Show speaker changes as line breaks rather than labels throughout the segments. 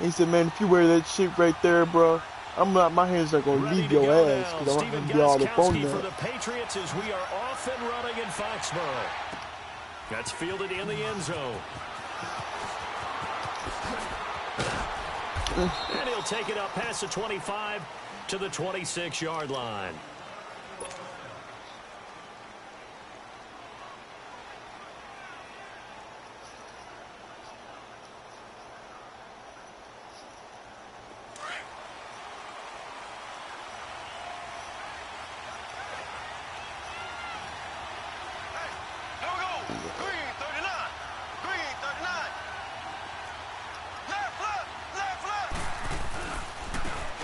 He said, man, if you wear that shit right there, bro, I'm not. My hands are gonna leave your ass because I'm gonna be all up on that.
For the Patriots as we are off and running in Foxborough. That's fielded in the end zone. And he'll take it up past the 25 to the 26-yard line.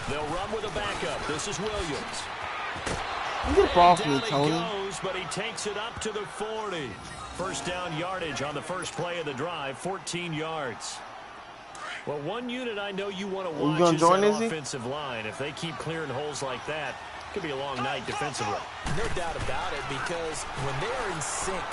They'll run with a backup. This is Williams.
Get off me, Tony.
Goes, but he takes it up to the 40. First down yardage on the first play of the drive, 14 yards. Well, one unit I know you want to watch is that offensive line. If they keep clearing holes like that, it could be a long night defensively.
No doubt about it, because when they are in sync,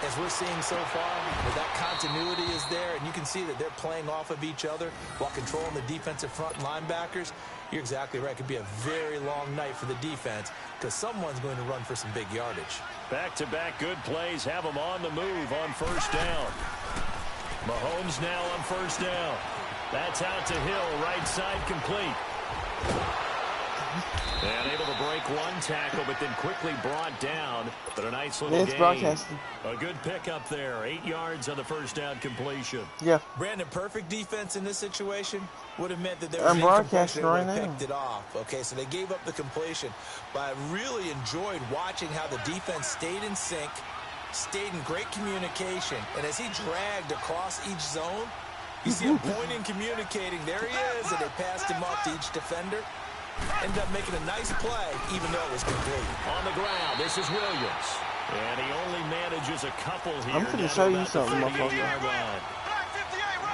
as we're seeing so far, where that continuity is there, and you can see that they're playing off of each other while controlling the defensive front linebackers, you're exactly right. It could be a very long night for the defense because someone's going to run for some big yardage.
Back-to-back good plays have them on the move on first down. Mahomes now on first down. That's out to Hill, right side complete. And able to break one tackle, but then quickly brought down. But a nice little gain. A good pickup there. 8 yards on the first down completion.
Yeah.
Brandon, perfect defense in this situation would have meant that there
I'm
was
broadcasting right now.
Picked it off. Okay, so they gave up the completion. But I really enjoyed watching how the defense stayed in sync, stayed in great communication. And as he dragged across each zone, you see him pointing, communicating. There he is, and they passed him off to each defender. Ended up making a nice play, even though it was complete.
On the ground, this is Williams. And he only manages a couple here.
I'm going to show you something, motherfucker.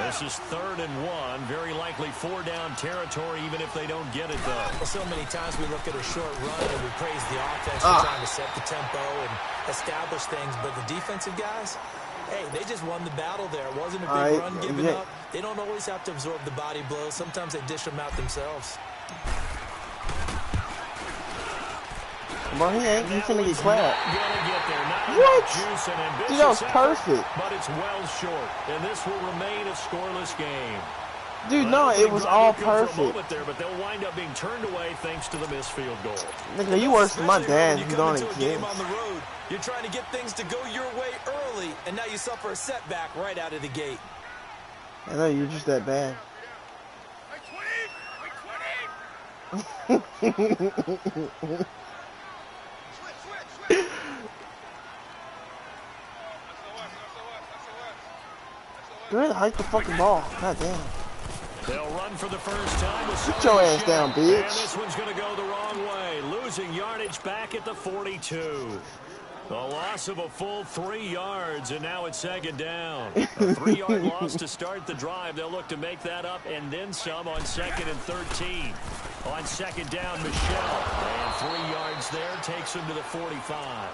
This is 3rd and 1. Very likely 4-down territory, even if they don't get it, though.
Well, so many times we look at a short run and we praise the offense for trying to set the tempo and establish things. But the defensive guys, hey, they just won the battle there. It wasn't a big run given up. They don't always have to absorb the body blows. Sometimes they dish them out themselves.
Bro, he ain't. He's finna get clapped. What? Dude, that was perfect.
But it's well short, and this will remain a scoreless game.
Dude, no, it was all perfect.
There, but they'll wind up being turned away thanks to the missed field goal.
Nigga, you worse than my dad. You don't exist.
On the road, you're trying to get things to go your way early, and now you suffer a setback right out of the gate.
I know you're just that bad. Good, hike the fucking ball. God damn.
They'll run for the first time.
Sit your ass down, bitch.
And this one's going to go the wrong way. Losing yardage back at the 42. The loss of a full 3 yards, and now it's 2nd down. A 3-yard loss to start the drive. They'll look to make that up and then some on 2nd and 13. On 2nd down, Michelle. And 3 yards there takes him to the 45.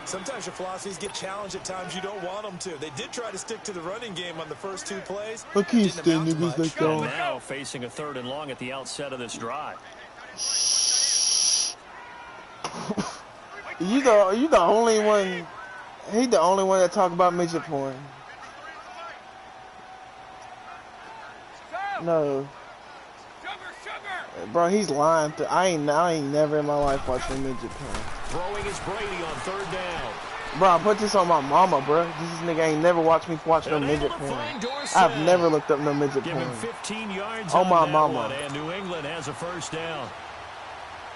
Sometimes your philosophies get challenged at times you don't want them to. They did try to stick to the running game on the first 2 plays.
Okay, niggas like that.
Now facing a 3rd and long at the outset of this drive.
You the only one. He the only one that talk about midget porn. No. Bro, he's lying. I ain't never in my life watched a midget porn.
Throwing is Brady on 3rd down.
Bro, I put this on my mama, bro. This nigga ain't never watched me watch no midget porn. I've never looked up no midget porn.
15 yards
on my mama.
And New England has a first down.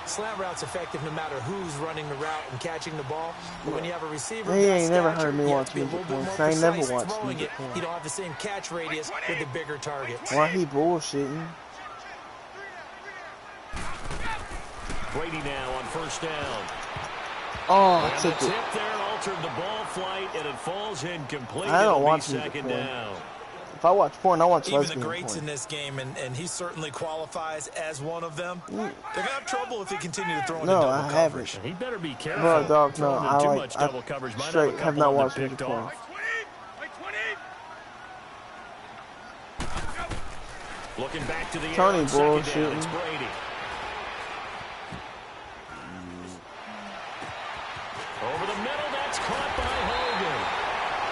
Slant route's effective no matter who's running the route and catching the ball. But when you have a receiver,
he ain't never heard me watch midget porn. I ain't never watched midget porn.
You don't have the same catch radius with the bigger targets.
Why he bullshitting?
Brady now on first down.
Oh, I took it.
Tip there altered the ball flight, and it falls incomplete.
I don't watch
2nd down.
If I watch porn, I watch
even
lesbian
the greats
porn.
in this game, and he certainly qualifies as one of them. They're gonna have trouble if they continue to throw into double coverage.
He better be careful.
Bro, dog, no, I
too much double coverage.
Straight have not watched it before.
Looking back to the
Tony
air, second down,
bullshitting.
it's Brady. Over the middle, that's caught by Hogan.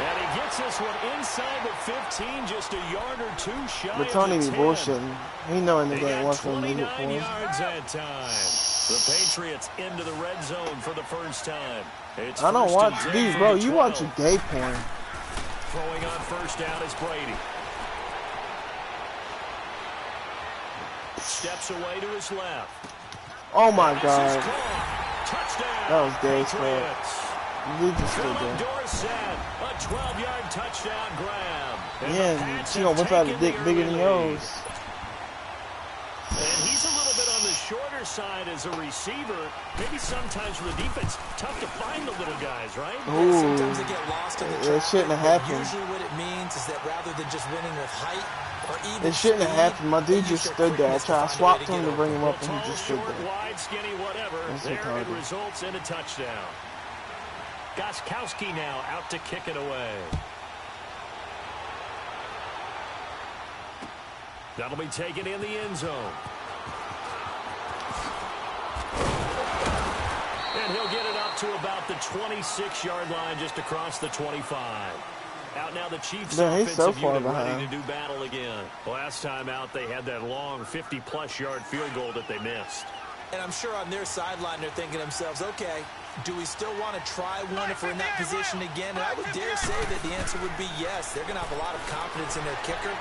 And he gets this one inside the 15, just a yard or two shy
But Tony
of
be
the 10.
bullshitting. He knowing the
They
game
got
wants to leave it
29
for him.
yards that time. The Patriots into the red zone for the first time. It's
I don't
first
watch
and 10
these,
from
bro.
the
You
12.
watching gay porn.
Throwing on first down is Brady. Steps away to his left.
Oh my
This is
god.
caught. Touchdown.
That was gay as fuck.
Patriots.
You just stood
Philip
there.
Dorsett, a 12-yard touchdown grab. And the
Yeah,
Pats
she
have
gonna whip out a
taken
dick
the
bigger than
early lead.
yours.
And he's a little bit on the shorter side as a receiver. Maybe sometimes for the defense, tough to find the little guys, right?
Ooh.
Sometimes they get lost in the
It shouldn't have
traffic, but
happened.
Usually what it means is that rather than just winning with height or even
It shouldn't have
speed,
happened. My
they
dude
use
just
their
stood there. I
quickness
tried, I
find a way
swapped
to
him
get
to bring him
Well,
up, and he
tall,
just stood
short,
there.
wide, skinny, whatever.
That's
There it
retarded.
results in a touchdown. Goskowski now out to kick it away. That'll be taken in the end zone. And he'll get it up to about the 26-yard line, just across the 25. Out now the Chiefs
Man, he's so
offensive
far
unit ready
behind.
to do battle again. Last time out, they had that long 50-plus yard field goal that they missed.
And I'm sure on their sideline they're thinking to themselves, okay, do we still want to try one if we're in that position again? And I would dare say that the answer would be yes. They're going to have a lot of confidence in their kicker.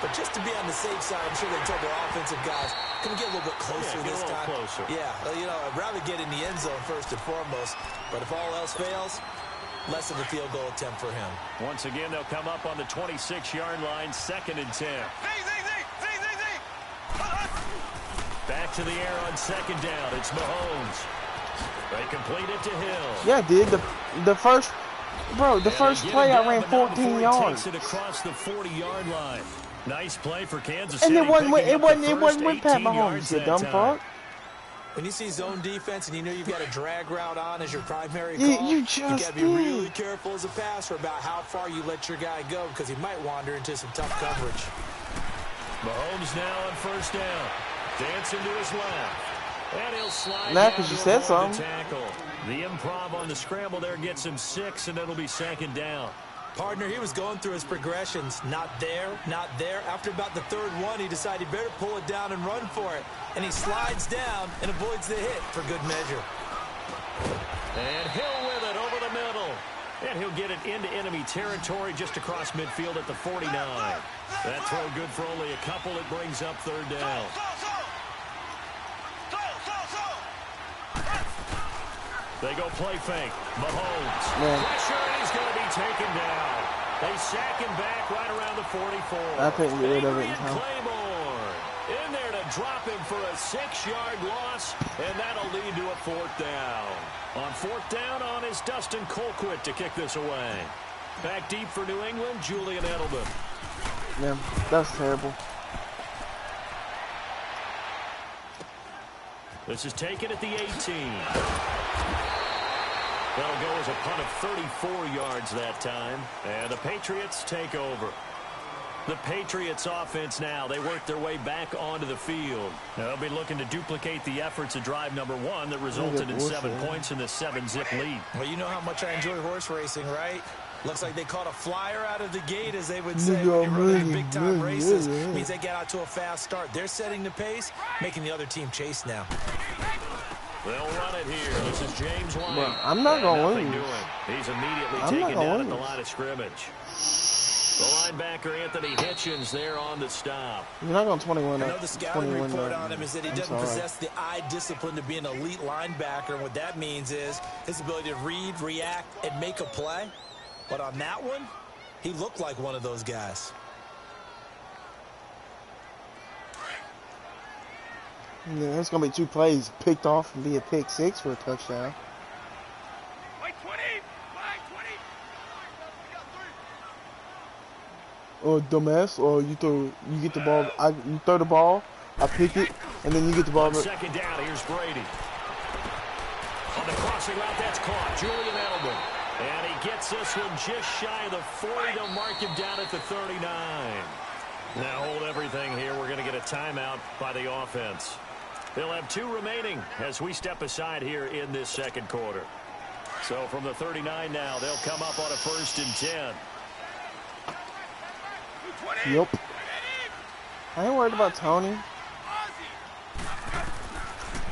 But just to be on the safe side, I'm sure they told their offensive guys, can we get a little bit closer this time?
Closer.
Yeah, you know, I'd rather get in the end zone first and foremost. But if all else fails, less of a field goal attempt for him.
Once again, they'll come up on the 26-yard line, 2nd and 10. Back to the air on 2nd down. It's Mahomes. They complete it to Hill.
Yeah, dude. The first, bro, the first play I ran 14 yards.
Takes it across the 40-yard line. Nice play for Kansas
And
City.
it wasn't with,
picking
it
up the
wasn't
first
with Pat
18
Mahomes,
yards
you
that
dumb
time.
fuck.
When you see zone defense and you know you've got a drag route on as your primary
Yeah,
call,
you just
got to be
did.
really careful as a passer about how far you let your guy go because he might wander into some tough coverage.
Mahomes now on first down. Dancing to his left. And he'll slide
Now,
down
'cause you
to
said
avoid
something.
the tackle. The improv on the scramble there gets him 6, and it'll be 2nd down.
Partner, he was going through his progressions. Not there, not there. After about the 3rd one, he decided he better pull it down and run for it. And he slides down and avoids the hit for good measure.
And Hill with it over the middle. And he'll get it into enemy territory just across midfield at the 49. That throw good for only a couple. It brings up 3rd down. They go play fake. Mahomes.
Man.
Pressure, and he's going to be taken down. They sack him back right around the 44.
I couldn't get rid of it in
Adrian
time.
Claymore in there to drop him for a 6-yard loss, and that'll lead to a 4th down. On 4th down on is Dustin Colquitt to kick this away. Back deep for New England, Julian Edelman.
Yeah, that's terrible.
This is taken at the 18. That'll go as a punt of 34 yards that time. And the Patriots take over. The Patriots offense now, they work their way back onto the field. They'll be looking to duplicate the efforts of drive number 1 that resulted in 7 points in the 7-zip lead.
Well, you know how much I enjoy horse racing, right? Looks like they caught a flyer out of the gate, as they would say when you're running big-time races. Means they get out to a fast start. They're setting the pace, making the other team chase now.
They'll run it here. This is James White.
Bro, I'm not going to lose.
Doing. He's immediately
I'm
taken
not
down
gonna
at the
lose.
line of scrimmage. The linebacker, Anthony Hitchens, there on the stop.
You're not going to 21
I know
up.
the scouting
21
report
up.
on him is that he
I'm
doesn't
sorry.
possess the eye discipline to be an elite linebacker. And what that means is his ability to read, react, and make a play. But on that one, he looked like one of those guys.
Yeah, it's going to be 2 plays picked off and be a pick 6 for a touchdown. Or dumbass, or you get the ball, you throw the ball, I pick it, and then you get the ball.
On 2nd down, here's Brady. On the crossing route, that's caught. Julian Edelman. And he gets this one just shy of the 40. They'll mark him down at the 39. Now hold everything here. We're going to get a timeout by the offense. They'll have 2 remaining as we step aside here in this second quarter. So from the 39 now, they'll come up on a 1st and 10.
Yep. I ain't worried about Tony.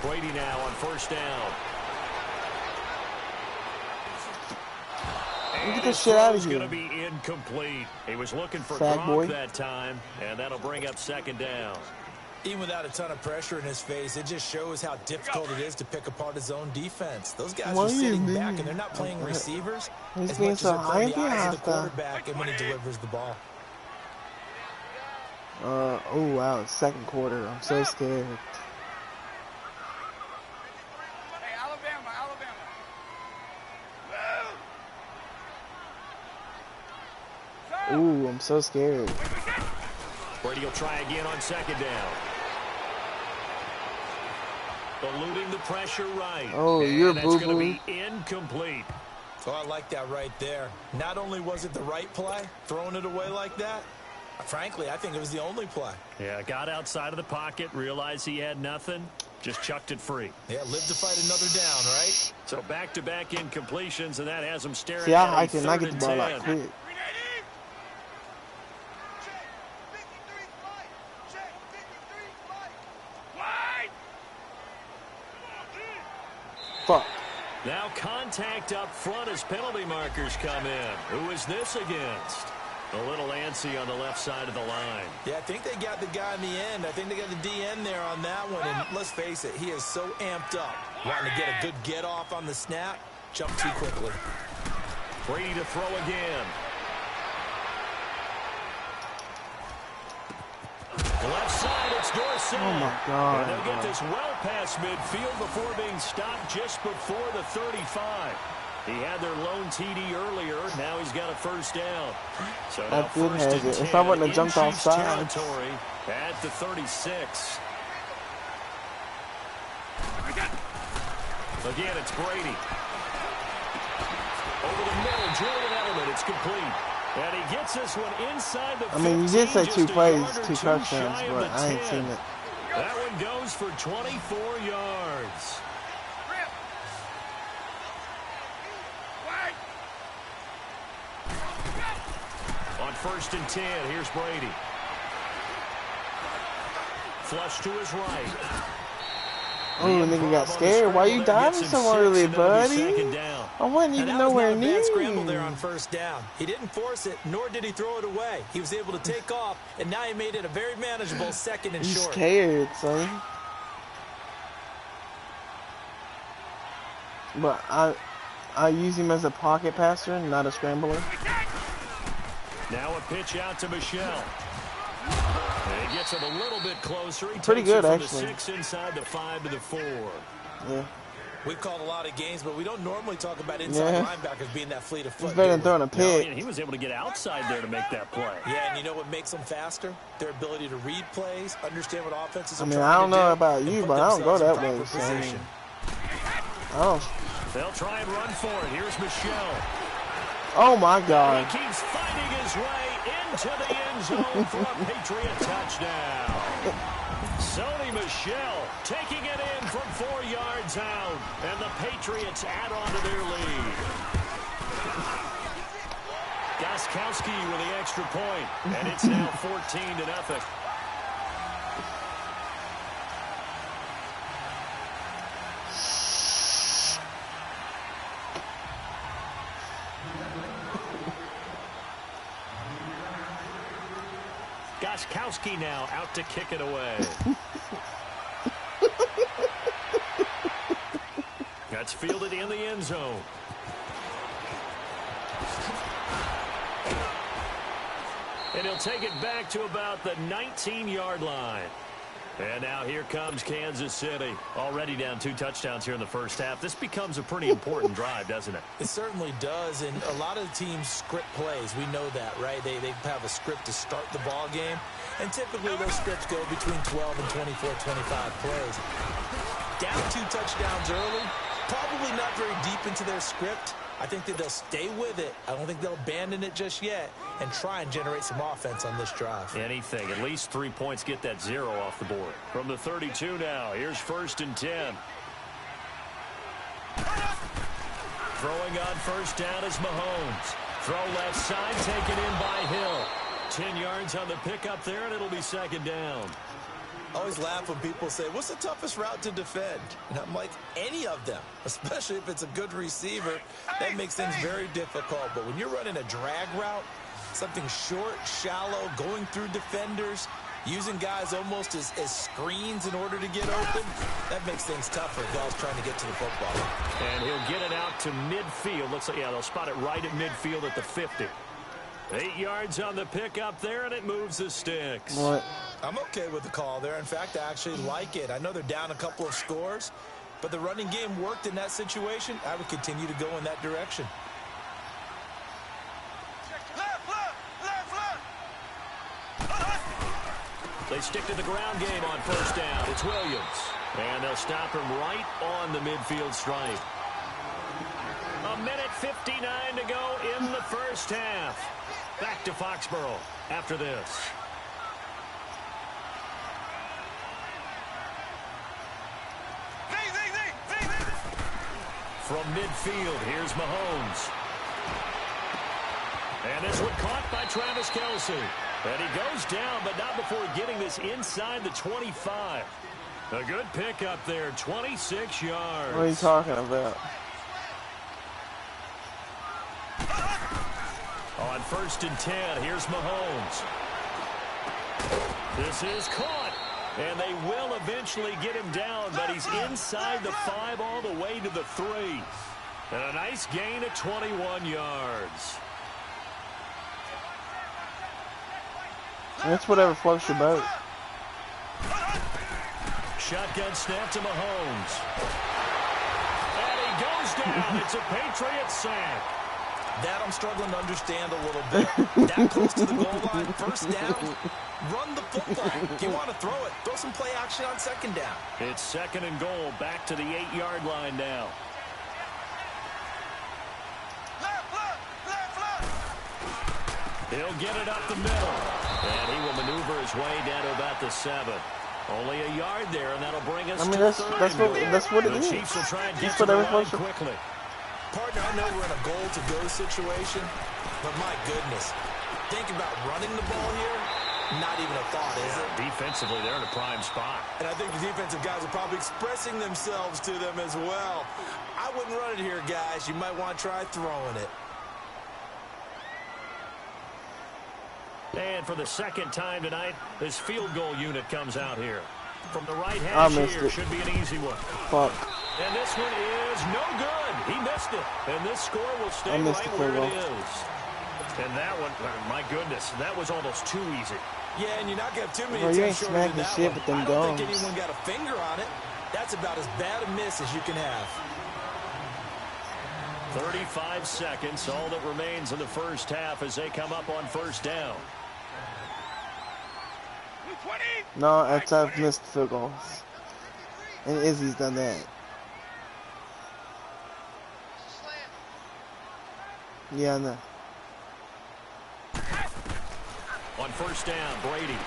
Brady now on 1st down.
Get the shit out of
Going
here.
to be incomplete. He was looking for
Fat boy.
Gronk that time, and that'll bring up 2nd down.
Even without a ton of pressure in his face, it just shows how difficult it is to pick apart his own defense. Those guys
What
are
do you
sitting
mean?
back, and they're not playing receivers
He's
as
being
much as
so
they're playing the
hypey
eyes of the
after.
quarterback and when he delivers the ball.
Oh wow, 2nd quarter. I'm so scared.
Hey, Alabama.
Ooh, I'm so scared.
Brady will try again on 2nd down. Eluding the pressure right.
Oh,
and
you're
that's going to
boo-boo.
be incomplete.
Oh, I like that right there. Not only was it the right play, throwing it away like that, frankly, I think it was the only play.
Yeah, got outside of the pocket, realized he had nothing, just chucked it free.
Yeah, live to fight another down, right?
So back-to-back incompletions, and that has him staring
See, I
at a
cannot
3rd
get the
and
ball
10.
out quick. Fuck.
Now contact up front as penalty markers come in. Who is this against? A little antsy on the left side of the line.
Yeah, I think they got the guy in the end. I think they got the DN there on that one. And let's face it, he is so amped up. Wanting to get a good get off on the snap. Jump too quickly.
Brady to throw again. Left side, it's Dorsett.
Oh my God.
And they'll get this well past midfield before being stopped just before the 35. He had their lone TD earlier. Now he's got a 1st down. So now
That dude
1st
has
and
it.
10
If I wouldn't have
in
jumped off
Chiefs
sides.
territory at the 36. Again, it's Brady. Over the middle, Julian Edelman. It's complete. And he gets this one inside the 15.
I mean, you did say
just
2
a
plays,
yard or
2
two
touchdowns,
shy of
but
the
I ain't
10.
seen it.
That one goes for 24 yards. On 1st and 10, here's Brady. Flush to his right.
Oh, nigga got scared. Why you diving so early, buddy? I wasn't even nowhere
That was not a
near
bad scramble there
you.
on 1st down. He didn't force it, nor did he throw it away. He was able to take off, and now he made it a very manageable 2nd and
You
short.
scared, son. But I use him as a pocket passer, not a scrambler.
Now a pitch out to Michelle. And he gets it a little bit closer. He
Pretty
takes
good,
it from
actually.
the 6 inside the 5 to the 4.
Yeah.
We've called a lot of games, but we don't normally talk about inside
Yeah.
linebackers being that fleet of foot.
He's better than
do we?
throwing a
No,
pick.
and he was able to get outside there to make that play.
Yeah, and you know what makes them faster? Their ability to read plays, understand what offenses are
I mean,
trying
I don't
to
know
do,
about
and
you,
put
but I don't go
themselves
that
in
way.
proper
So, I mean,
position.
oh,
They'll try and run for it. Here's Michelle.
oh my God.
He keeps fighting his way into the end zone for a Patriot touchdown. Sony Michel taking it in from 4 yards out, and the Patriots add on to their lead. Gostkowski with the extra point, and it's now 14-0. Gostkowski now out to kick it away. That's fielded in the end zone. And he'll take it back to about the 19-yard line. And now here comes Kansas City. Already down 2 touchdowns here in the first half. This becomes a pretty important drive, doesn't it?
It certainly does, and a lot of teams script plays. We know that, right? They have a script to start the ball game, and typically those scripts go between 12 and 24, 25 plays. Down 2 touchdowns early, probably not very deep into their script, I think that they'll stay with it. I don't think they'll abandon it just yet and try and generate some offense on this drive.
Anything. At least 3 points get that 0 off the board. From the 32 now, here's 1st and 10. Throwing on 1st down is Mahomes. Throw left side, taken in by Hill. 10 yards on the pickup there, and it'll be 2nd down.
I always laugh when people say, what's the toughest route to defend? And I'm like, any of them, especially if it's a good receiver. That makes things very difficult. But when you're running a drag route, something short, shallow, going through defenders, using guys almost as screens in order to get open, that makes things tougher if guys trying to get to the football.
And he'll get it out to midfield. Looks like, yeah, they'll spot it right at midfield at the 50. 8 yards on the pickup there, and it moves the sticks.
What?
I'm okay with the call there. In fact, I actually like it. I know they're down a couple of scores, but the running game worked in that situation. I would continue to go in that direction.
They stick to the ground game on 1st down. It's Williams. And they'll stop him right on the midfield stripe. 1:59 to go in the 1st half. Back to Foxborough after this. From midfield, here's Mahomes. And this one caught by Travis Kelce. And he goes down, but not before getting this inside the 25. A good pickup there, 26 yards.
What are you talking about?
On 1st and 10, here's Mahomes. This is caught. And they will eventually get him down, but he's inside the 5 all the way to the 3. And a nice gain of 21 yards.
That's whatever floats your boat.
Shotgun snap to Mahomes. And he goes down. It's a Patriot sack.
That I'm struggling to understand a little bit. That close to the goal line, 1st down, run the football. If you want to throw it, throw some play action on 2nd down.
It's 2nd and goal, back to the 8-yard line now. He'll get it up the middle. And he will maneuver his way down to about the 7. Only a yard there, and that'll bring us
I mean,
to
that's what it is.
The Chiefs will try and get
That's
to the
whatever
line
floats your
quickly.
Partner, I know we're in a goal-to-go situation, but my goodness, think about running the ball here, not even a thought, is it?
Defensively, they're in a prime spot.
And I think the defensive guys are probably expressing themselves to them as well. I wouldn't run it here, guys. You might want to try throwing it.
And for the 2nd time tonight, this field goal unit comes out here. From the right
I
hash
missed
here,
it.
should be an easy one.
Fuck.
And this one is no good. He missed it. And this score will stay right where it is. And that one, my goodness, that was almost too easy.
Yeah, and you're not going to have too many
Bro, you ain't
attempts short of
smacking
that
shit
one.
with them
I don't think
gums.
anyone got a finger on it. That's about as bad a miss as you can have.
35 seconds, all that remains in the 1st half as they come up on 1st down.
No, I've missed field goals. And Izzy's done that. Yeah, I know.
On 1st down, Brady.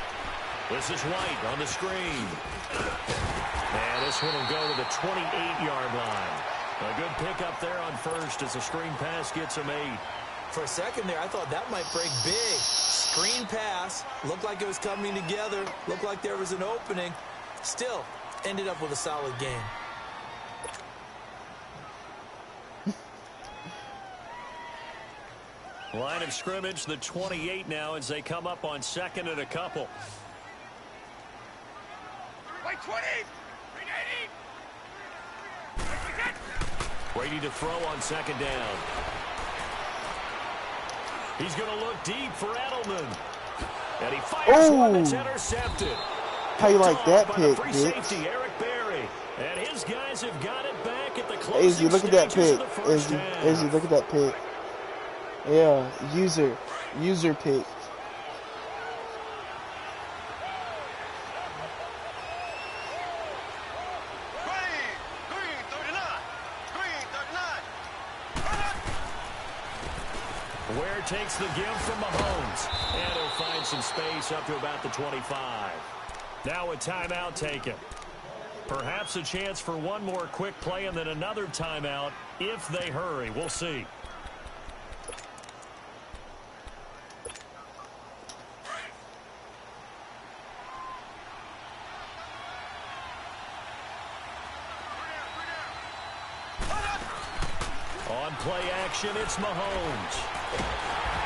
This is White on the screen. And this one will go to the 28-yard line. A good pickup there on 1st as the screen pass gets him 8.
For a second there, I thought that might break big. Screen pass. Looked like it was coming together. Looked like there was an opening. Still, ended up with a solid game.
Line of scrimmage, the 28 now as they come up on 2nd and a couple.
Wait, 20!
Brady to throw on 2nd down. He's going to look deep for Edelman. And he fires one that's intercepted.
How you like that pick,
free
bitch?
safety, Eric Berry. And his guys have got it back at the closing
Izzy, look at that
stages
pick.
of the first half.
Izzy, look at that pick. Yeah, user pick.
takes the give from Mahomes. And he'll find some space up to about the 25. Now a timeout taken. Perhaps a chance for one more quick play and then another timeout if they hurry. We'll see. On play action, it's Mahomes.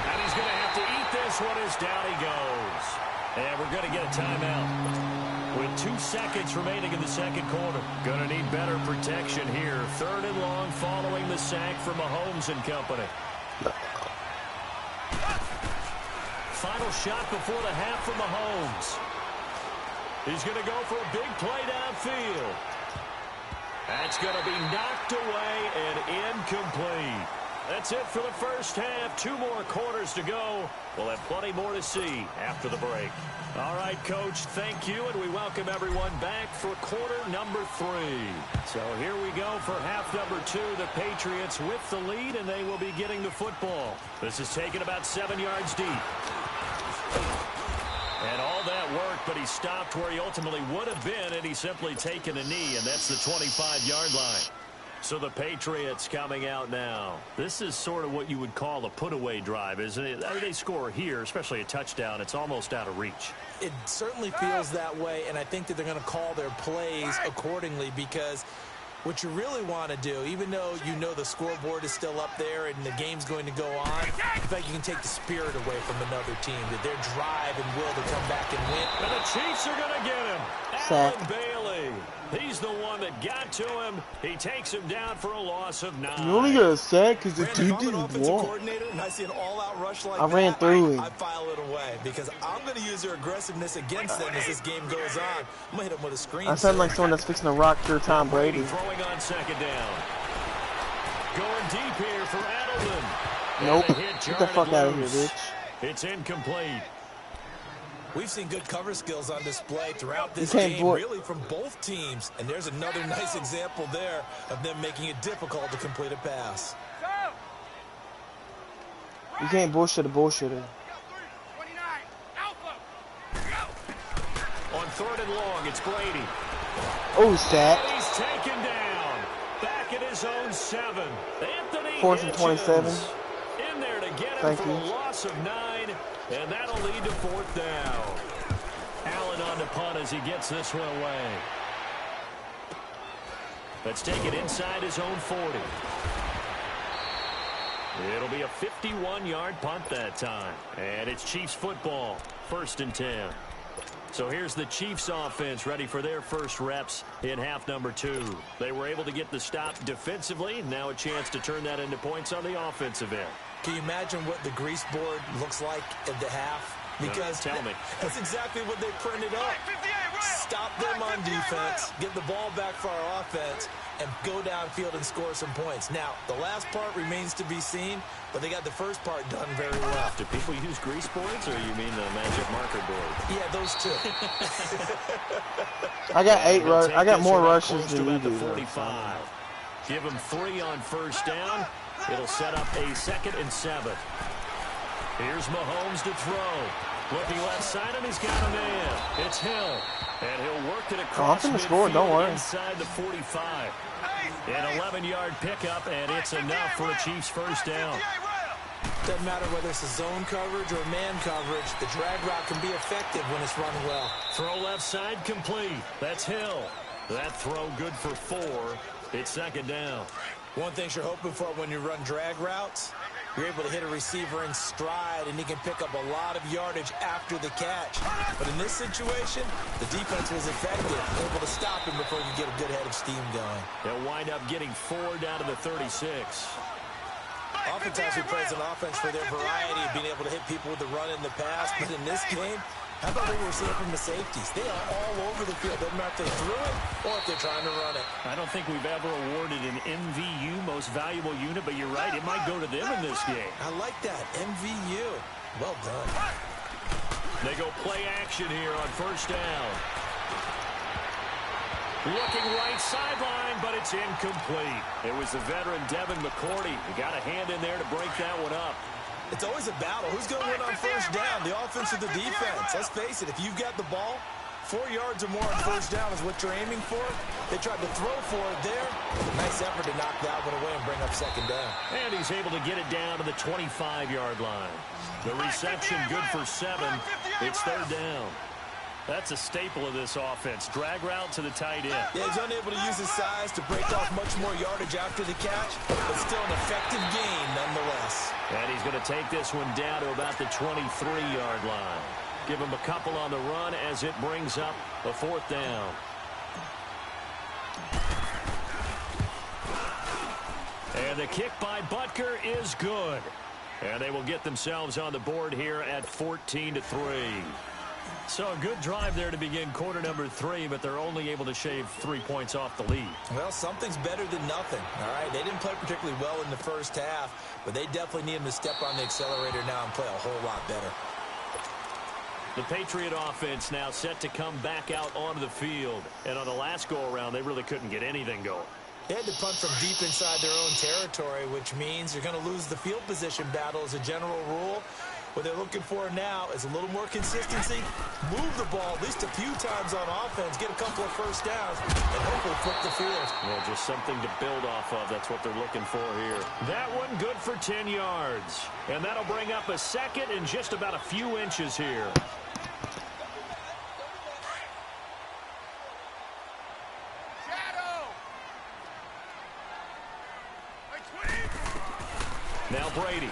And he's going to have to eat this one as down he goes. And we're going to get a timeout. With 2 seconds remaining in the second quarter. Going to need better protection here. 3rd and long following the sack from Mahomes and company. Final shot before the half from Mahomes. He's going to go for a big play downfield. That's going to be knocked away and incomplete. That's it for the first half. 2 more quarters to go. We'll have plenty more to see after the break. All right, Coach, thank you, and we welcome everyone back for quarter number 3. So here we go for half number 2. The Patriots with the lead, and they will be getting the football. This is taken about 7 yards deep. And all that work, but he stopped where he ultimately would have been, and he's simply taken a knee, and that's the 25-yard line. So the Patriots coming out now. This is sort of what you would call a put-away drive, isn't it? I mean, they score here, especially a touchdown. It's almost out of reach.
It certainly feels that way, and I think that they're going to call their plays accordingly because what you really want to do, even though you know the scoreboard is still up there and the game's going to go on, in fact, you can take the spirit away from another team, that their drive and will to come back and win.
And the Chiefs are going to get him. Alan Bailey. He's the one that got to him. He takes him down for a loss of 9.
You only got a sack because the dude didn't walk.
And I see an all-out rush like
I ran through him.
I file it away because I'm going to use their aggressiveness against them as this game goes on. I'm going to hit them with a screen.
I sound like someone that's fixing to rock your Tom Brady.
Throwing on 2nd down. Going deep here for Adelman.
Nope. Get the fuck out of here, bitch.
It's incomplete.
We've seen good cover skills on display throughout this game, really from both teams. And there's another nice example there of them making it difficult to complete a pass.
You can't bullshit a bullshitter.
On 3rd and long, it's Brady.
Oh, sack.
He's taken down. Back at his own 7. Anthony
4th and 27.
In there to get him for a loss of 9. And that'll lead to 4th down. Allen on the punt as he gets this one away. Let's take it inside his own 40. It'll be a 51-yard punt that time. And it's Chiefs football. 1st and 10. So here's the Chiefs offense ready for their first reps in half number 2. They were able to get the stop defensively. Now a chance to turn that into points on the offensive end.
Can you imagine what the grease board looks like at the half? Because
tell me.
That's exactly what they printed up. Stop them on defense, get the ball back for our offense, and go downfield and score some points. Now, the last part remains to be seen, but they got the first part done very well.
Do people use grease boards, or you mean the magic marker board?
Yeah, those two.
I got 8 rushes. I got more rushes than you do.
45. Give him 3 on 1st down. It'll set up a 2nd and 7. Here's Mahomes to throw. Looking left side, and he's got a man. It's Hill. And he'll work it across midfield
don't worry.
Inside the 45. An 11-yard pickup, and it's enough for a Chiefs 1st down.
Doesn't matter whether it's a zone coverage or man coverage. The drag route can be effective when it's run well.
Throw left side complete. That's Hill. That throw good for 4. It's 2nd down.
One thing you're hoping for when you run drag routes, you're able to hit a receiver in stride, and he can pick up a lot of yardage after the catch. But in this situation, the defense was effective, able to stop him before you get a good head of steam going.
They'll wind up getting 4 down to the 36.
Oftentimes we praise an offense for their variety of being able to hit people with the run and the pass, but in this game, how about what we're seeing from the safeties? They are all over the field. Doesn't matter if they threw it or if they're trying to run it.
I don't think we've ever awarded an MVU, most valuable unit, but you're right, it might go to them in this game.
I like that, MVU. Well done.
They go play action here on 1st down. Looking right sideline, but it's incomplete. It was the veteran Devin McCourty. He got a hand in there to break that one up.
It's always a battle. Who's going to win on first down, the offense or the defense? Let's face it, if you've got the ball, 4 yards or more on first down is what you're aiming for. They tried to throw for it there. Nice effort to knock that one away and bring up second down.
And he's able to get it down to the 25-yard line. The reception good for 7. It's third down. That's a staple of this offense. Drag route to the tight end.
Yeah, he's unable to use his size to break off much more yardage after the catch, but still an effective gain nonetheless.
And he's going to take this one down to about the 23-yard line. Give him a couple on the run as it brings up a fourth down. And the kick by Butker is good. And they will get themselves on the board here at 14-3. So a good drive there to begin quarter number 3, but they're only able to shave 3 points off the lead.
Well, something's better than nothing, all right? They didn't play particularly well in the first half, but they definitely need him to step on the accelerator now and play a whole lot better.
The Patriot offense now set to come back out onto the field. And on the last go-around, they really couldn't get anything going.
They had to punt from deep inside their own territory, which means you're going to lose the field position battle as a general rule. What they're looking for now is a little more consistency, move the ball at least a few times on offense, get a couple of first downs, and hopefully flip the field.
Well, just something to build off of. That's what they're looking for here. That one good for 10 yards. And that'll bring up a second and just about a few inches here. Now Brady.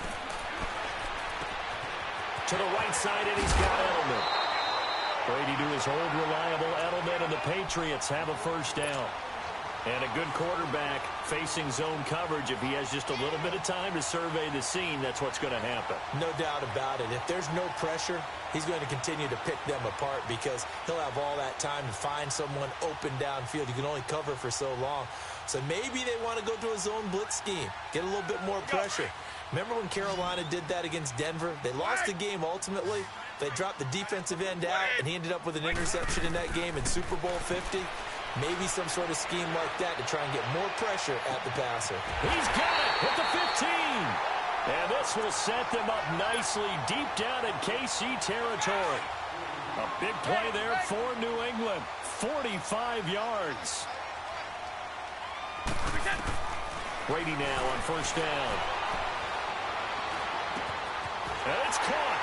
To the right side, and he's got Edelman. Brady to his old reliable Edelman, and the Patriots have a first down. And a good quarterback facing zone coverage. If he has just a little bit of time to survey the scene, that's what's going to happen.
No doubt about it. If there's no pressure, he's going to continue to pick them apart because he'll have all that time to find someone open downfield. You can only cover for so long. So maybe they want to go to a zone blitz scheme, get a little bit more pressure. Remember when Carolina did that against Denver? They lost the game ultimately. They dropped the defensive end out, and he ended up with an interception in that game in Super Bowl 50. Maybe some sort of scheme like that to try and get more pressure at the passer.
He's got it at the 15. And this will set them up nicely deep down in KC territory. A big play there for New England. 45 yards. Brady now on first down. And it's caught.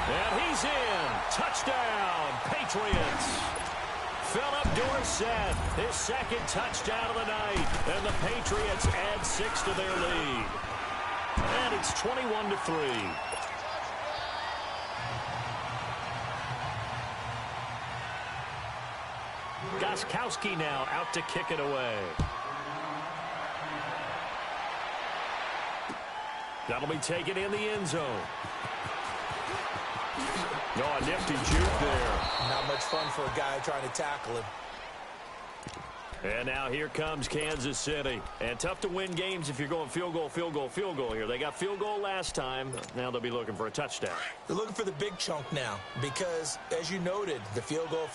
And he's in. Touchdown, Patriots. Philip Dorsett, his second touchdown of the night. And the Patriots add 6 to their lead. And it's 21-3. Gostkowski now out to kick it away. That'll be taken in the end zone. Oh, a nifty juke there.
Not much fun for a guy trying to tackle him.
And now here comes Kansas City. And tough to win games if you're going field goal, field goal, field goal here. They got field goal last time. Now they'll be looking for a touchdown.
They're looking for the big chunk now because, as you noted, the field goal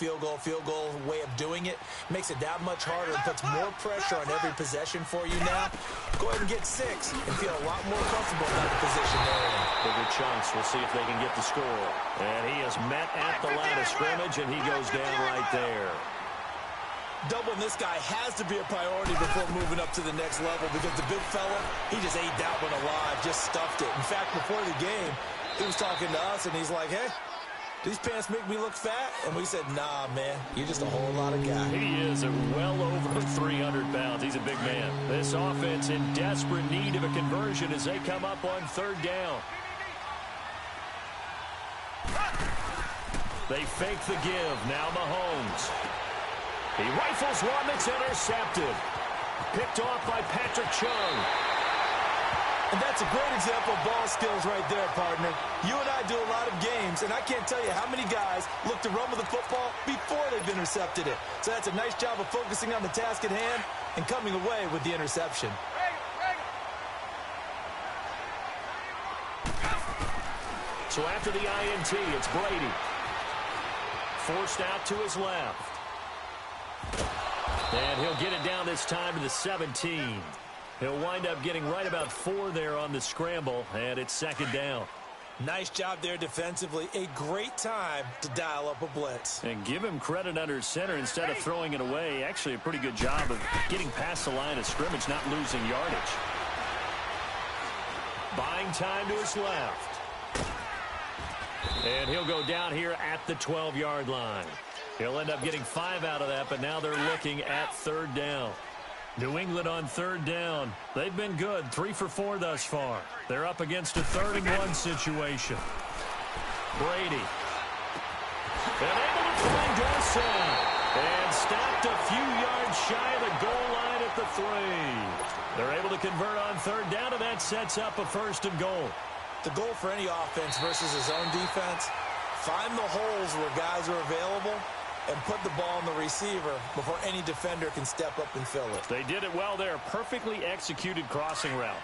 way of doing it makes it that much harder and puts more pressure on every possession for you now. Go ahead and get 6 and feel a lot more comfortable about the position they're in.
Bigger chunks. We'll see if they can get the score. And he is met at the line of scrimmage, and he goes down right there.
Doubling this guy has to be a priority before moving up to the next level because the big fella, he just ate that one alive, just stuffed it. In fact, before the game, he was talking to us, and he's like, hey, these pants make me look fat? And we said, nah, man, you're just a whole lot of guy.
He is well over 300 pounds. He's a big man. This offense in desperate need of a conversion as they come up on third down. They fake the give. Now Mahomes. He rifles one that's intercepted. Picked off by Patrick Chung.
And that's a great example of ball skills right there, partner. You and I do a lot of games, and I can't tell you how many guys look to run with the football before they've intercepted it. So that's a nice job of focusing on the task at hand and coming away with the interception.
So after the INT, it's Brady. Forced out to his left. And he'll get it down this time to the 17. He'll wind up getting right about 4 there on the scramble, and it's second down.
Nice job there defensively. A great time to dial up a blitz.
And give him credit under center instead of throwing it away. Actually, a pretty good job of getting past the line of scrimmage, not losing yardage. Buying time to his left. And he'll go down here at the 12-yard line. He'll end up getting 5 out of that, but now they're looking at third down. New England on third down. They've been good, 3 for 4 thus far. They're up against a 3rd-and-1 situation. Brady. And able to find Dawson. And stopped a few yards shy of the goal line at the 3. They're able to convert on third down, and that sets up a 1st and goal.
The goal for any offense versus his own defense, find the holes where guys are available and put the ball on the receiver before any defender can step up and fill it.
They did it well there. Perfectly executed crossing route.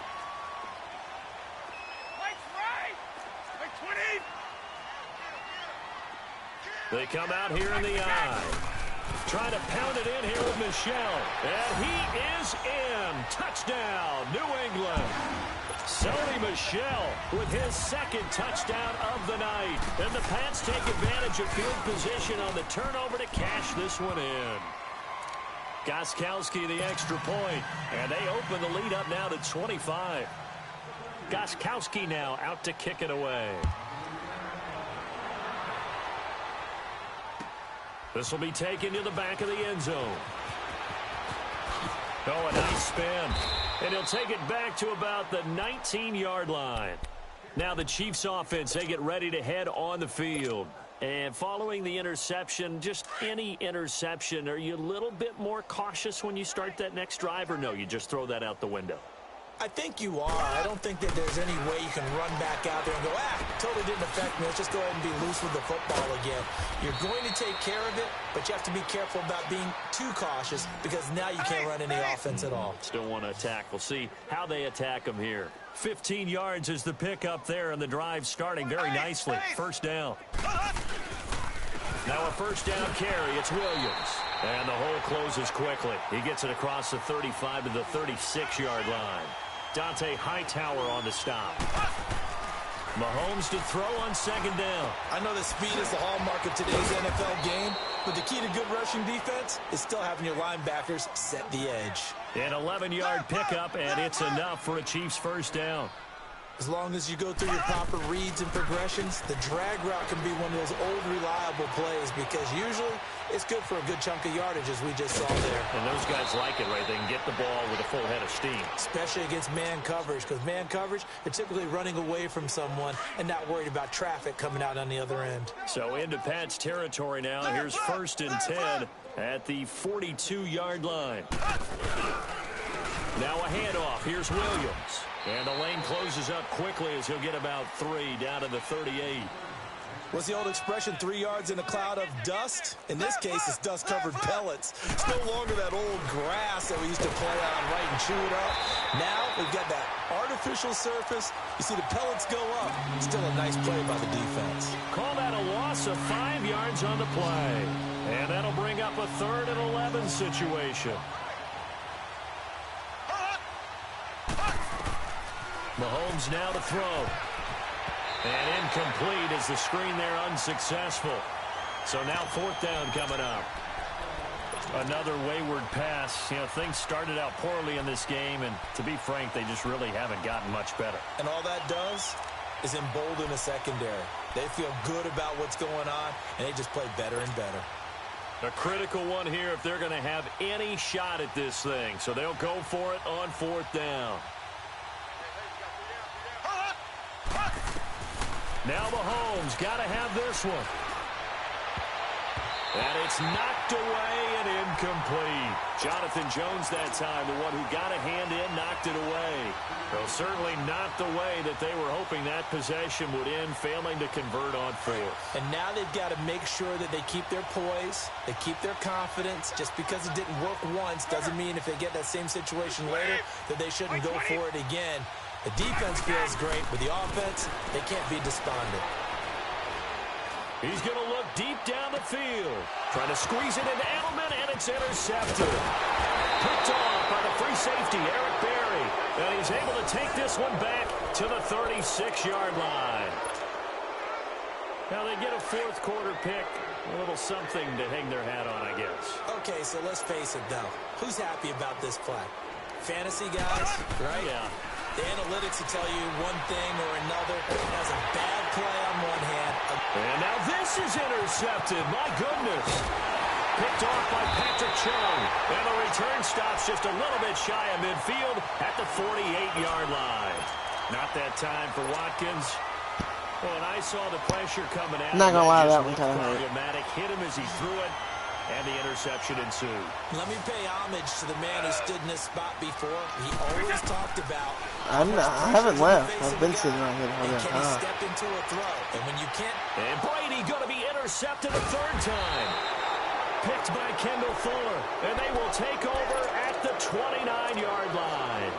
They come out here in the eye. Trying to pound it in here with Michel. And he is in. Touchdown, New England. Sony Michel with his 2nd touchdown of the night. And the Pats take advantage of field position on the turnover to cash this one in. Gostkowski the extra point. And they open the lead up now to 25. Gostkowski now out to kick it away. This will be taken to the back of the end zone. Oh, a nice spin. And he'll take it back to about the 19-yard line. Now the Chiefs offense, they get ready to head on the field. And following the interception, just any interception, are you a little bit more cautious when you start that next drive, or no, you just throw that out the window?
I think you are. I don't think that there's any way you can run back out there and go, totally didn't affect me. Let's just go ahead and be loose with the football again. You're going to take care of it, but you have to be careful about being too cautious because now you can't run any offense at all.
Still want to attack. We'll see how they attack them here. 15 yards is the pickup there, and the drive starting very nicely. 1st down. Now a 1st down carry. It's Williams. And the hole closes quickly. He gets it across the 35 to the 36-yard line. Dante Hightower on the stop. Mahomes to throw on 2nd down.
I know that speed is the hallmark of today's NFL game, but the key to good rushing defense is still having your linebackers set the edge.
An 11-yard pickup, and it's enough for a Chiefs 1st down.
As long as you go through your proper reads and progressions, the drag route can be one of those old reliable plays because usually it's good for a good chunk of yardage, as we just saw there.
And those guys like it, right? They can get the ball with a full head of steam.
Especially against man coverage, because man coverage, they're typically running away from someone and not worried about traffic coming out on the other end.
So into Pat's territory now. Here's 1st and 10 at the 42-yard line. Now a handoff. Here's Williams. And the lane closes up quickly as he'll get about 3 down to the 38.
What's the old expression, 3 yards in a cloud of dust? In this case, it's dust-covered pellets. It's no longer that old grass that we used to play on, right, and chew it up. Now we've got that artificial surface. You see the pellets go up. Still a nice play by the defense.
Call that a loss of 5 yards on the play. And that'll bring up a 3rd and 11 situation. Mahomes now to throw. And incomplete as the screen there unsuccessful. So now 4th down coming up. Another wayward pass. You know, things started out poorly in this game, and to be frank, they just really haven't gotten much better.
And all that does is embolden a secondary. They feel good about what's going on, and they just play better and better.
A critical one here if they're going to have any shot at this thing. So they'll go for it on 4th down. Now Mahomes got to have this one. And it's knocked away and incomplete. Jonathan Jones that time, the one who got a hand in, knocked it away. Well, certainly not the way that they were hoping that possession would end, failing to convert on 4th.
And now they've got to make sure that they keep their poise, they keep their confidence. Just because it didn't work once doesn't mean if they get that same situation later that they shouldn't go for it again. The defense feels great, but the offense, they can't be despondent.
He's going to look deep down the field. Trying to squeeze it into Edelman, and it's intercepted. picked off by the free safety, Eric Berry. And he's able to take this one back to the 36-yard line. Now they get a fourth quarter pick. A little something to hang their hat on, I guess.
Okay, so let's face it, though. Who's happy about this play? Fantasy guys, right?
Yeah.
The analytics will tell you one thing or another. That's a bad play on one hand.
And now this is intercepted. My goodness. Picked off by Patrick Chung. And the return stops just a little bit shy of midfield at the 48-yard line. Not that time for Watkins. Well, and I saw the pressure coming out.
Not gonna lie, that one kind of hurt.
Hit him as he threw it, and the interception ensued.
Let me pay homage to the man who stood in this spot before. He always talked about.
I haven't left. I've been sitting right here the whole
Can he
time.
step into a throw? And when you can't.
And Brady going to be intercepted a third time. Picked by Kendall Fuller, and they will take over at the 29-yard line.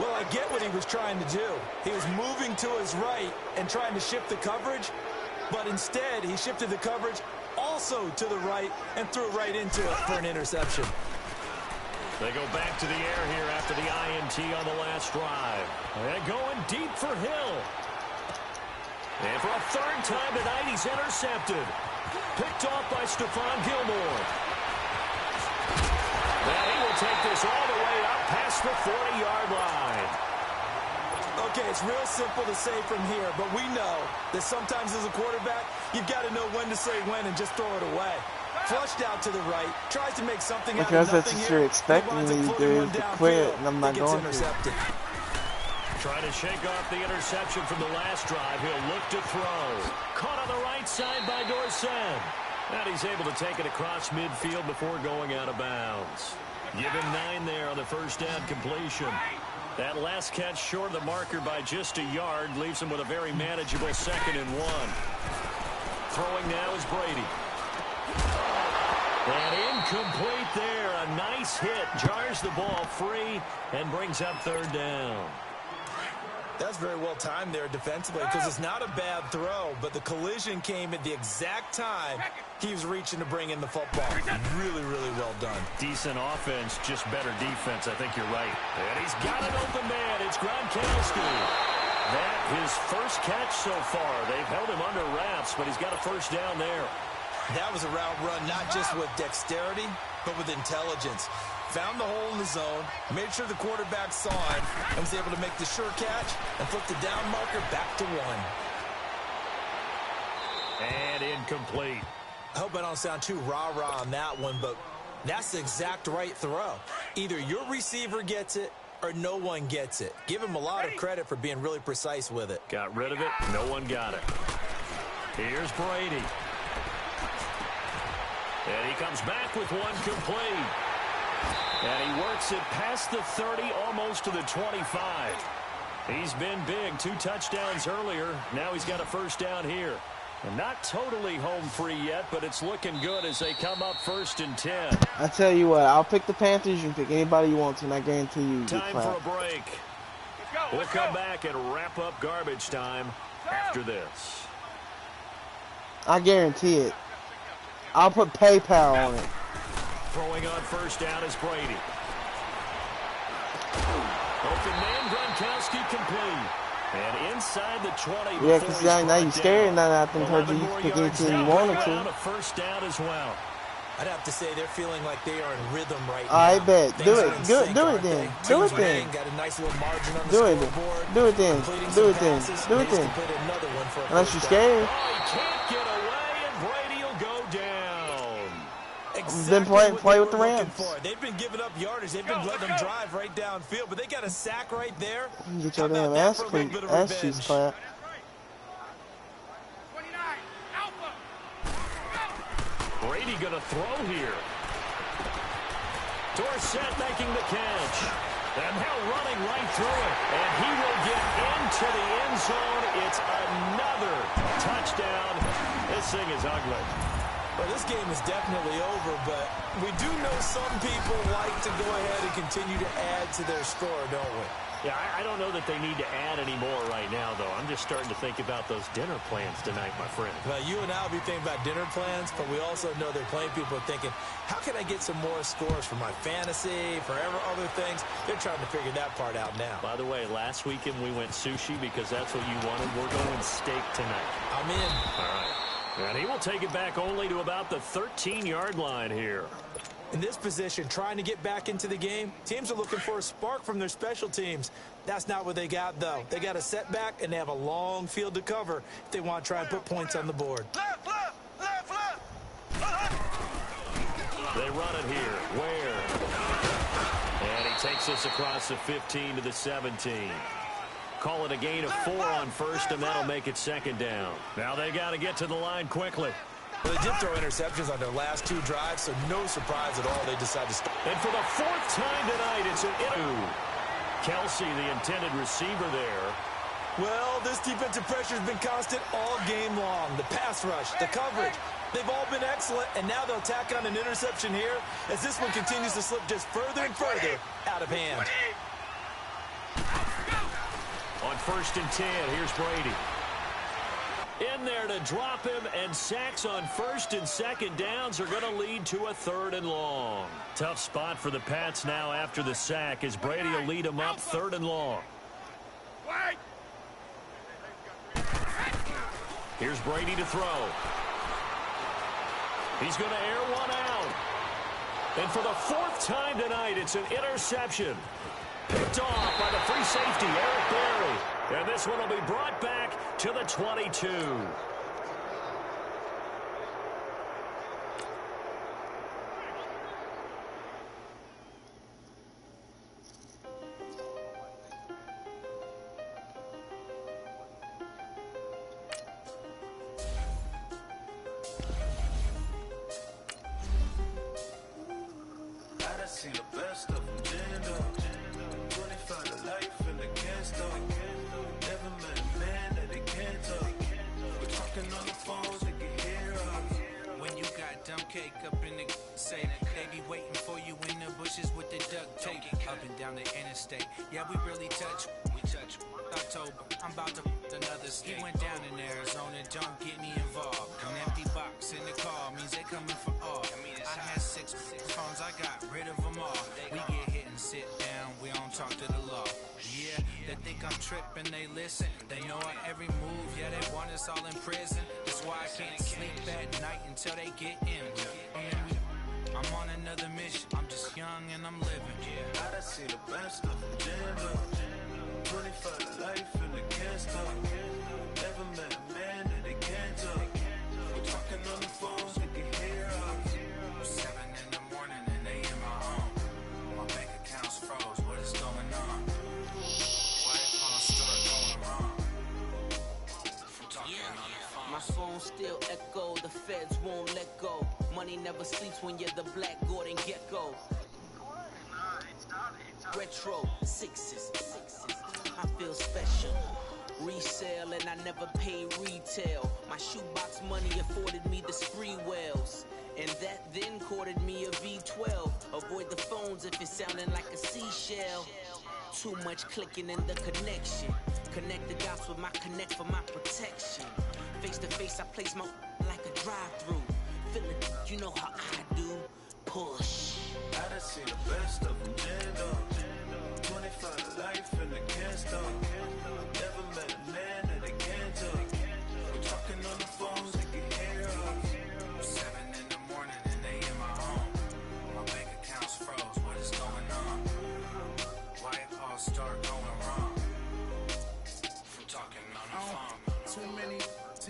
Well, I get what he was trying to do. He was moving to his right and trying to shift the coverage, but instead he shifted the coverage also to the right and threw right into it for an interception.
They go back to the air here after the INT on the last drive. And going deep for Hill. And for a third time tonight, he's intercepted. Picked off by Stephon Gilmore. And he will take this all the way up past the 40-yard line.
Okay, it's real simple to say from here, but we know that sometimes as a quarterback, you've got to know when to say when and just throw it away. Flushed out to the right, tries to make something out of nothing.
Because that's what you're expecting me to do, is to quit, and I'm not going to.
Trying to shake off the interception from the last drive. He'll look to throw. Caught on the right side by Dorsett. And he's able to take it across midfield before going out of bounds. Give him 9 there on the first down completion. That last catch short of the marker by just a yard leaves him with a very manageable 2nd and 1. Throwing now is Brady. And incomplete there. A nice hit. Jars the ball free and brings up 3rd down.
That's very well timed there defensively because it's not a bad throw, but the collision came at the exact time he was reaching to bring in the football. Really, really well done.
Decent offense, just better defense. I think you're right. And he's got an open man. It's Gronkowski. That his first catch so far. They've held him under wraps, but he's got a first down there.
That was a route run not just with dexterity, but with intelligence. Found the hole in the zone, made sure the quarterback saw it, and was able to make the sure catch and flip the down marker back to 1.
And incomplete.
I hope I don't sound too rah-rah on that one, but that's the exact right throw. Either your receiver gets it or no one gets it. Give him a lot of credit for being really precise with it.
Got rid of it. No one got it. Here's Brady. And he comes back with one complete. And he works it past the 30, almost to the 25. He's been big. 2 touchdowns earlier. Now he's got a first down here. And not totally home free yet, but it's looking good as they come up 1st and 10.
I tell you what, I'll pick the Panthers. You can pick anybody you want to, and I guarantee you get
Time
clapped.
for a break. We'll come back and wrap up garbage time after this.
I guarantee it. I'll put PayPal on it.
Throwing on first down is Brady. Open man, Gronkowski complete. And inside the 20.
Yeah, because now you're scared, and now I think told you you can pick any team you wanted to.
A first down as well.
I'd have to say they're feeling like they are in rhythm right now.
I bet. Do
Things
it.
are in
Do it.
sync,
Do it
aren't
then.
they?
Do it
Teams
then.
winning, got a nice little margin on the
Do it.
scoreboard.
Do it then.
Completing
Do
some
it then.
passes.
Do it
They just
then.
completed another one for a
Unless you're
first down.
scared.
Oh, he can't get away, and Brady will go down.
Then play with the Rams.
They've been giving up yardage. They've been letting them drive right downfield, but they got a sack right there.
Get your
How
damn
about that
ass
for a little bit of
cheeks
revenge?
clapped.
29, Alpha.
Brady going to throw here. Dorsett making the catch. And now running right through it. And he will get into the end zone. It's another touchdown. This thing is ugly.
Well, this game is definitely over, but we do know some people like to go ahead and continue to add to their score, don't we?
Yeah, I don't know that they need to add any more right now, though. I'm just starting to think about those dinner plans tonight, my friend.
Well, you and I will be thinking about dinner plans, but we also know they're playing people are thinking, how can I get some more scores for my fantasy, for other things? They're trying to figure that part out now.
By the way, last weekend we went sushi because that's what you wanted. We're going steak tonight.
I'm in.
All right. And he will take it back only to about the 13-yard line here.
In this position, trying to get back into the game, teams are looking for a spark from their special teams. That's not what they got, though. They got a setback, and they have a long field to cover if they want to try and put points on the board.
They run it here. Where? And he takes this across the 15 to the 17. Call it a gain of 4 on first, and that'll make it 2nd down. Now they got to get to the line quickly.
Well, they did throw interceptions on their last 2 drives, so no surprise at all they decided to start.
And for the 4th time tonight, it's an Kelsey, the intended receiver there.
Well, this defensive pressure has been constant all game long. The pass rush, the coverage, they've all been excellent, and now they'll tack on an interception here as this one continues to slip just further and further out of hand.
On 1st and 10, here's Brady. In there to drop him, and sacks on 1st and 2nd downs are going to lead to a 3rd and long. Tough spot for the Pats now after the sack as Brady will lead them up 3rd and long. Here's Brady to throw. He's going to air one out. And for the 4th time tonight, it's an interception. Picked off by the free safety, Eric Berry. And this one will be brought back to the 22.
I seen the best of them, jammed up. 25 to life and they can't stop. Never met a man that they can't talk. We're talking on the phones, they can hear us.
When you got dumb cake up in the say that they be waiting for you in the bushes with the duct tape up and down the interstate. Yeah, we really touch. We touch. October, I'm about to another state. He went down in Arizona, don't get me involved. An empty box in the car means they coming for all. I had 6 phones, I got rid of them all. We get hit and sit down, we don't talk to the law. Yeah, they think I'm tripping, they listen. They know our every move, yeah, they want us all in prison. That's why I can't sleep at night until they get in. I'm on another mission, I'm just young and I'm living. Yeah,
I done seen the best of them, jammed up. 25 to life and they can't stop. Never met a man that they can't talk. We're talking on the phones, they can hear us.
7 in the morning and they in my home. My bank account's froze, what is going on? Why it all start going wrong? From talking on the phone.
My phone still echo, the feds won't let go. Money never sleeps when you're the Black Gordon Gecko. Retro, sixes, I feel special. Resale and I never pay retail. My shoebox money afforded me the spree wells. And that then courted me a V12. Avoid the phones if it's sounding like a seashell. Too much clicking in the connection. Connect the dots with my connect for my protection. Face to face I place my like a drive-through. Feeling, you know how I do. Push.
I done seen the best of them, jammed up. 25 to life and they can't stop. Never met a man that they can't talk. We're talking on the phones, they can hear us.
7 in the morning and they in my home. My bank account's froze, what is going on? Why it all start going wrong? From talking on the phone.
Too many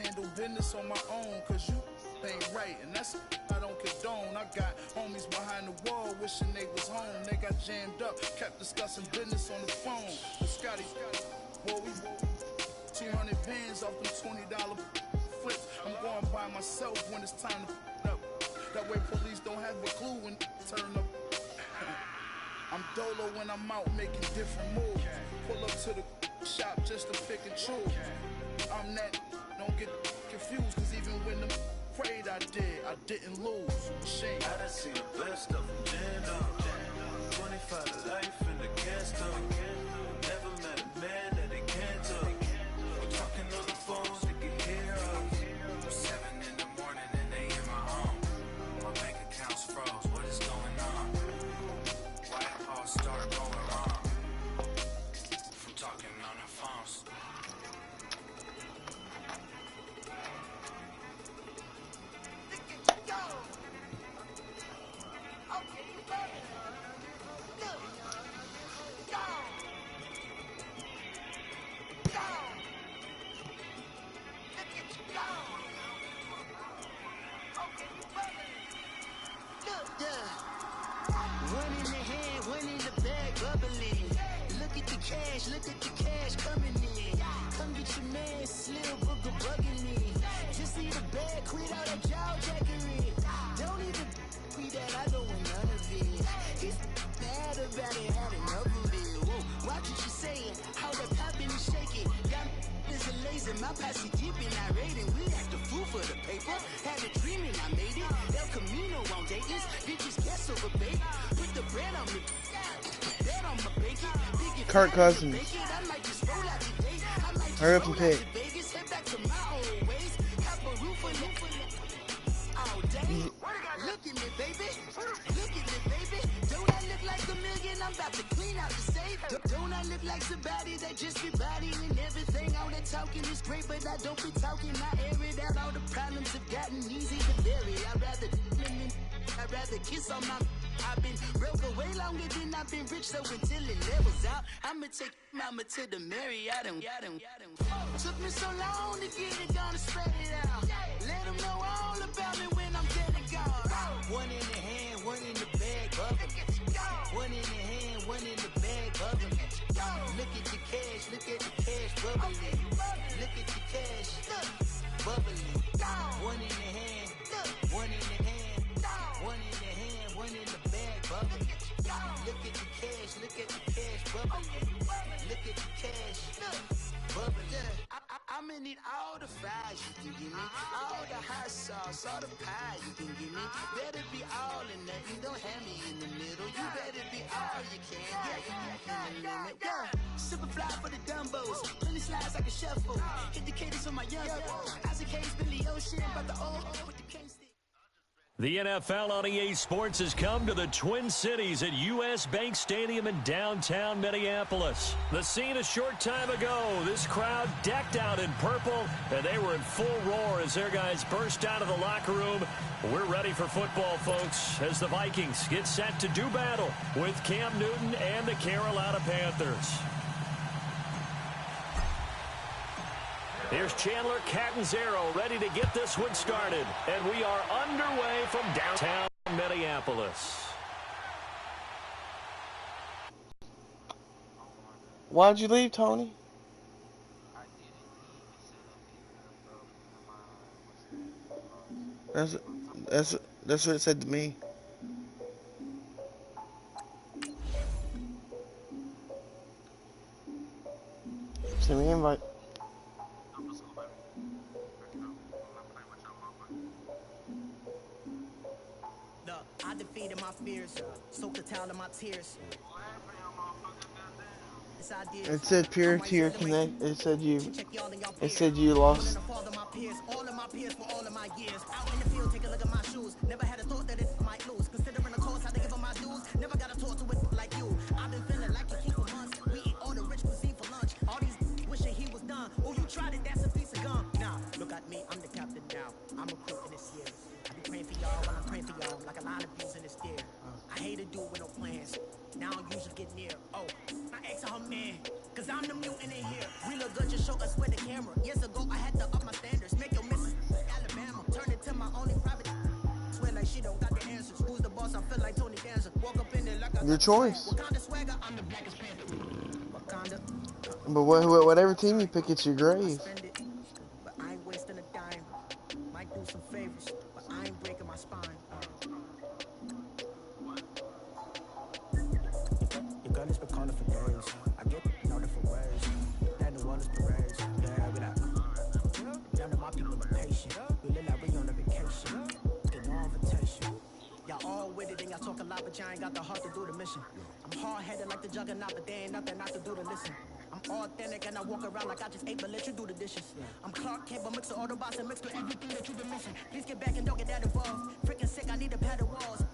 handle business on my own, cause you ain't right, and that's I don't condone. I got homies behind the wall wishing they was home. They got jammed up, kept discussing business on the phone. But Scotty, boy, we 200 bands off them $20 flips. I'm going by myself when it's time to up. That way police don't have a clue when turn up. I'm dolo when I'm out making different moves. Pull up to the shop just to pick and choose. I'm that, don't get confused, cause even when them prayed I didn't lose. Shame.
I done seen the best of them, jammed up. 25 to life and they can't stop. Never
bed, quit all that jaw jackery. Don't even be that, I don't want none of it. He's mad about it, had enough of it. Whoa, watch what you saying, how the poppin' and shaking. Got is a laser, my posse deep and I raiding. We act the fool for the paper, had a dream and I made it. El Camino on Dayton's, bitches guess over bait. Put the bread on me, bread on my bacon.
Kirk Cousins. Hurry up and pick.
Look at me, baby. Look at me, baby. Don't I look like a million? I'm about to clean out the safe. Don't I look like somebody that just be bodying everything? All that talking is great, but I don't be talking. I air it out. All the problems have gotten easy to bury. I'd rather kiss on my. I've been broke away longer than I've been rich, so until it levels out, I'ma take mama to the Marriott. Took me so long to get it, gonna spread it out. Let them know all about me when I'm dead and gone. One in the hand, one in the bag, bubbling. One in the hand, one in the bag, bubbling. Look at the cash, look at the cash bubbling. Look at the cash, bubbling. One in the hand, one in the hand, one in the hand, one in the bag, bubbling. Look at the cash, look at the cash bubbling. Look at the cash, bubbling. I'ma need all the fries you can give me, all the hot sauce, all the pie you can give me. Better be all or nothing, don't have me in the middle. You better be all you can, yeah. Super fly for the Dumbos, plenty slides like a shuffle. Hit the cadence on my young Isaac Hayes, Billy Ocean, but the old with the cane stick.
The NFL on EA Sports has come to the Twin Cities at US Bank Stadium in downtown Minneapolis. The scene a short time ago, this crowd decked out in purple, and they were in full roar as their guys burst out of the locker room. We're ready for football, folks, as the Vikings get set to do battle with Cam Newton and the Carolina Panthers. Here's Chandler Catanzaro ready to get this one started. And we are underway from downtown Minneapolis.
Why'd you leave, Tony? That's what it said to me. Send me an invite.
I defeated my fears, soaked the towel in my tears.
It said peer to your connect. It said you lost.
All of my peers for all of my years. Out in the field, take a look at my shoes. Never had a thought that it might lose. Considering the cost, how to give them my dues. Never got to talk to it like you. I've been feeling like you keep for months. We eat all the rich cuisine for lunch. All these wishing he was done. Oh, you tried it, that's a piece of gum. Nah, look at me, I'm the captain now. I'm recruiting this year. I be praying for y'all while I'm praying for y'all. Like a line of views in the steer. I hate to do it with no plans. Now I usually get near. Oh, I asked her man. Cause I'm the mutant in here. We look good, just show us where the camera. Years ago, I had to up my standards. Make your missus Alabama. Turn it to my only private. Swear like she don't got the answers. Who's the boss? I feel like Tony Danza. Walk up in there like I
Your choice.
Wakanda swagger, I'm the blackest panther. Wakanda.
But whatever team you pick, it's your grave.
But I ain't wasting a dime. Might do some favors, but I ain't breaking my spine. Your girl has been calling for days. I get no different ways. That New Orleans parades. Yeah, we like. None of my people are patient. We look like we on a vacation. Get no invitation. Y'all all with it and y'all talk a lot, but y'all ain't got the heart to do the mission. I'm hard-headed like the juggernaut, but there ain't nothing not to do to listen. I'm authentic and I walk around like I just ate, but let you do the dishes. I'm Clark Kent, but mix the Autobots and mix with everything that you've been missing. Please get back and don't get that involved. Freaking sick, I need a pad of walls.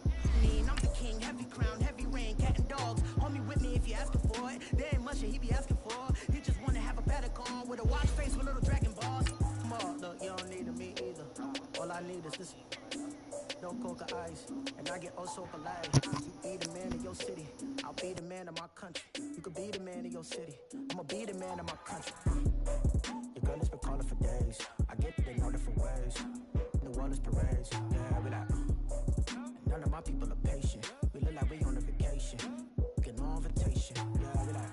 I'm the king, heavy crown, heavy rain, cat and dogs. Homie with me if you asking for it. There ain't much that he be asking for. He just wanna have a paddock on with a watch face with little dragon balls. Come on, look, you don't need me either. All I need is this. No coca ice, and I get oh so polite. You be the man of your city, I'll be the man of my country. You could be the man of your city, I'ma be the man of my country. Your girl has been calling for days. I get it in all different ways. New Orleans parades, yeah, we like. None of my people are patient. We look like we on a vacation. Get no invitation, yeah, we like.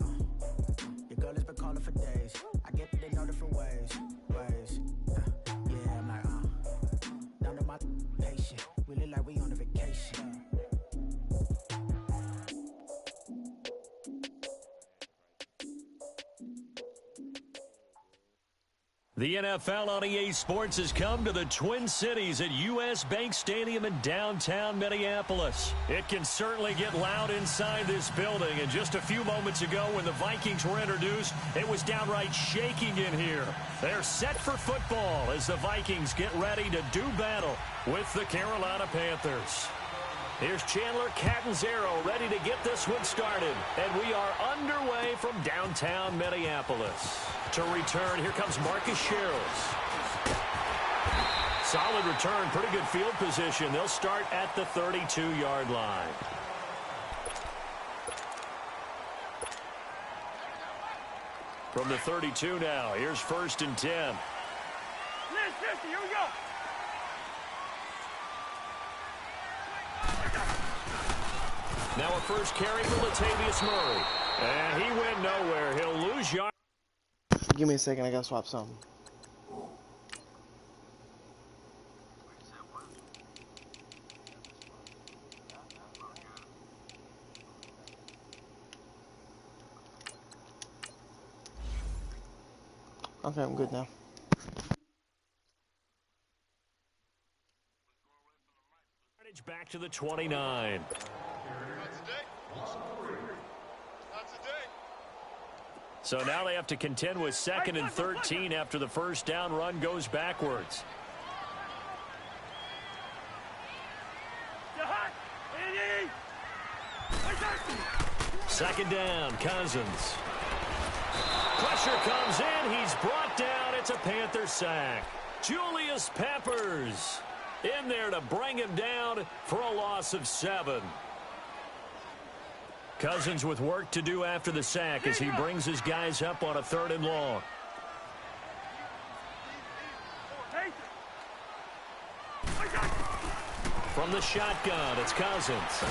Your girl has been calling for days. I get it in all different ways. Yeah, I'm like,
The NFL on EA Sports has come to the Twin Cities at U.S. Bank Stadium in downtown Minneapolis. It can certainly get loud inside this building, and just a few moments ago when the Vikings were introduced, it was downright shaking in here. They're set for football as the Vikings get ready to do battle with the Carolina Panthers. Here's Chandler Catanzaro ready to get this one started. And we are underway from downtown Minneapolis. To return, here comes Marcus Sherrills. Solid return, pretty good field position. They'll start at the 32-yard line. From the 32 now, here's 1st and 10.
Here we go.
Now a first carry for Latavius Murray. And he went nowhere. He'll lose yard.
Give me a second, I gotta swap something. Okay, I'm good now.
Back to the 29. So now they have to contend with 2nd and 13 after the first down run goes backwards. Second down, Cousins. Pressure comes in. He's brought down. It's a Panther sack. Julius Peppers in there to bring him down for a loss of 7. Cousins with work to do after the sack as he brings his guys up on a 3rd and long. From the shotgun, it's Cousins.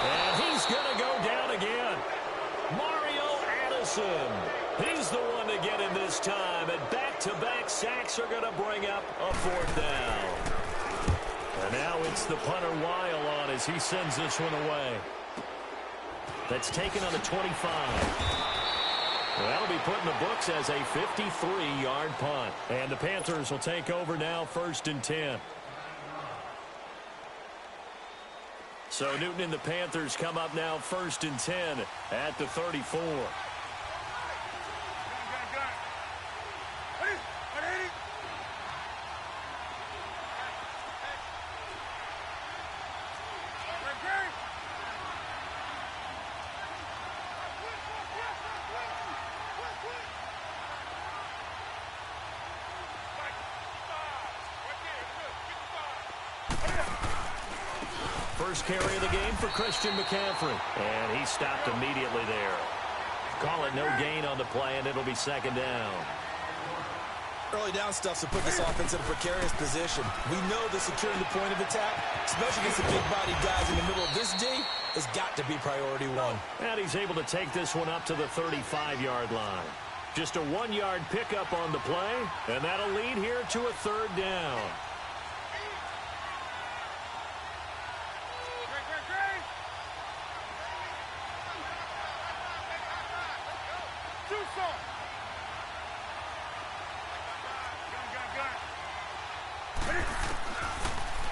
And he's going to go down again. Mario Addison. He's the one to get him this time. And back-to-back sacks are going to bring up a 4th down. And now it's the punter Weil on as he sends this one away. That's taken on the 25. Well, that'll be put in the books as a 53-yard punt. And the Panthers will take over now, 1st and 10. So Newton and the Panthers come up now 1st and 10 at the 34. First carry of the game for Christian McCaffrey. And he stopped immediately there. Call it no gain on the play, and it'll be 2nd down.
Early down stuff to put this offense in a precarious position. We know that securing the point of attack, especially against the big-bodied guys in the middle of this D, has got to be priority 1.
And he's able to take this one up to the 35-yard line. Just a 1-yard pickup on the play, and that'll lead here to a 3rd down.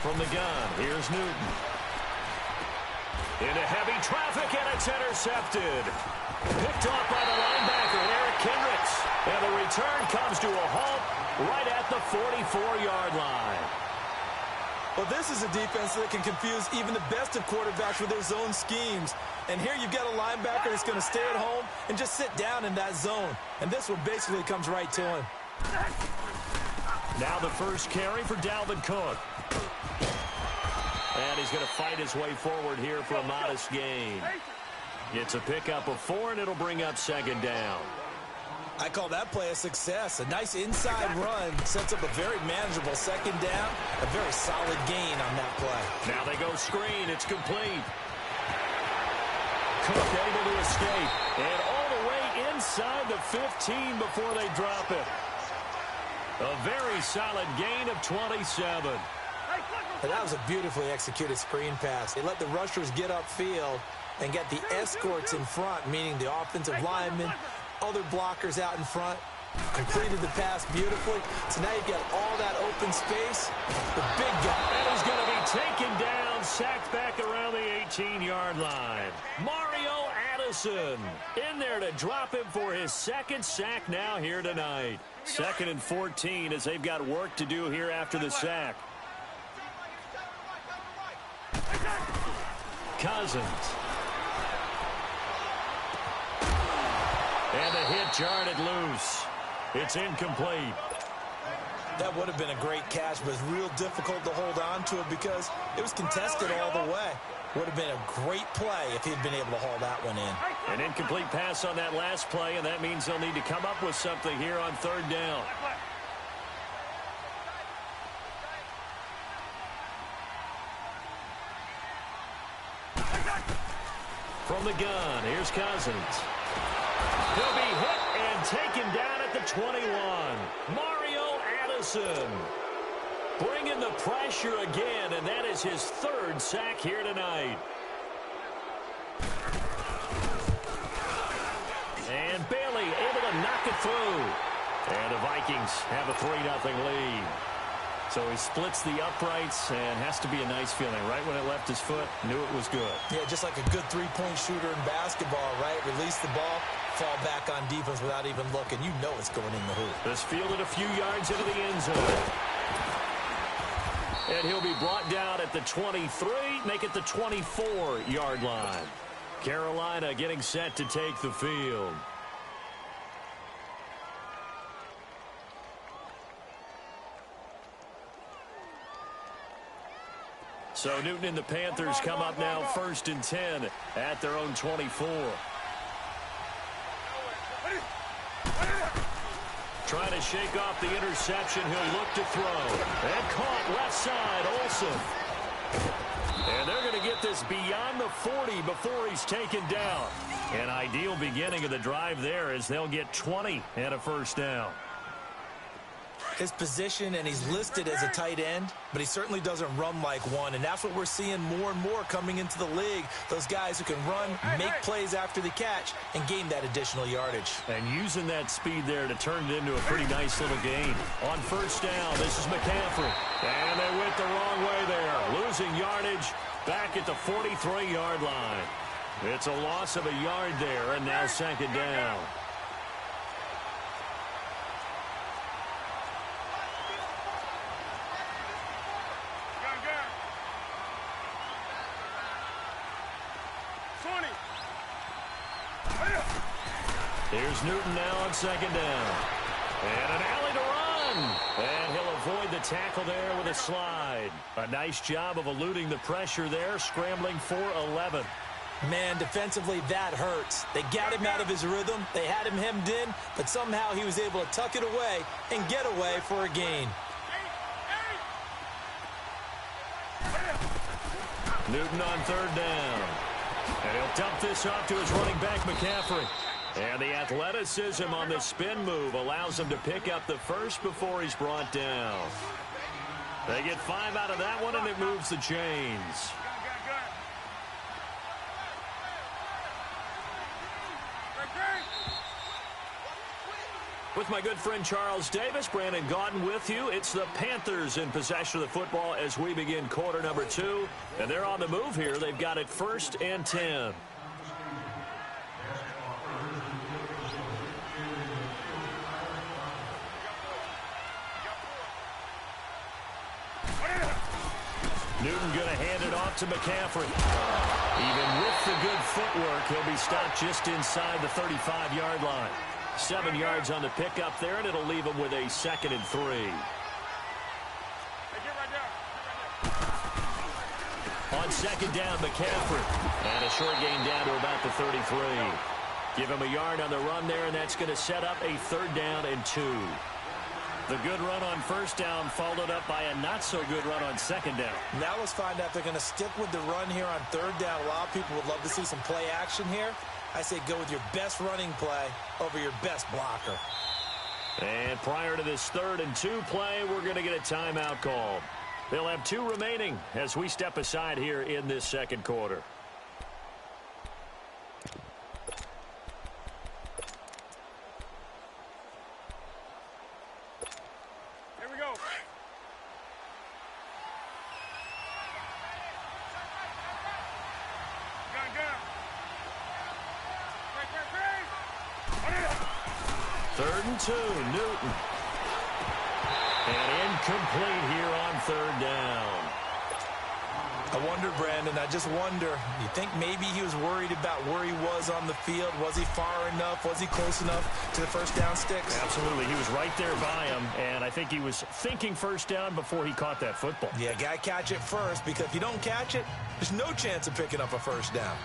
From the gun, here's Newton. Into heavy traffic, and it's intercepted. Picked off by the linebacker, Eric Kendricks. And the return comes to a halt right at the 44-yard line.
Well, this is a defense that can confuse even the best of quarterbacks with their zone schemes. And here you've got a linebacker that's going to stay at home and just sit down in that zone. And this one basically comes right to him.
Now the first carry for Dalvin Cook. And he's going to fight his way forward here for a modest gain. It's a pickup of 4, and it'll bring up 2nd down.
I call that play a success. A nice inside run sets up a very manageable 2nd down. A very solid gain on that play.
Now they go screen. It's complete. Cook able to escape. And all the way inside the 15 before they drop it. A very solid gain of 27.
And that was a beautifully executed screen pass. They let the rushers get upfield and get the escorts in front, meaning the offensive linemen, other blockers out in front. Completed the pass beautifully. So now you've got all that open space. The big guy.
And he's going to be taken down, sacked back around the 18-yard line. Mario Addison in there to drop him for his second sack now here tonight. 2nd and 14 as they've got work to do here after the sack. Cousins. And the hit jarred it loose. It's incomplete.
That would have been a great catch, but it's real difficult to hold on to it because it was contested all the way. Would have been a great play if he'd been able to haul that one in.
An incomplete pass on that last play, and that means they'll need to come up with something here on 3rd down. From the gun, here's Cousins. He'll be hit and taken down at the 21. Mario Addison bringing the pressure again, and that is his 3rd sack here tonight. And Bailey able to knock it through. And the Vikings have a 3-0 lead. So he splits the uprights and has to be a nice feeling. Right when it left his foot, knew it was good.
Yeah, just like a good three-point shooter in basketball, right? Release the ball, fall back on defense without even looking. You know it's going in the hoop.
This fielded a few yards into the end zone. And he'll be brought down at the 23, make it the 24-yard line. Carolina getting set to take the field. So Newton and the Panthers come up now 1st and 10 at their own 24. Trying to shake off the interception. He'll look to throw. And caught left side, Olsen. And they're going to get this beyond the 40 before he's taken down. An ideal beginning of the drive there as they'll get 20 and a 1st down.
His position, and he's listed as a tight end, but he certainly doesn't run like one, and that's what we're seeing more and more coming into the league. Those guys who can run, make plays after the catch, and gain that additional yardage.
And using that speed there to turn it into a pretty nice little gain. On 1st down, this is McCaffrey. And they went the wrong way there. Losing yardage back at the 43-yard line. It's a loss of a yard there, and now 2nd down. Here's Newton now on 2nd down. And an alley to run. And he'll avoid the tackle there with a slide. A nice job of eluding the pressure there, scrambling for 11.
Man, defensively, that hurts. They got him out of his rhythm. They had him hemmed in, but somehow he was able to tuck it away and get away for a gain.
Newton on 3rd down. And he'll dump this off to his running back, McCaffrey. And the athleticism on the spin move allows him to pick up the 1st before he's brought down. They get 5 out of that one, and it moves the chains. With my good friend Charles Davis, Brandon Gaudin with you. It's the Panthers in possession of the football as we begin quarter number 2. And they're on the move here. They've got it 1st and 10. Newton going to hand it off to McCaffrey. Even with the good footwork, he'll be stopped just inside the 35-yard line. 7 yards on the pickup there, and it'll leave him with a 2nd and 3. On 2nd down, McCaffrey. And a short gain down to about the 33. Give him a yard on the run there, and that's going to set up a 3rd down and 2. The good run on 1st down followed up by a not-so-good run on 2nd down.
Now let's find out if they're going to stick with the run here on 3rd down. A lot of people would love to see some play action here. I say go with your best running play over your best blocker.
And prior to this 3rd and 2 play, we're going to get a timeout called. They'll have 2 remaining as we step aside here in this 2nd quarter. 3rd and 2, Newton. And incomplete here on 3rd down.
I wonder, Brandon, I just wonder, you think maybe he was worried about where he was on the field? Was he far enough? Was he close enough to the first down sticks?
Absolutely. He was right there by him, and I think he was thinking first down before he caught that football.
Yeah, got to catch it first, because if you don't catch it, there's no chance of picking up a first down.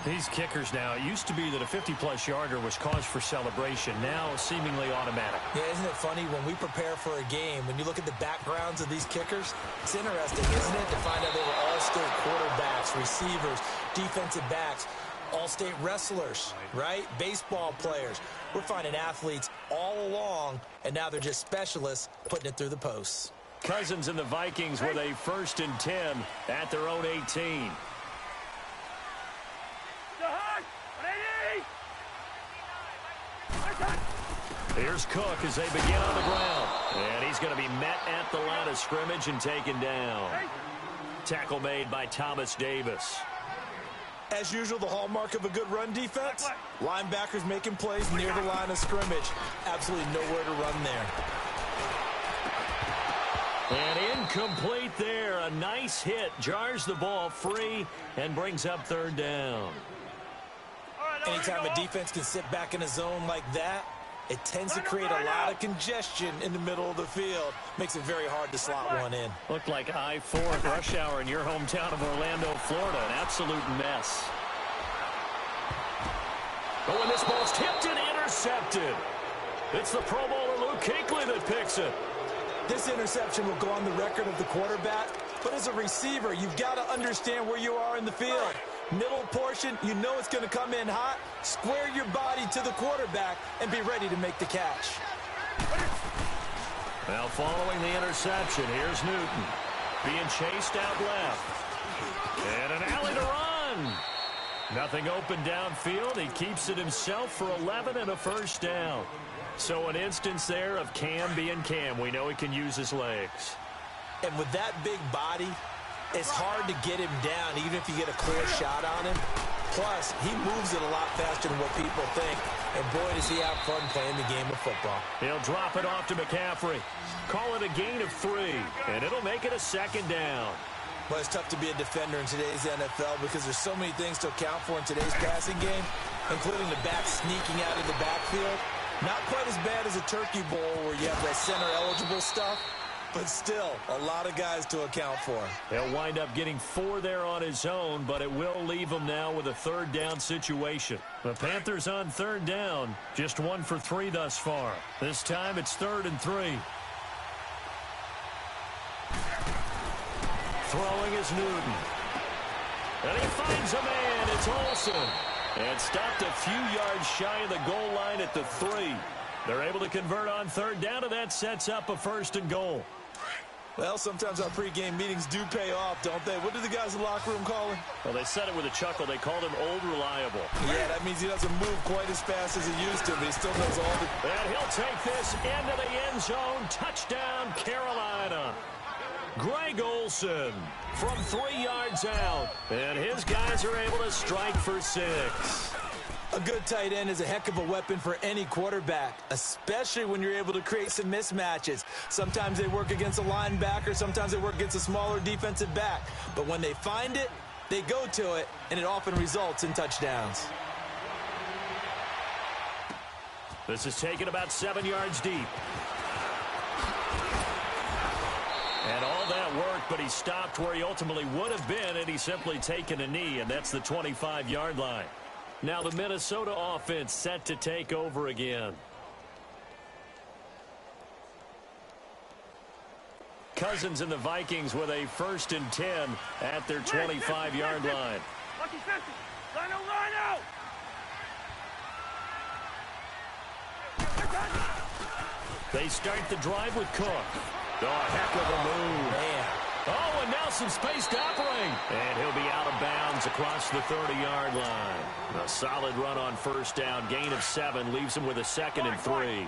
These kickers now, it used to be that a 50-plus yarder was cause for celebration. Now, seemingly automatic.
Yeah, isn't it funny when we prepare for a game, when you look at the backgrounds of these kickers, it's interesting, isn't it, to find out they were all-state quarterbacks, receivers, defensive backs, all-state wrestlers, right? Baseball players. We're finding athletes all along, and now they're just specialists putting it through the posts.
Cousins and the Vikings with a 1st and 10 at their own 18. Here's Cook as they begin on the ground. And he's going to be met at the line of scrimmage and taken down. Tackle made by Thomas Davis.
As usual, the hallmark of a good run defense, linebackers making plays near the line of scrimmage. Absolutely nowhere to run there.
And incomplete there. A nice hit. Jars the ball free and brings up 3rd down.
Anytime a defense can sit back in a zone like that, it tends to create a lot of congestion in the middle of the field. Makes it very hard to slot one in.
Looked like I-4 at rush hour in your hometown of Orlando, Florida. An absolute mess. But when this ball's tipped and intercepted, it's the Pro Bowler Luke Kuechly that picks it.
This interception will go on the record of the quarterback, but as a receiver, you've got to understand where you are in the field. Middle portion, you know it's going to come in hot. Square your body to the quarterback and be ready to make the catch.
Now following the interception, here's Newton. Being chased out left. And an alley to run. Nothing open downfield. He keeps it himself for 11 and a 1st down. So an instance there of Cam being Cam. We know he can use his legs.
And with that big body, it's hard to get him down, even if you get a clear shot on him. Plus, he moves it a lot faster than what people think. And boy, does he have fun playing the game of football.
He'll drop it off to McCaffrey. Call it a gain of 3, and it'll make it a 2nd down.
Well, it's tough to be a defender in today's NFL because there's so many things to account for in today's passing game, including the back sneaking out of the backfield. Not quite as bad as a turkey bowl where you have that center-eligible stuff, but still, a lot of guys to account for.
He'll wind up getting 4 there on his own, but it will leave him now with a 3rd down situation. The Panthers on 3rd down, just 1 for 3 thus far. This time it's 3rd and 3. Throwing is Newton. And he finds a man. It's Olsen. And stopped a few yards shy of the goal line at the 3. They're able to convert on 3rd down, and that sets up a 1st and goal.
Well, sometimes our pregame meetings do pay off, don't they? What do the guys in the locker room call him?
Well, they said it with a chuckle. They called him Old Reliable.
Yeah, that means he doesn't move quite as fast as he used to, but he still knows all the...
And he'll take this into the end zone. Touchdown, Carolina. Greg Olsen from 3 yards out. And his guys are able to strike for 6.
A good tight end is a heck of a weapon for any quarterback, especially when you're able to create some mismatches. Sometimes they work against a linebacker, sometimes they work against a smaller defensive back. But when they find it, they go to it, and it often results in touchdowns.
This is taken about 7 yards deep. And all that worked, but he stopped where he ultimately would have been, and he's simply taken a knee, and that's the 25-yard line. Now the Minnesota offense set to take over again. Cousins and the Vikings with a 1st and 10 at their 25-yard line. They start the drive with Cook. Oh, a heck of a move.
Man.
Oh, and now some space to operate. And he'll be out of bounds across the 30-yard line. A solid run on 1st down. Gain of 7 leaves him with a 2nd and 3.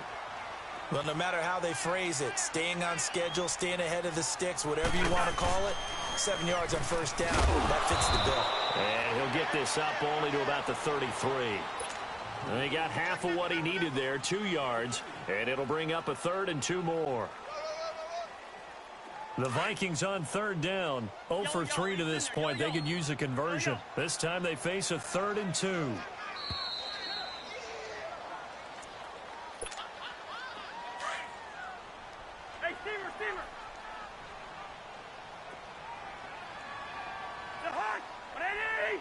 Well, no matter how they phrase it, staying on schedule, staying ahead of the sticks, whatever you want to call it, 7 yards on 1st down. That fits the bill.
And he'll get this up only to about the 33. And he got half of what he needed there, 2 yards, and it'll bring up a 3rd and 2 more. The Vikings on 3rd down, 0 for 3 to this point. They could use a conversion. This time they face a 3rd and 2.
Hey, Steamer! The hot! Ready!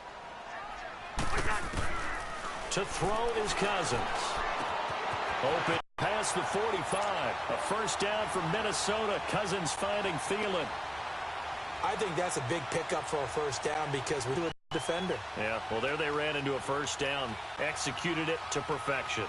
To throw is Cousins. Open past the 45. A first down from Minnesota. Cousins finding Thielen.
I think that's a big pickup for a first down because we're a defender.
Yeah, well, there they ran into a first down. Executed it to perfection.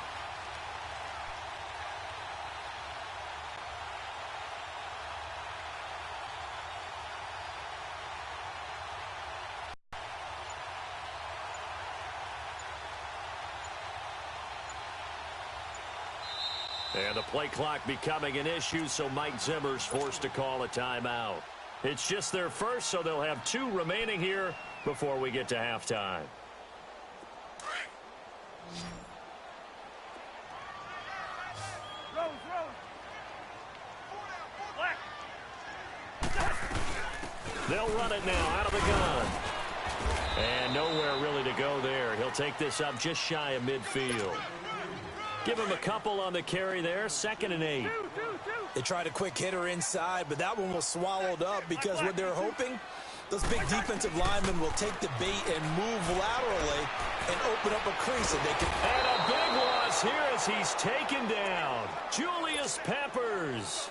And the play clock becoming an issue, so Mike Zimmer's forced to call a timeout. It's just their first, so they'll have 2 remaining here before we get to halftime. They'll run it now out of the gun. And nowhere really to go there. He'll take this up just shy of midfield. Give him a couple on the carry there. 2nd and 8.
They tried a quick hitter inside, but that one was swallowed up because what they're hoping, those big defensive linemen will take the bait and move laterally and open up a crease. And
a big loss here as he's taken down. Julius Peppers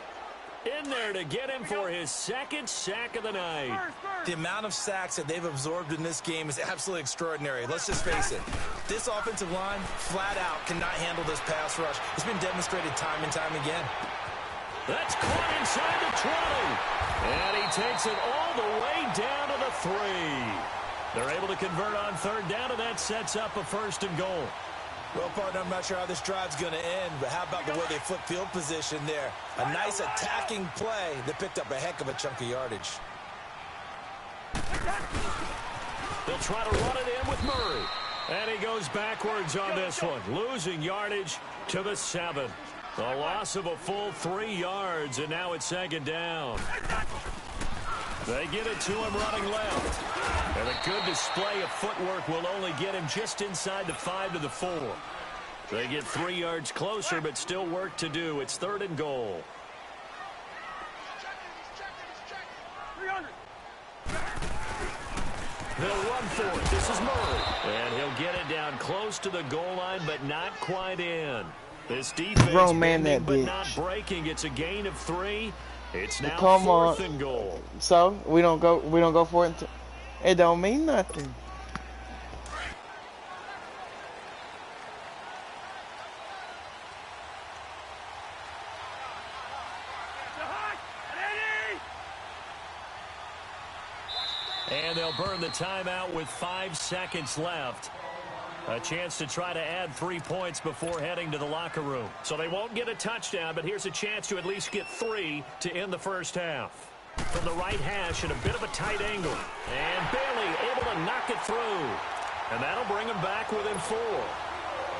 in there to get him for his 2nd sack of the night.
The amount of sacks that they've absorbed in this game is absolutely extraordinary. Let's just face it. This offensive line, flat out, cannot handle this pass rush. It's been demonstrated time and time again.
That's caught inside the 20. And he takes it all the way down to the 3. They're able to convert on 3rd down, and that sets up a 1st and goal.
Well, partner, I'm not sure how this drive's going to end, but how about the way they flip field position there? A nice attacking play that picked up a heck of a chunk of yardage.
They'll try to run it in with Murray. And he goes backwards on this one, losing yardage to the 7. A loss of a full 3 yards, and now it's 2nd down. They get it to him running left. And a good display of footwork will only get him just inside the 5 to the 4. They get 3 yards closer, but still work to do. It's 3rd and goal.
300.
They'll run for it. This is Murray. And he'll get it down close to the goal line, but not quite in. This defense bending, but not breaking. It's a gain of 3. It's now 4th and goal.
So we don't go for it. It don't mean nothing.
And they'll burn the timeout with 5 seconds left. A chance to try to add 3 points before heading to the locker room. So they won't get a touchdown, but here's a chance to at least get 3 to end the first half. From the right hash at a bit of a tight angle. And Bailey able to knock it through. And that'll bring them back within 4.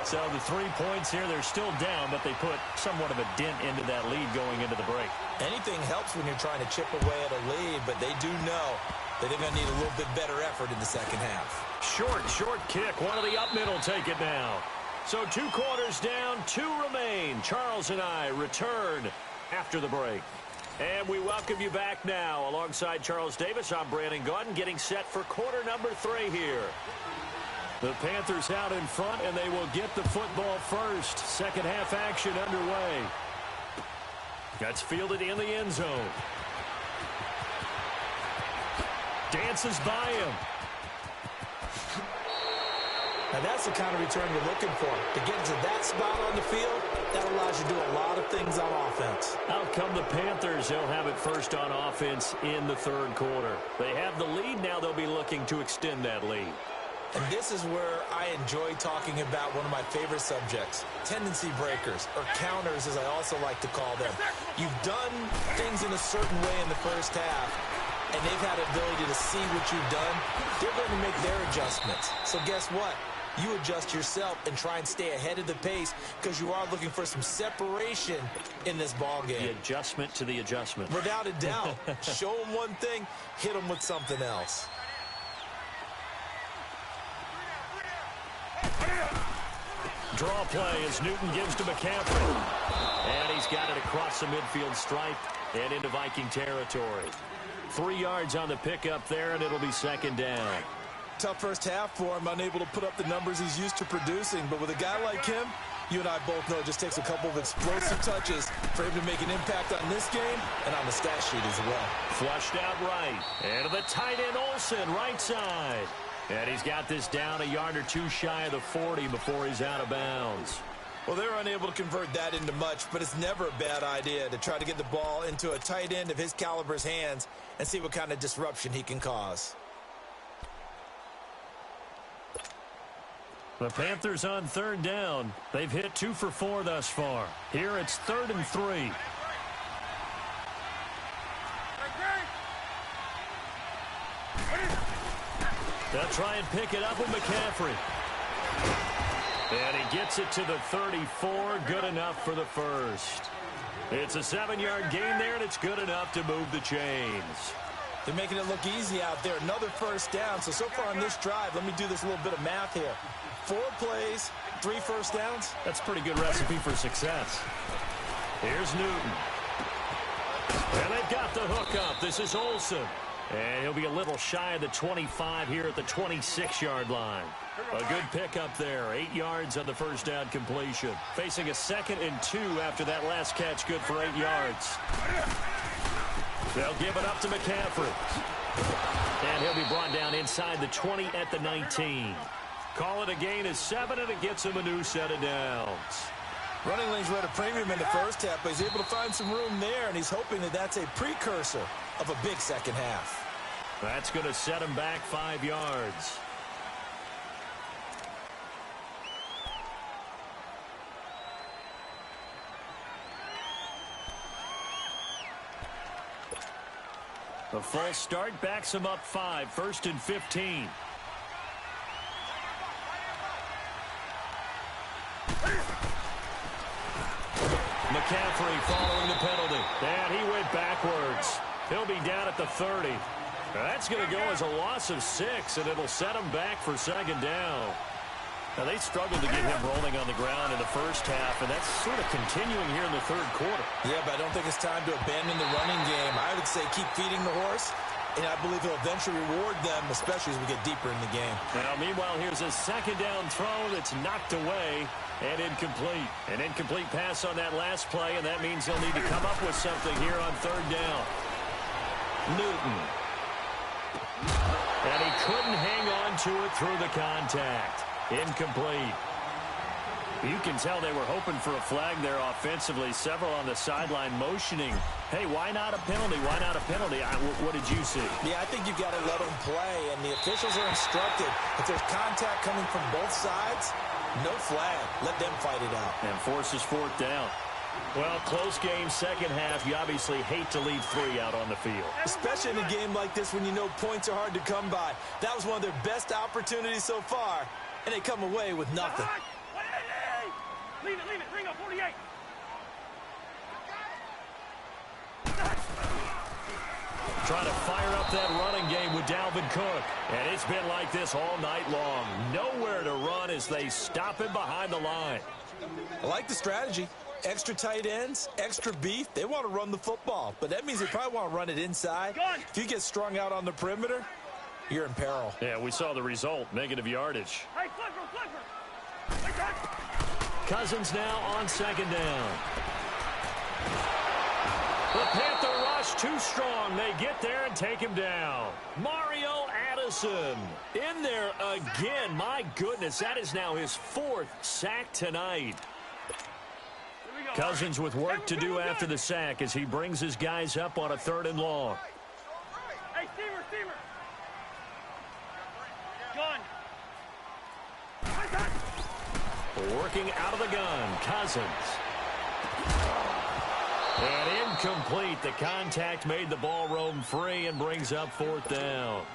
So the 3 points here, they're still down, but they put somewhat of a dent into that lead going into the break.
Anything helps when you're trying to chip away at a lead, but they do know that they're going to need a little bit better effort in the second half.
Short kick. One of the up middle take it now. So 2 quarters down, 2 remain. Charles and I return after the break. And we welcome you back now. Alongside Charles Davis, I'm Brandon Gordon, getting set for quarter number 3 here. The Panthers out in front, and they will get the football first. Second half action underway. That's fielded in the end zone. Dances by him.
Now that's the kind of return you're looking for. To get to that spot on the field, that allows you to do a lot of things on offense.
Out come the Panthers. They'll have it first on offense in the 3rd quarter. They have the lead. Now they'll be looking to extend that lead.
And this is where I enjoy talking about one of my favorite subjects, tendency breakers, or counters as I also like to call them. You've done things in a certain way in the first half, and they've had the ability to see what you've done. They're going to make their adjustments. So guess what? you adjust yourself and try and stay ahead of the pace because you are looking for some separation in this ball game.
The adjustment to the adjustment.
Without a doubt. Show them one thing, hit them with something else.
Draw play as Newton gives to McCaffrey. And he's got it across the midfield stripe and into Viking territory. 3 yards on the pickup there, and it'll be second down.
Tough first half for him, unable to put up the numbers he's used to producing. But with a guy like him, you and I both know it just takes a couple of explosive touches for him to make an impact on this game and on the stat sheet as well.
Flushed out right. And to the tight end, Olsen, right side. And he's got this down a yard or two shy of the 40 before he's out of bounds.
Well, they're unable to convert that into much, but it's never a bad idea to try to get the ball into a tight end of his caliber's hands and see what kind of disruption he can cause.
The Panthers on third down. They've hit 2 for 4 thus far. Here it's 3rd and 3. They'll try and pick it up with McCaffrey. And he gets it to the 34. Good enough for the first. It's a 7-yard gain there, and it's good enough to move the chains.
They're making it look easy out there. Another first down. So far on this drive, let me do this little bit of math here. 4 plays, 3 first downs.
That's a pretty good recipe for success. Here's Newton. And they've got the hook up. This is Olsen. And he'll be a little shy of the 25 here at the 26-yard line. A good pickup there. 8 yards on the first down completion. Facing a 2nd and 2 after that last catch. Good for 8 yards. They'll give it up to McCaffrey. And he'll be brought down inside the 20 at the 19. Call it a gain of 7, and it gets him a new set of downs.
Running lanes were at a premium in the first half, but he's able to find some room there, and he's hoping that that's a precursor of a big second half.
That's going to set him back 5 yards. The false start backs him up 5, 1st and 15. McCaffrey following the penalty. And he went backwards. He'll be down at the 30. That's going to go as a loss of 6, and it'll set him back for second down. Now, they struggled to get him rolling on the ground in the first half, and that's sort of continuing here in the third quarter.
Yeah, but I don't think it's time to abandon the running game. I would say keep feeding the horse, and I believe he'll eventually reward them, especially as we get deeper in the game.
Now, meanwhile, here's a second down throw that's knocked away and incomplete. An incomplete pass on that last play, and that means he'll need to come up with something here on third down. Newton. And he couldn't hang on to it through the contact. Incomplete. You can tell they were hoping for a flag there offensively. Several on the sideline motioning, hey, why not a penalty? Why not a penalty? What did you see?
Yeah, I think you've got to let them play, and the officials are instructed. If there's contact coming from both sides, no flag. Let them fight it out.
And forces 4th down. Well, close game, second half. You obviously hate to leave 3 out on the field.
Especially in a game like this when you know points are hard to come by. That was one of their best opportunities so far, and they come away with nothing.
Leave it, bring up 48.
Trying to fire up that running game with Dalvin Cook. And it's been like this all night long. Nowhere to run as they stop him behind the line.
I like the strategy. Extra tight ends, extra beef. They want to run the football, but that means they probably want to run it inside. If you get strung out on the perimeter, you're in peril.
Yeah, we saw the result, negative yardage.
Hey, Flipper.
Cousins now on second down. The Panther rush too strong. They get there and take him down. Mario Addison in there again. My goodness, that is now his 4th sack tonight. Cousins with work to do after the sack as he brings his guys up on a 3rd and long.
Hey, Steamer. Gun.
Working out of the gun, Cousins. And incomplete. The contact made the ball roam free and brings up 4th down.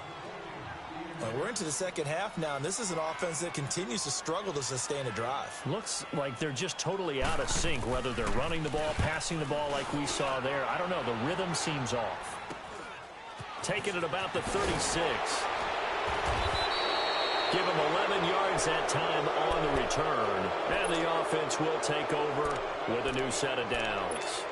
We're into the second half now, and this is an offense that continues to struggle to sustain a drive.
Looks like they're just totally out of sync, whether they're running the ball, passing the ball like we saw there. I don't know. The rhythm seems off. Taking it about the 36. Give him 11 yards that time on the return. And the offense will take over with a new set of downs.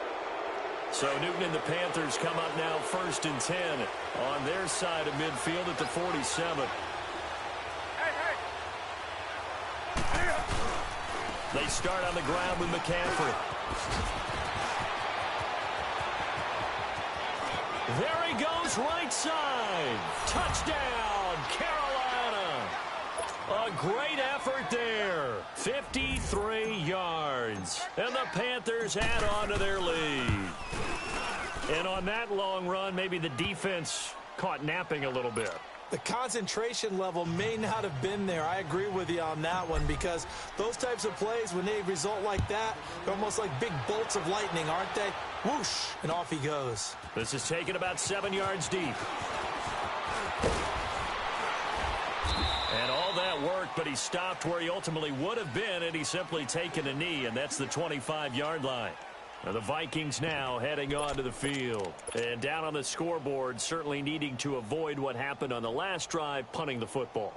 So Newton and the Panthers come up now 1st and 10 on their side of midfield at the 47. They start on the ground with McCaffrey. There he goes, right side. Touchdown, Carolina. A great effort there. 53 yards. And the Panthers add on to their lead. And on that long run, maybe the defense caught napping a little bit.
The concentration level may not have been there. I agree with you on that one, because those types of plays, when they result like that, they're almost like big bolts of lightning, aren't they? Whoosh, and off he goes.
This is taken about 7 yards deep. And all that worked, but he stopped where he ultimately would have been, and he's simply taken a knee, and that's the 25-yard line. The Vikings now heading onto the field. And down on the scoreboard, certainly needing to avoid what happened on the last drive, punting the football.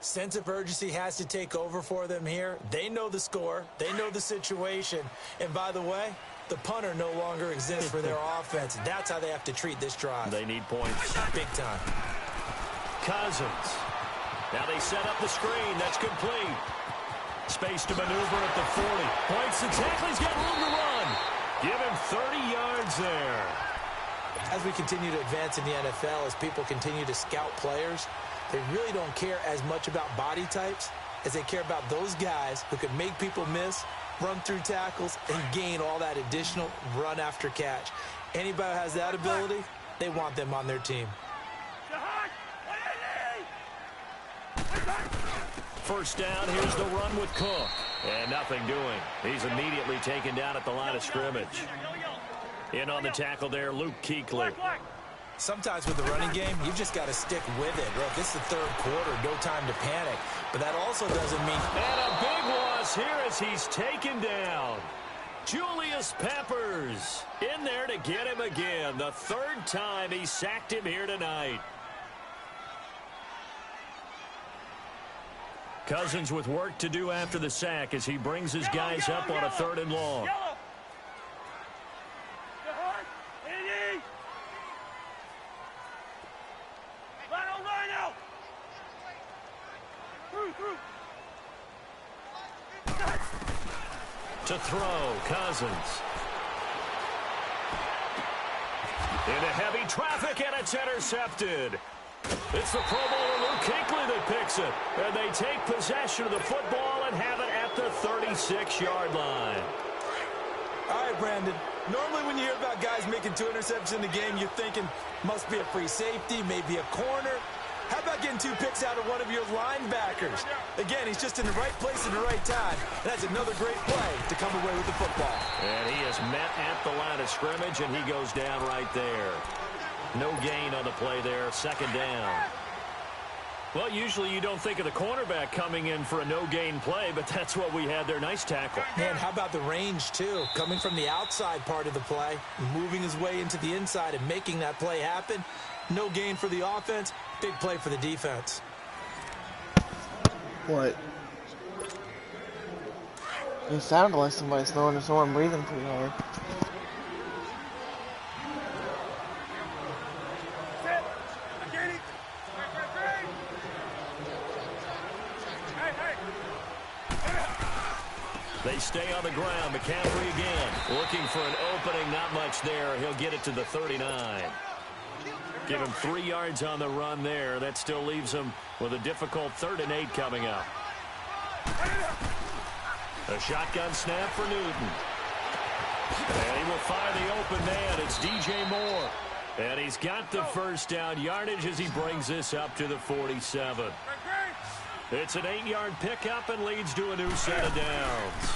Sense of urgency has to take over for them here. They know the score. They know the situation. And by the way, the punter no longer exists for their offense. That's how they have to treat this drive.
They need points.
Big time.
Cousins. Now they set up the screen. That's complete. Space to maneuver at the 40. Points the tackle. He's got room to run. Give him 30 yards there.
As we continue to advance in the NFL, as people continue to scout players, they really don't care as much about body types as they care about those guys who can make people miss, run through tackles, and gain all that additional run after catch. Anybody who has that ability, they want them on their team.
First down, here's the run with Cook. And nothing doing. He's immediately taken down at the line of scrimmage. In on the tackle there, Luke Kuechly.
Sometimes with the running game, you've just got to stick with it. Look, this is the third quarter, no time to panic. But that also doesn't mean...
And a big loss here as he's taken down. Julius Peppers in there to get him again. The third time he sacked him here tonight. Cousins with work to do after the sack as he brings his guys up on a 3rd and long. To throw, Cousins. Into heavy traffic, and it's intercepted. It's the Pro Bowler Luke Kuechly that picks it. And they take possession of the football and have it at the 36-yard line.
All right, Brandon. Normally when you hear about guys making 2 interceptions in the game, you're thinking must be a free safety, maybe a corner. How about getting 2 picks out of one of your linebackers? Again, he's just in the right place at the right time. And that's another great play to come away with the football.
And he is met at the line of scrimmage, and he goes down right there. No gain on the play there, 2nd down. Well, usually you don't think of the cornerback coming in for a no-gain play, but that's what we had there. Nice tackle.
Man, how about the range, too? Coming from the outside part of the play, moving his way into the inside and making that play happen. No gain for the offense, big play for the defense.
What? It sounded like somebody snoring or someone breathing pretty hard.
They stay on the ground. McCaffrey again. Looking for an opening. Not much there. He'll get it to the 39. Give him 3 yards on the run there. That still leaves him with a difficult 3rd and 8 coming up. A shotgun snap for Newton. And he will find the open man. It's DJ Moore. And he's got the first down yardage as he brings this up to the 47. It's an 8-yard pickup and leads to a new set of downs.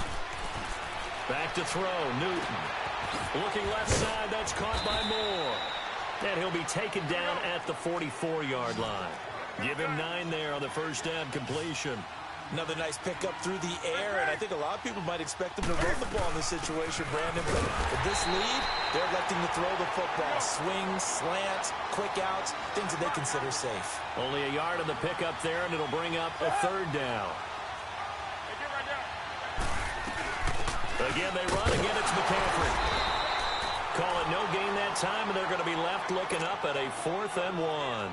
Back to throw, Newton. Looking left side, that's caught by Moore. And he'll be taken down at the 44-yard line. Give him 9 there on the first down completion.
Another nice pickup through the air, and I think a lot of people might expect them to run the ball in this situation, Brandon. But with this lead, they're electing to throw the football. Swings, slants, quick outs, things that they consider safe.
Only a yard on the pickup there, and it'll bring up a third down. Again, they run. Again, it's McCaffrey. Call it no gain that time, and they're going to be left looking up at a 4th and 1.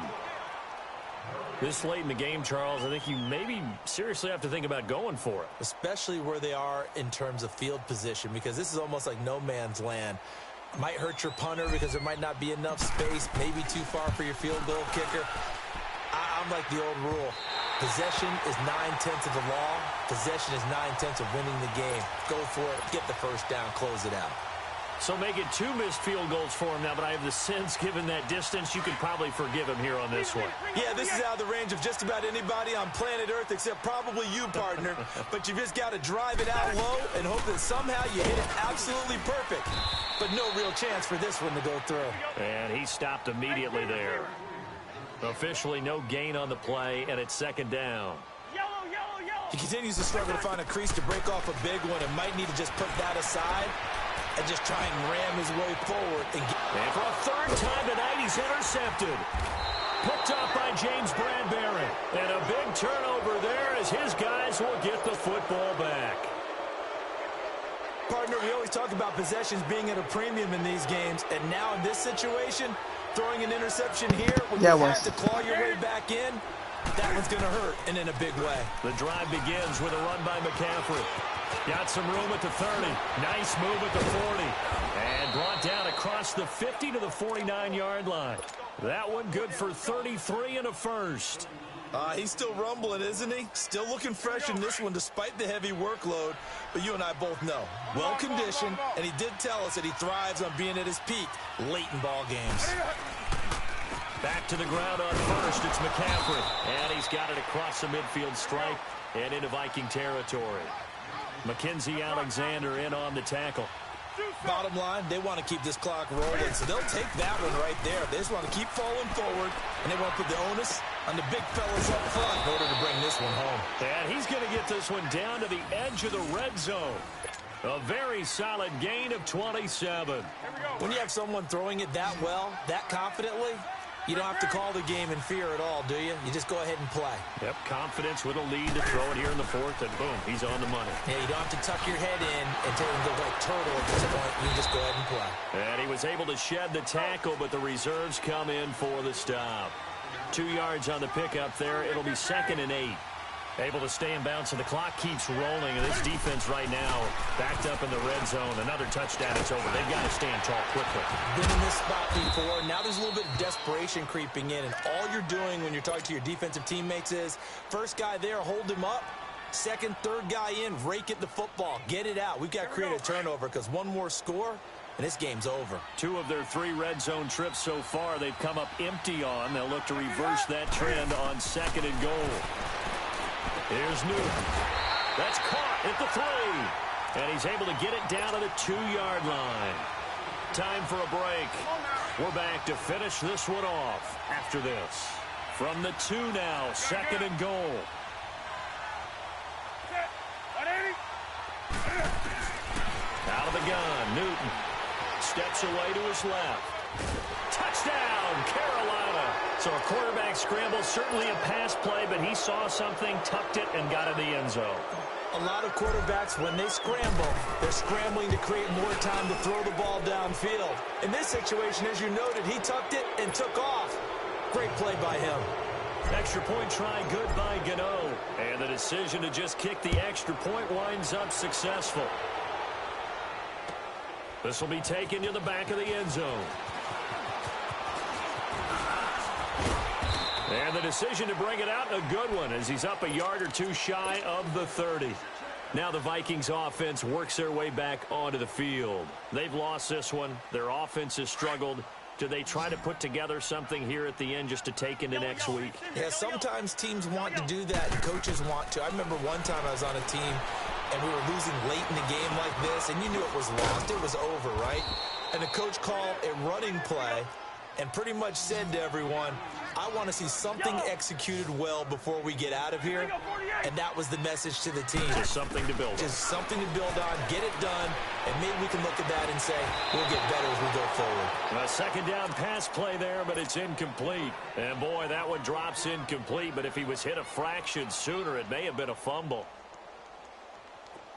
This late in the game, Charles, I think you maybe seriously have to think about going for it.
Especially where they are in terms of field position, because this is almost like no man's land. Might hurt your punter because there might not be enough space, maybe too far for your field goal kicker. I'm like the old rule. Possession is 9/10 of the law. Possession is 9/10 of winning the game. Go for it, get the first down, close it out.
So make it 2 missed field goals for him now, but I have the sense, given that distance, you could probably forgive him here on this one.
Yeah, this is out of the range of just about anybody on planet Earth except probably you, partner. But you've just got to drive it out low and hope that somehow you hit it absolutely perfect. But no real chance for this one to go through.
And he stopped immediately there. Officially no gain on the play, and it's 2nd down.
He continues to struggle to find a crease to break off a big one and might need to just put that aside and just try and ram his way forward. And
for a 3rd time tonight, he's intercepted. Picked up by James Bradbury. And a big turnover there as his guys will get the football back.
Partner, we always talk about possessions being at a premium in these games. And now in this situation, throwing an interception here when you have to claw your way back in, that one's going to hurt, and in a big way.
The drive begins with a run by McCaffrey. Got some room at the 30. Nice move at the 40. And brought down across the 50 to the 49-yard line. That one good for 33 and a first.
He's still rumbling, isn't he? Still looking fresh in this one despite the heavy workload. But you and I both know, well-conditioned, and he did tell us that he thrives on being at his peak late in ball games.
Back to the ground on first. It's McCaffrey. And he's got it across the midfield stripe and into Viking territory. Mackenzie Alexander in on the tackle.
Bottom line, they want to keep this clock rolling, so they'll take that one right there. They just want to keep falling forward, and they want to put the onus on the big fellas up front in order to bring this one home.
And he's going to get this one down to the edge of the red zone. A very solid gain of 27.
When you have someone throwing it that well, that confidently, you don't have to call the game in fear at all, do you? You just go ahead and play.
Yep, confidence with a lead to throw it here in the 4th, and boom, he's on the money.
Yeah, you don't have to tuck your head in and take him to like turtle at this point. You just go ahead and play.
And he was able to shed the tackle, but the reserves come in for the stop. 2 yards on the pickup there. It'll be 2nd and 8. Able to stay in bounds, and the clock keeps rolling. And this defense right now backed up in the red zone. Another touchdown, it's over. They've got to stand tall quickly.
Been in this spot before. Now there's a little bit of desperation creeping in. And all you're doing when you're talking to your defensive teammates is, first guy there, hold him up. Second, third guy in, rake at the football. Get it out. We've got to create a turnover because one more score, and this game's over. 2 of their 3 red zone trips so far, they've come up empty on. They'll look to reverse that trend on 2nd and goal. Here's Newton. That's caught at the 3. And he's able to get it down to the 2-yard line. Time for a break. We're back to finish this one off after this. From the 2 now, 2nd and goal. Out of the gun, Newton steps away to his left. Touchdown, Carolina. So a quarterback scramble, certainly a pass play, but he saw something, tucked it, and got in the end zone. A lot of quarterbacks, when they scramble, they're scrambling to create more time to throw the ball downfield. In this situation, as you noted, he tucked it and took off. Great play by him. Extra point try good by Gano. And the decision to just kick the extra point winds up successful. This will be taken to the back of the end zone. And the decision to bring it out, a good one, as he's up a yard or 2 shy of the 30. Now the Vikings offense works their way back onto the field. They've lost this one. Their offense has struggled. Do they try to put together something here at the end just to take into next week? Yeah, sometimes teams want to do that and coaches want to. I remember one time I was on a team and we were losing late in the game like this, and you knew it was lost. It was over, right? And the coach called a running play and pretty much said to everyone, I want to see something executed well before we get out of here. And that was the message to the team.
Just something to build on.
Just something to build on, get it done, and maybe we can look at that and say, we'll get better as we go forward.
A second down pass play there, but it's incomplete. And boy, that one drops incomplete, but if he was hit a fraction sooner, it may have been a fumble.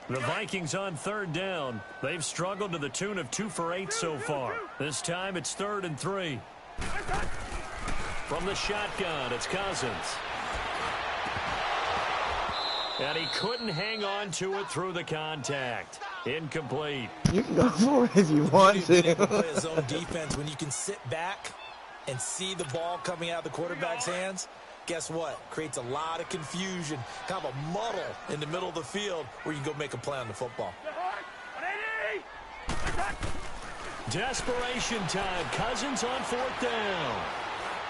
The Vikings on third down. They've struggled to the tune of 2 for 8 so far. This time it's 3rd and 3. From the shotgun, it's Cousins. And he couldn't hang on to it through the contact. Incomplete.
You can go for it if you want to.
Play a zone defense when you can sit back and see the ball coming out of the quarterback's hands. Guess what? Creates a lot of confusion, kind of a muddle in the middle of the field where you can go make a play on the football.
Desperation time. Cousins on 4th down.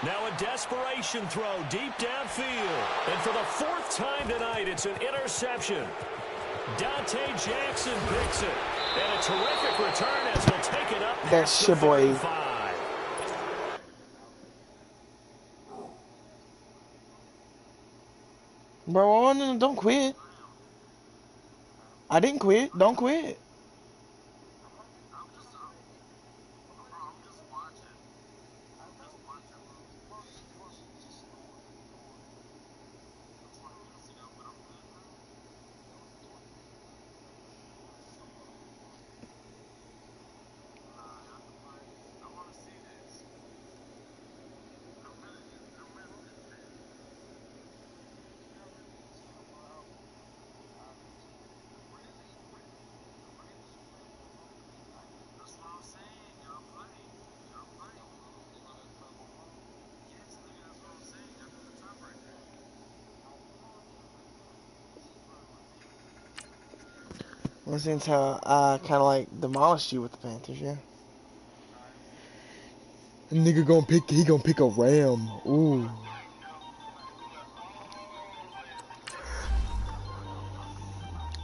Now a desperation throw deep downfield. And for the 4th time tonight, it's an interception. Dante Jackson picks it. And a terrific return as he'll take it up.
That's your boy. Bro, no, don't quit. I didn't quit. Don't quit. Since I kind of like demolished you with the Panthers, yeah. The nigga he gonna pick a Ram. Ooh.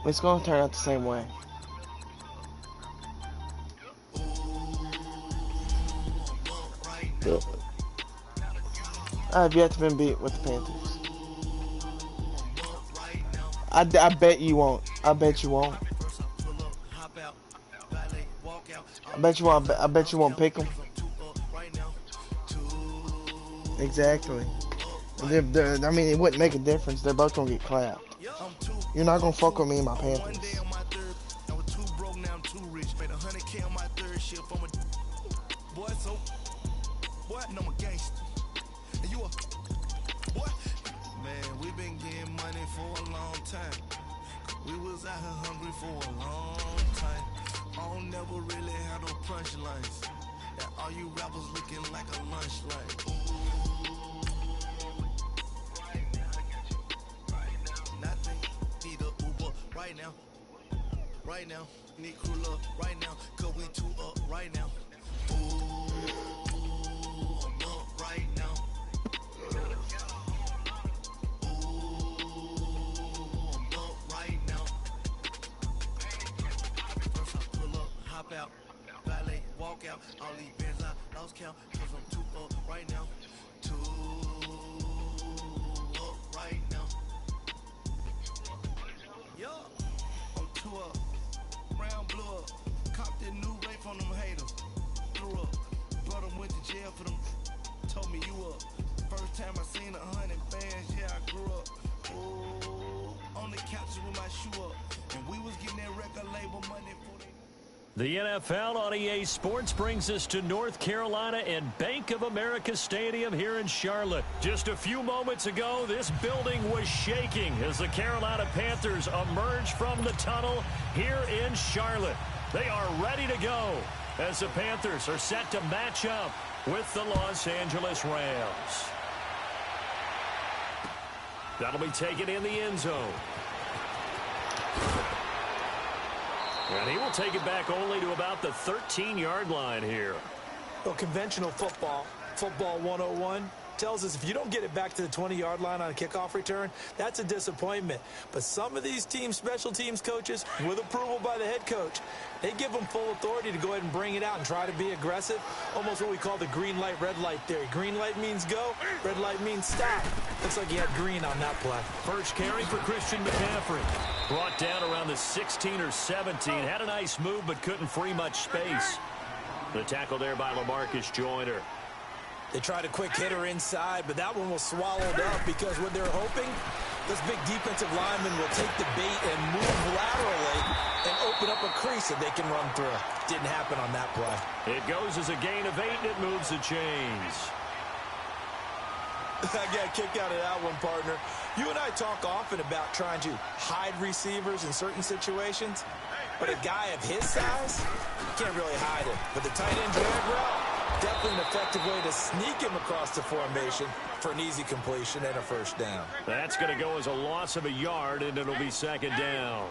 It's gonna turn out the same way. I've yet to been beat with the Panthers. I bet you won't. I bet you won't. I bet you won't pick them. Exactly. I mean, it wouldn't make a difference. They're both gonna get clapped. You're not gonna fuck with me and my Panthers.
Man, we've been getting money for a long time. We was out here hungry for a long time. I don't never really have no punchlines. And all you rappers looking like a lunch line. Nothing, need a Uber right now. Right now, need crew up right now. Cause we 2 up right now. Ooh, I'm up right now. Out, valet, walk out, all these bands I lost count, cause I'm 2 up right now, 2 up right now, yeah, I'm 2 up, brown blew up, copped that new rape on them haters, blew up, brought them, went to jail for them, told me you up, first time I seen 100 bands, yeah I grew up, ooh, on the couches with my shoe up, and we was getting that record label money for them.
The NFL on EA Sports brings us to North Carolina and Bank of America Stadium here in Charlotte. Just a few moments ago, this building was shaking as the Carolina Panthers emerged from the tunnel here in Charlotte. They are ready to go as the Panthers are set to match up with the Los Angeles Rams. That'll be taken in the end zone. And he will take it back only to about the 13-yard line here.
Well, conventional football 101, tells us if you don't get it back to the 20-yard line on a kickoff return, that's a disappointment. But some of these special teams coaches, with approval by the head coach, they give them full authority to go ahead and bring it out and try to be aggressive. Almost what we call the green light, red light theory. Green light means go, red light means stop. Looks like he had green on that play.
First carry for Christian McCaffrey. Brought down around the 16 or 17. Had a nice move, but couldn't free much space. The tackle there by LaMarcus Joyner.
They tried a quick hitter inside, but that one was swallowed up because what they're hoping, this big defensive lineman will take the bait and move laterally and open up a crease that they can run through. Didn't happen on that play.
It goes as a gain of 8, and it moves the chains.
I got a kick out of that one, partner. You and I talk often about trying to hide receivers in certain situations, but a guy of his size, you can't really hide him. But the tight end drag route, definitely an effective way to sneak him across the formation for an easy completion and a first down.
That's going to go as a loss of a yard, and it'll be second down.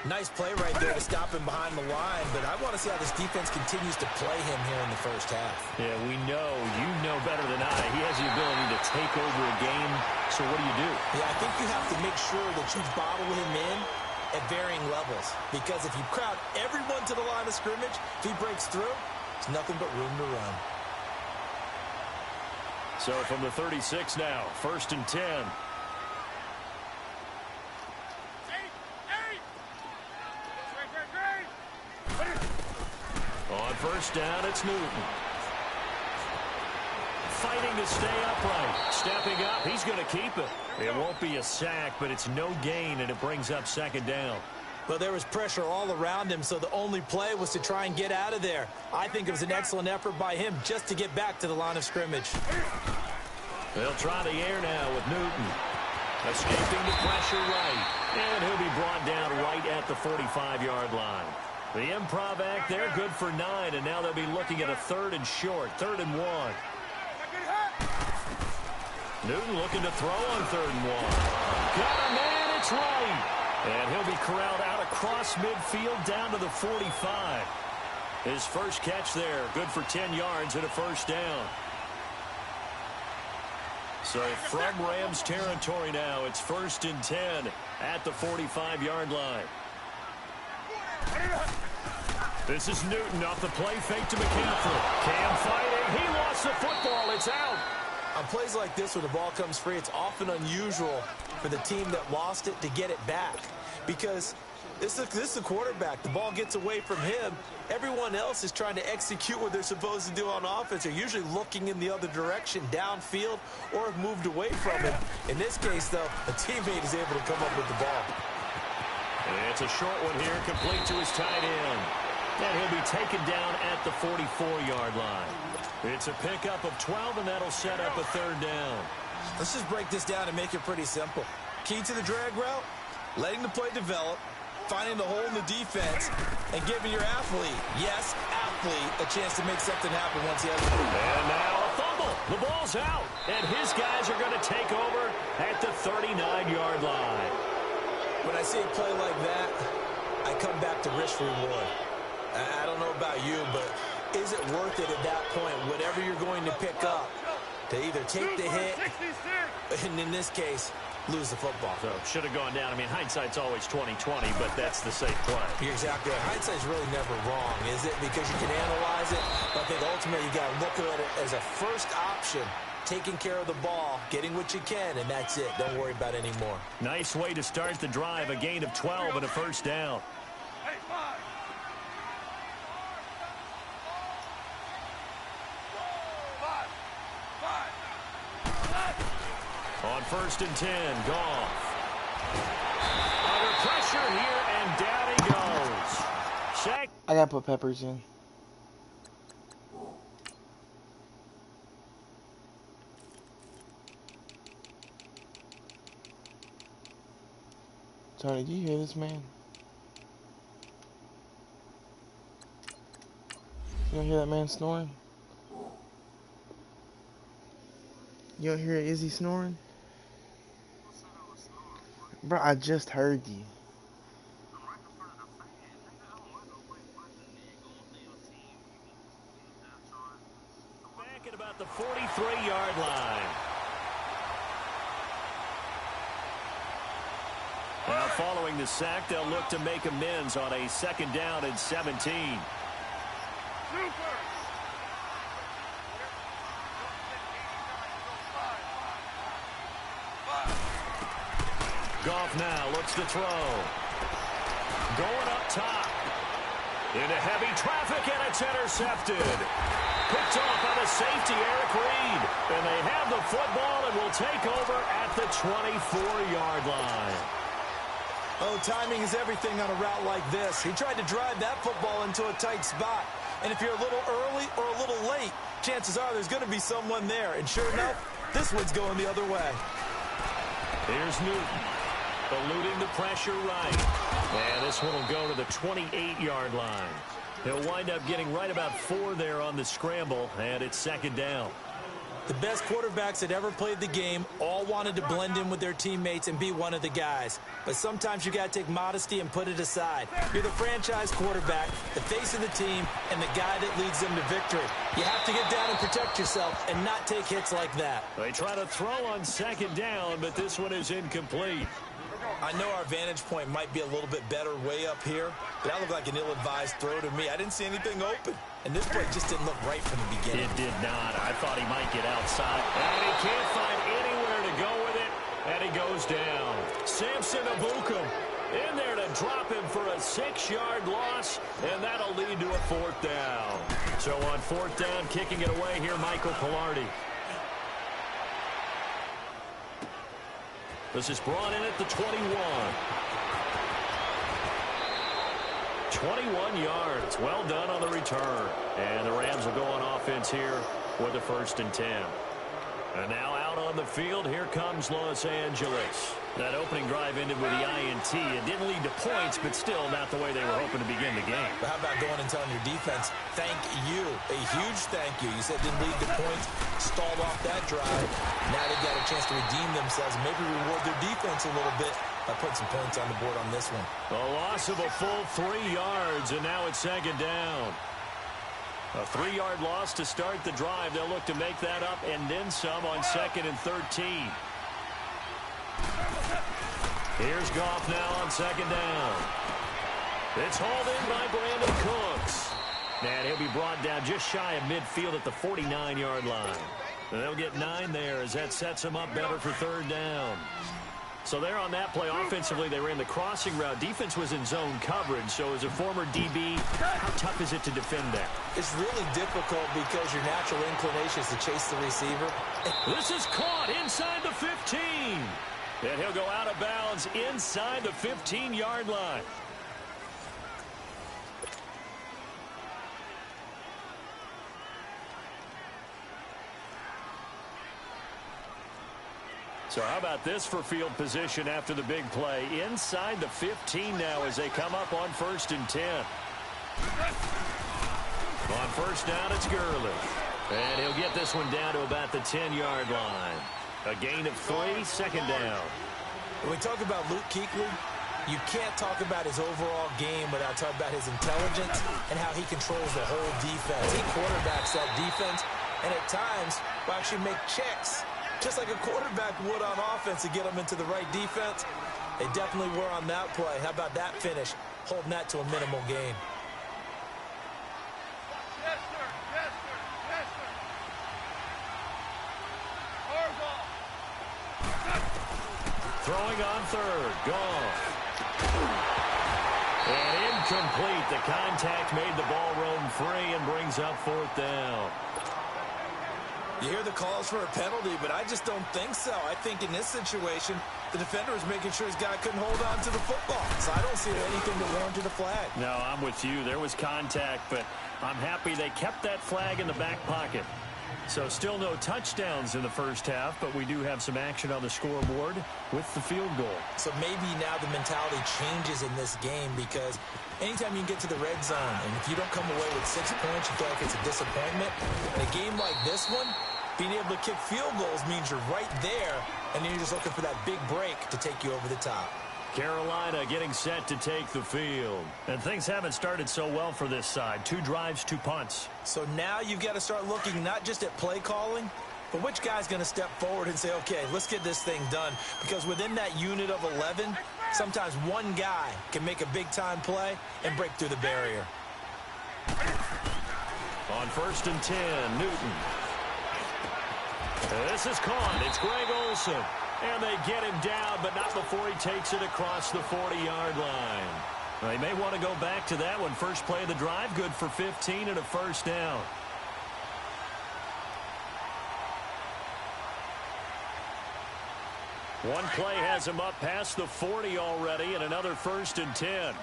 Nice play right there to stop him behind the line, but I want to see how this defense continues to play him here in the first half.
Yeah, we know. You know better than I. He has the ability to take over a game, so what do you do?
Yeah, I think you have to make sure that you bottle him in at varying levels, because if you crowd everyone to the line of scrimmage, if he breaks through, it's nothing but room to run.
So from the 36 now, 1st and 10. On first down, it's Newton. Fighting to stay upright. Stepping up, he's going to keep it. It won't be a sack, but it's no gain, and it brings up second down.
Well, there was pressure all around him, so the only play was to try and get out of there. I think it was an excellent effort by him just to get back to the line of scrimmage.
They'll try the air now with Newton. Escaping the pressure right. And he'll be brought down right at the 45-yard line. The improv act there, good for 9, and now they'll be looking at a 3rd and short, 3rd and 1. Newton looking to throw on 3rd and 1. Got a man, it's right. And he'll be corralled out across midfield down to the 45. His first catch there, good for 10 yards and a first down. So from Rams territory now, it's 1st and 10 at the 45-yard line. This is Newton off the play fake to McCaffrey. Cam fighting. He lost the football. It's out.
On plays like this where the ball comes free, it's often unusual for the team that lost it to get it back, because this is the quarterback. The ball gets away from him. Everyone else is trying to execute what they're supposed to do on offense. They're usually looking in the other direction, downfield, or have moved away from it. In this case, though, a teammate is able to come up with the ball.
It's a short one here, complete to his tight end. And he'll be taken down at the 44-yard line. It's a pickup of 12, and that'll set up a 3rd down.
Let's just break this down and make it pretty simple. Key to the drag route, letting the play develop, finding the hole in the defense, and giving your athlete, yes, athlete, a chance to make something happen once he has the ball.
And now a fumble. The ball's out, and his guys are going to take over at the 39-yard line.
When I see a play like that, I come back to risk reward. I don't know about you, but is it worth it at that point, whatever you're going to pick up, to either take the hit, and in this case, lose the football?
So should have gone down. I mean, hindsight's always 20/20, but that's the safe play.
You're exactly right. Hindsight's really never wrong, is it? Because you can analyze it, but I think ultimately you got to look at it as a first option, taking care of the ball, getting what you can, and that's it. Don't worry about any more.
Nice way to start the drive, a gain of 12 and a first down. On 1st and 10, Goff. Under pressure here, and down he goes. Sack.
I gotta put Peppers in. Tony, do you hear this, man? You don't hear that man snoring? You don't hear Izzy snoring? Bro, I just heard you.
Back at about the 43-yard line. following the sack, they'll look to make amends on a 2nd down and 17. Goff now looks to throw. Going up top. Into heavy traffic, and it's intercepted. Picked off by the safety, Eric Reed. And they have the football and will take over at the 24-yard line.
Oh, timing is everything on a route like this. He tried to drive that football into a tight spot. And if you're a little early or a little late, chances are there's going to be someone there. And sure enough, this one's going the other way.
Here's Newton, eluding the pressure right. And this one will go to the 28-yard line. He'll wind up getting right about 4 there on the scramble, and it's 2nd down.
The best quarterbacks that ever played the game all wanted to blend in with their teammates and be one of the guys. But sometimes you got to take modesty and put it aside. You're the franchise quarterback, the face of the team, and the guy that leads them to victory. You have to get down and protect yourself and not take hits like that.
They try to throw on 2nd down, but this one is incomplete.
I know our vantage point might be a little bit better way up here, but that looked like an ill-advised throw to me. I didn't see anything open, and this play just didn't look right from the beginning.
It did not. I thought he might get outside, and he can't find anywhere to go with it, and he goes down. Samson Abukum in there to drop him for a 6-yard loss, and that'll lead to a 4th down. So on 4th down, kicking it away here, Michael Pilardi. This is brought in at the 21. 21 yards. Well done on the return. And the Rams will go on offense here with a 1st and 10. And now out on the field, here comes Los Angeles. That opening drive ended with the INT. It didn't lead to points, but still not the way they were hoping to begin the game.
But how about going and telling your defense, thank you, a huge thank you. You said didn't lead to points, stalled off that drive. Now they've got a chance to redeem themselves and maybe reward their defense a little bit by putting some points on the board on this one.
A loss of a full 3 yards, and now it's 2nd down. A 3-yard loss to start the drive. They'll look to make that up and then some on 2nd and 13. Here's Goff now on 2nd down. It's hauled in by Brandon Cooks. And he'll be brought down just shy of midfield at the 49-yard line. And they'll get 9 there as that sets them up better for 3rd down. So there on that play, offensively, they ran the crossing route. Defense was in zone coverage. So as a former DB, how tough is it to defend that?
It's really difficult because your natural inclination is to chase the receiver.
This is caught inside the 15. And he'll go out of bounds inside the 15-yard line. So how about this for field position after the big play? Inside the 15 now as they come up on 1st and 10. On 1st down, it's Gurley. And he'll get this one down to about the 10-yard line. A gain of 3, 2nd down.
When we talk about Luke Kuechly, you can't talk about his overall game without talking about his intelligence and how he controls the whole defense. He quarterbacks that defense and at times will actually make checks, just like a quarterback would on offense to get them into the right defense. They definitely were on that play. How about that finish, holding that to a minimal gain?
Yes, sir. Yes, sir. Yes, sir. Hard ball.
Throwing on 3rd. Goff. And incomplete. The contact made the ball roam free and brings up 4th down.
You hear the calls for a penalty, but I just don't think so. I think in this situation, the defender was making sure his guy couldn't hold on to the football. So I don't see anything that warranted a flag.
No, I'm with you. There was contact, but I'm happy they kept that flag in the back pocket. So still no touchdowns in the first half, but we do have some action on the scoreboard with the field goal.
So maybe now the mentality changes in this game because anytime you can get to the red zone, and if you don't come away with 6 points, you feel like it's a disappointment. In a game like this one, being able to kick field goals means you're right there, and then you're just looking for that big break to take you over the top.
Carolina getting set to take the field. And things haven't started so well for this side. 2 drives, 2 punts.
So now you've got to start looking not just at play calling, but which guy's going to step forward and say, okay, let's get this thing done. Because within that unit of 11, Sometimes one guy can make a big-time play and break through the barrier.
On 1st and 10, Newton. This is caught. It's Greg Olsen. And they get him down, but not before he takes it across the 40-yard line. They may want to go back to that one. First play of the drive, good for 15 and a first down. One play has him up past the 40 already, and another 1st and 10.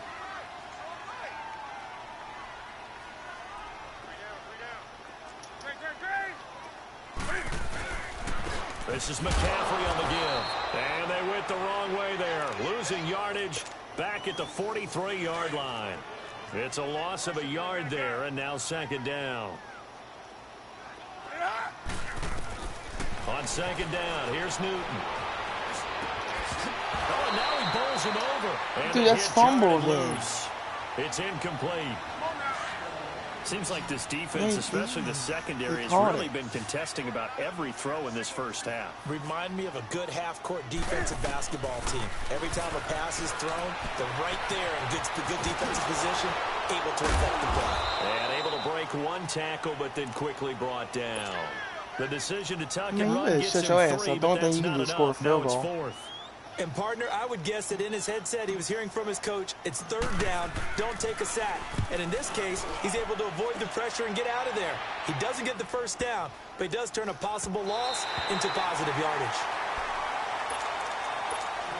This is McCaffrey on the give. And they went the wrong way there. Losing yardage back at the 43-yard line. It's a loss of a yard there, and now 2nd down. On 2nd down, here's Newton. Oh, and now he bowls him over. And
dude, that's fumble
loose. It's incomplete.
Seems like this defense, especially the secondary, has really been contesting about every throw in this first half.
Remind me of a good half-court defensive basketball team. Every time a pass is thrown, they're right there in good defensive position, able to affect the play.
And able to break one tackle, but then quickly brought down. The decision to tuck and run gets him 3, but that's not enough. Now it's 4th.
And, partner, I would guess that in his headset he was hearing from his coach, it's 3rd down, don't take a sack. And in this case, he's able to avoid the pressure and get out of there. He doesn't get the 1st down, but he does turn a possible loss into positive yardage.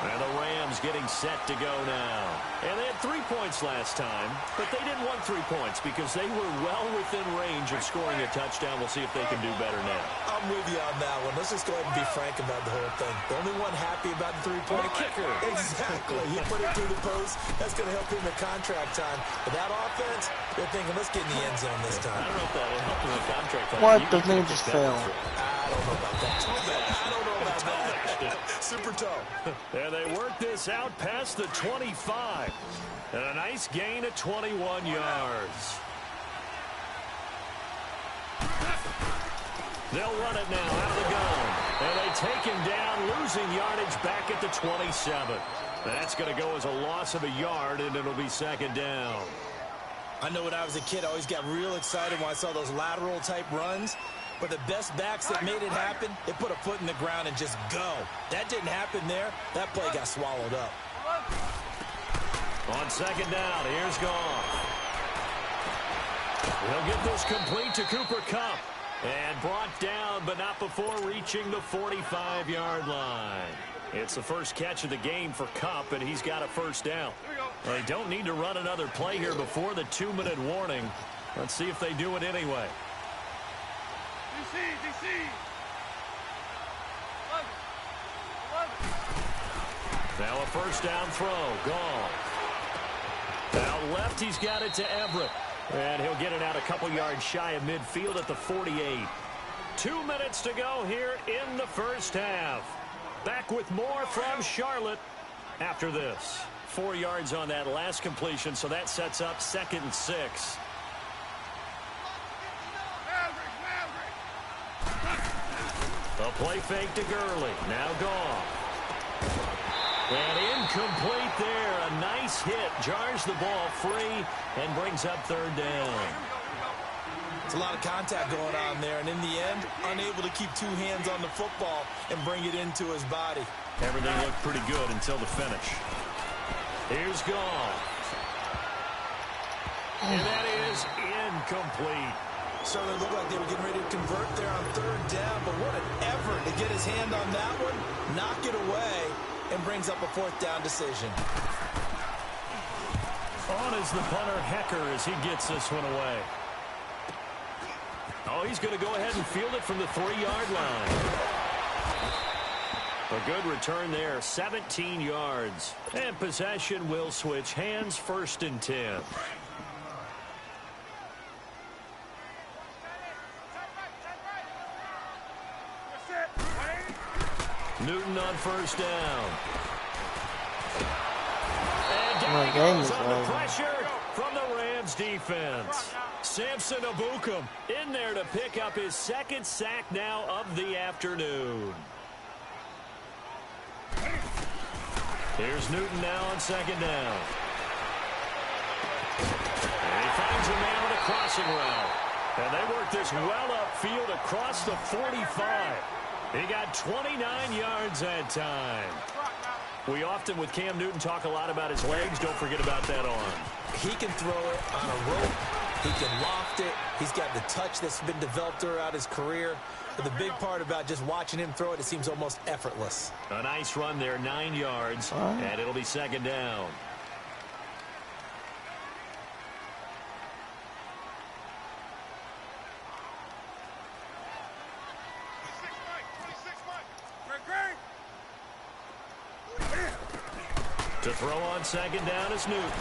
And the Rams getting set to go now. And they had 3 points last time, but they didn't want 3 points because they were well within range of scoring a touchdown. We'll see if they can do better now.
I'm with you on that one. Let's just go ahead and be frank about the whole thing. The only one happy about the 3-point kicker. Exactly. He put it through the post. That's going to help him in contract time. But that offense, they're thinking, let's get in the end zone this time.
I don't know if that will help him in contract time.
What? The name just fell.
I don't know about that. I don't know about that. Super toe.
And they work this out past the 25. And a nice gain of 21 yards. They'll run it now out of the gun. And they take him down, losing yardage back at the 27. That's going to go as a loss of a yard, and it'll be 2nd down.
I know when I was a kid, I always got real excited when I saw those lateral-type runs. But the best backs that made it happen, they put a foot in the ground and just go. That didn't happen there. That play got swallowed up.
On 2nd down, here's Goff. He'll get this complete to Cooper Kupp. And brought down, but not before reaching the 45-yard line. It's the first catch of the game for Kupp, and he's got a 1st down. They don't need to run another play here before the 2-minute warning. Let's see if they do it anyway.
DC.
Now a 1st down throw. Goff. Out left, he's got it to Everett. And he'll get it out a couple yards shy of midfield at the 48. 2 minutes to go here in the first half. Back with more from Charlotte after this. 4 yards on that last completion, so that sets up 2nd and 6. A play fake to Gurley. Now Goff. And incomplete there. A nice hit. Jars the ball free and brings up 3rd down.
It's a lot of contact going on there, and in the end, unable to keep 2 hands on the football and bring it into his body.
Everything looked pretty good until the finish. Here's Goff. And that is incomplete.
Certainly looked like they were getting ready to convert there on 3rd down, but what an effort to get his hand on that one, knock it away, and brings up a 4th down decision.
On is the punter, Hecker, as he gets this one away. Oh, he's going to go ahead and field it from the 3-yard line. A good return there, 17 yards. And possession will switch hands, 1st and 10. Newton on 1st down. And down he goes under pressure from the Rams defense. Samson Ebukam in there to pick up his 2nd sack now of the afternoon. Here's Newton now on second down. And he finds a man with a crossing route. And they work this well upfield across the 45. He got 29 yards that time. We often, with Cam Newton, talk a lot about his legs. Don't forget about that arm.
He can throw it on a rope. He can loft it. He's got the touch that's been developed throughout his career. But the big part about just watching him throw it, it seems almost effortless.
A nice run there, 9 yards, and it'll be second down. To throw on second down is Newton.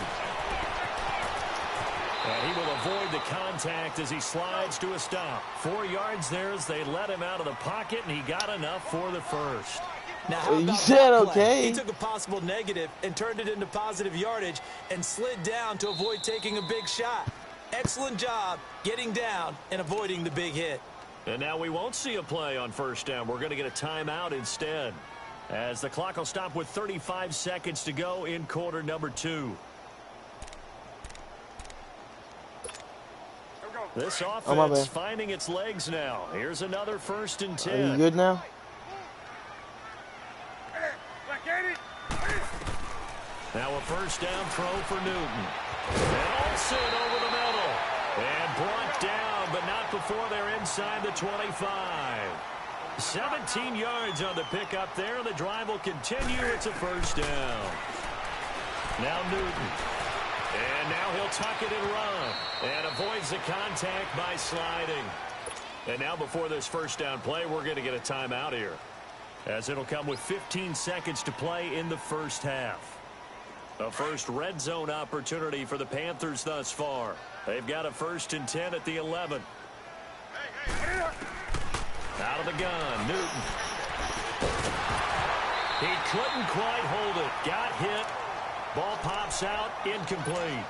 And he will avoid the contact as he slides to a stop. 4 yards there as they let him out of the pocket, and he got enough for the first.
Now, how about that play? He took a possible negative and turned it into positive yardage and slid down to avoid taking a big shot. Excellent job getting down and avoiding the big hit.
And now we won't see a play on first down. We're going to get a timeout instead, as the clock will stop with 35 seconds to go in quarter number 2. This offense finding its legs now. Here's another 1st and 10.
Are you good now?
Now a first down throw for Newton. And Olsen over the middle. And brought down, but not before they're inside the 25. 17 yards on the pickup there. The drive will continue. It's a first down. Now Newton. And now he'll tuck it and run. And avoids the contact by sliding. And now before this first down play, we're going to get a timeout here, as it'll come with 15 seconds to play in the first half. A first red zone opportunity for the Panthers thus far. They've got a 1st and 10 at the 11. Out of the gun, Newton. He couldn't quite hold it. Got hit. Ball pops out, incomplete.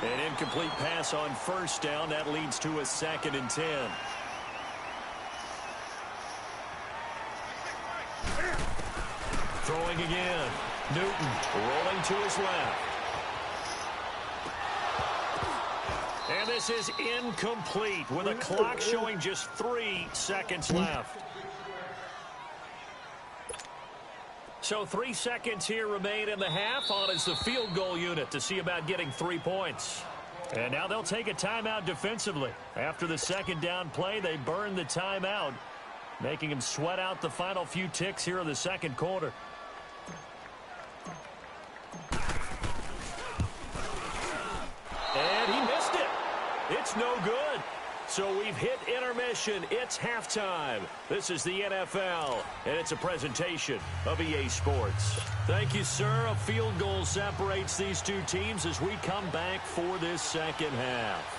An incomplete pass on first down. That leads to a 2nd and 10. Throwing again. Newton rolling to his left. And this is incomplete with a clock showing just 3 seconds left. So 3 seconds here remain in the half. On is the field goal unit to see about getting 3 points. And now they'll take a timeout defensively. After the second down play, they burn the timeout, making him sweat out the final few ticks here in the second quarter. And he missed it. It's no good. So we've hit intermission. It's halftime. This is the NFL, and it's a presentation of EA Sports. Thank you, sir. A field goal separates these two teams as we come back for this second half.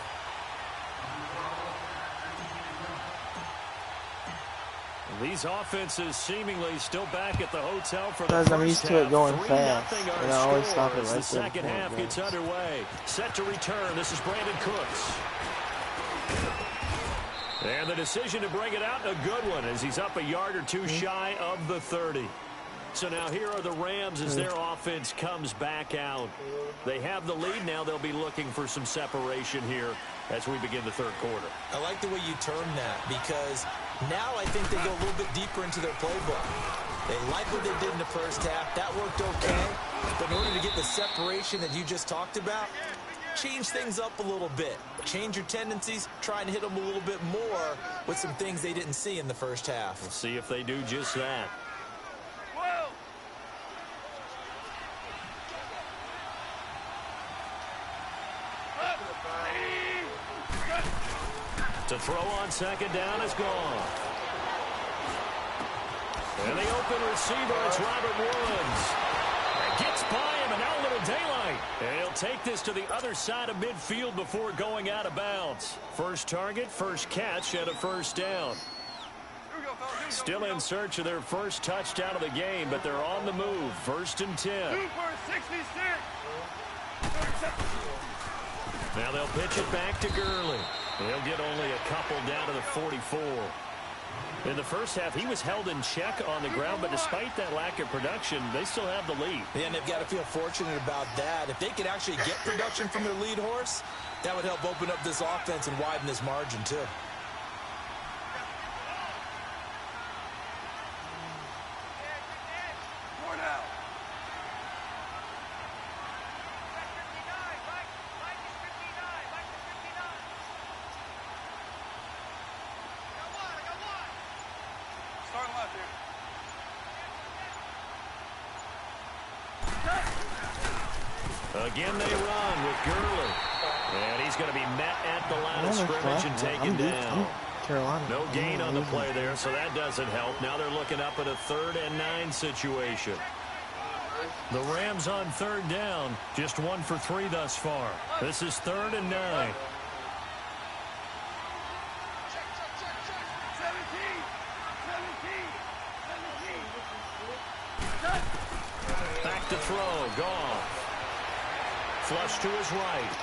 These offenses seemingly still back at the hotel for the first half.
I'm used to it going fast, and I always stop it right there.
The second half gets underway. Set to return. This is Brandon Cooks. And the decision to bring it out, a good one, as he's up a yard or two shy of the 30. So now here are the Rams as their offense comes back out. They have the lead. Now they'll be looking for some separation here as we begin the third quarter.
I like the way you term that, because now I think they go a little bit deeper into their playbook. They like what they did in the first half. That worked okay. But in order to get the separation that you just talked about, change things up a little bit. Change your tendencies. Try and hit them a little bit more with some things they didn't see in the first half.
We'll see if they do just that. To throw on second down is gone. And the open receiver, it's Robert Woods. Gets by him, and now a little daylight. And he'll take this to the other side of midfield before going out of bounds. First target, first catch, and a first down. Still in search of their first touchdown of the game, but they're on the move. 1st and 10. Now they'll pitch it back to Gurley. He'll get only a couple down to the 44.
In the first half, he was held in check on the ground, but despite that lack of production, they still have the lead.
Yeah, and they've got to feel fortunate about that. If they could actually get production from their lead horse, that would help open up this offense and widen this margin, too.
Again they run with Gurley. And he's going to be met at the line of scrimmage and taken down. No gain on the play there, so that doesn't help. Now they're looking up at a 3rd and 9 situation. The Rams on 3rd down, just 1 for 3 thus far. This is 3rd and 9. Back to throw, Goff. Flush to his right.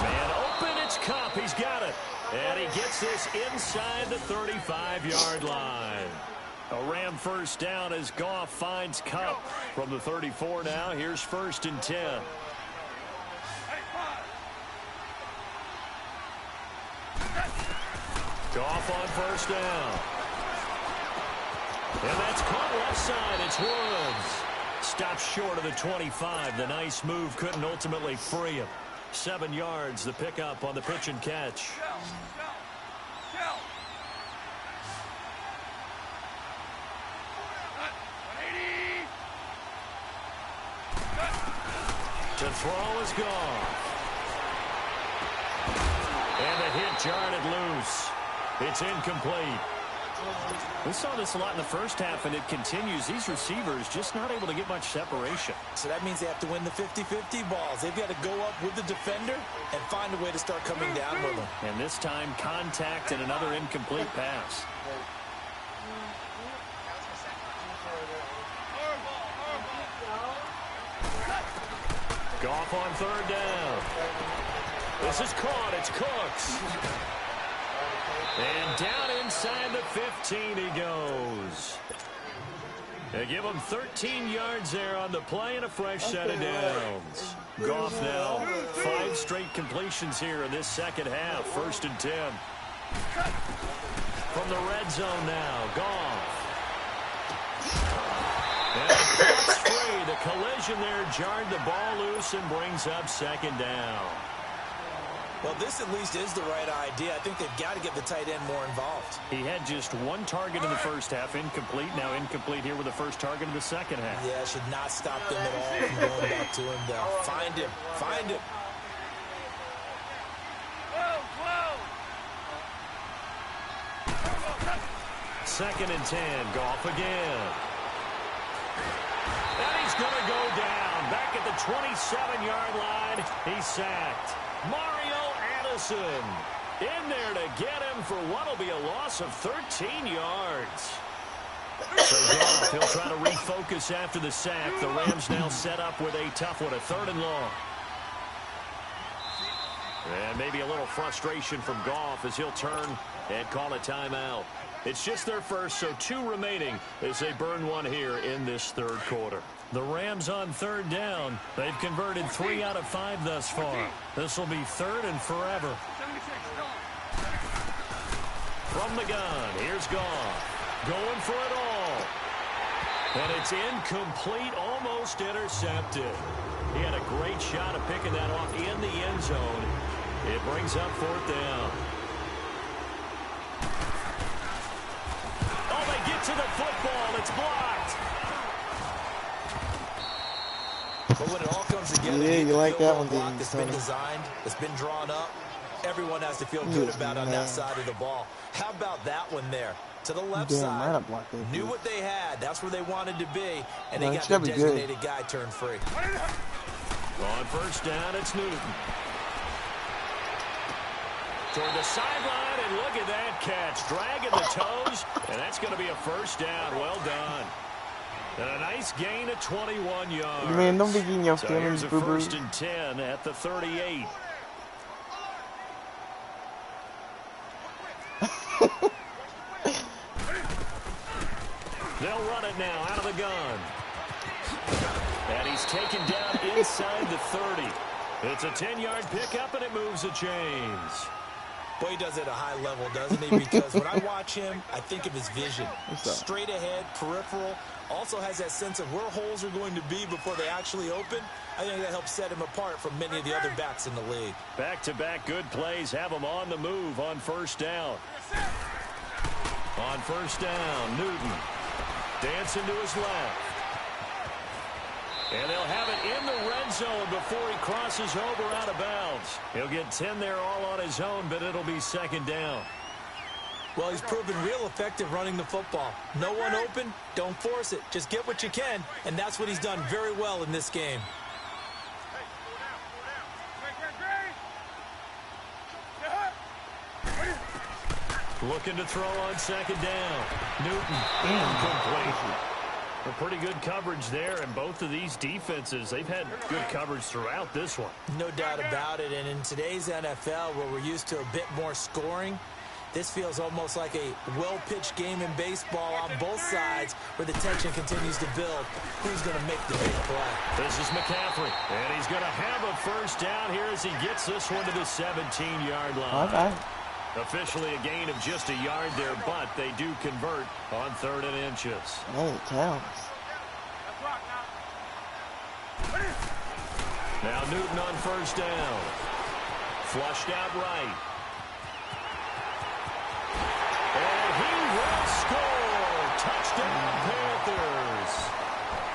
Man open, it's Cup. He's got it. And he gets this inside the 35-yard line. A Ram first down as Goff finds Cup from the 34 now. Here's 1st and 10. Goff on 1st down. And that's caught left side. It's Woods. Stops short of the 25. The nice move couldn't ultimately free him. 7 yards, the pickup on the pitch and catch. To throw is gone. And the hit jarred it loose. It's incomplete. We saw this a lot in the first half, and it continues. These receivers just not able to get much separation.
So that means they have to win the 50-50 balls. They've got to go up with the defender and find a way to start coming down with them.
And this time, contact and another incomplete pass. Goff on 3rd down. This is caught. It's Cooks. And down inside the 15 he goes. They give him 13 yards there on the play and a fresh set of downs. Goff now 5 straight completions here in this second half. 1st and 10. From the red zone now, Goff. And it's free. The collision there jarred the ball loose and brings up 2nd down.
Well, this at least is the right idea. I think they've got to get the tight end more involved.
He had just 1 target in the first half, incomplete. Now incomplete here with the first target in the second half.
Yeah, should not stop them at all from going back to him, though. Find him. Find him.
Second and 10. Goff again. And he's going to go down. Back at the 27-yard line. He's sacked. Mario Addison in there to get him for what will be a loss of 13 yards. So Goff, he'll try to refocus after the sack. The Rams now set up with a tough one, a 3rd and long. And maybe a little frustration from Goff as he'll turn and call a timeout. It's just their first, so 2 remaining as they burn 1 here in this 3rd quarter. The Rams on 3rd down. They've converted 3 out of 5 thus far. This will be 3rd and forever. From the gun, here's Goff. Going for it all. And it's incomplete, almost intercepted. He had a great shot of picking that off in the end zone. It brings up 4th down. Oh, they get to the football. It's blocked.
But when it all comes together,
yeah, you like that one,
block that's been designed, that's been drawn up, everyone has to feel good about on that side of the ball. How about that one there? To the left side, knew what they had. That's where they wanted to be, and they got the designated guy turned free.
On 1st down, it's Newton. Toward the sideline, and look at that catch. Dragging the toes, and that's going to be a 1st down. Well done. And a nice gain of 21 yards.
Man, don't be getting your feelings,
so here's a 1st and 10 at the 38. They'll run it now out of the gun. And he's taken down inside the 30. It's a 10-yard pickup, and it moves the chains.
Boy, he does it at a high level, doesn't he? Because when I watch him, I think of his vision. Straight ahead, peripheral. Also has that sense of where holes are going to be before they actually open. I think that helps set him apart from many of the other backs in the league.
Back-to-back good plays have him on the move on first down. On first down, Newton dancing to his left. And they'll have it in the red zone before he crosses over out of bounds. He'll get 10 there all on his own, but it'll be second down.
Well, he's proven real effective running the football. No one open, don't force it. Just get what you can, and that's what he's done very well in this game.
Looking to throw on second down. Newton, incomplete. A pretty good coverage there, and both of these defenses, they've had good coverage throughout this one.
No doubt about it, and in today's NFL, where we're used to a bit more scoring, this feels almost like a well-pitched game in baseball on both sides where the tension continues to build. Who's going to make the big play?
This is McCaffrey, and he's going to have a first down here as he gets this one to the 17-yard line.
Okay.
Officially a gain of just a yard there, but they do convert on 3rd and inches.
Hey, it counts.
Now Newton on first down. Flushed out right. And he will score. Touchdown, Panthers.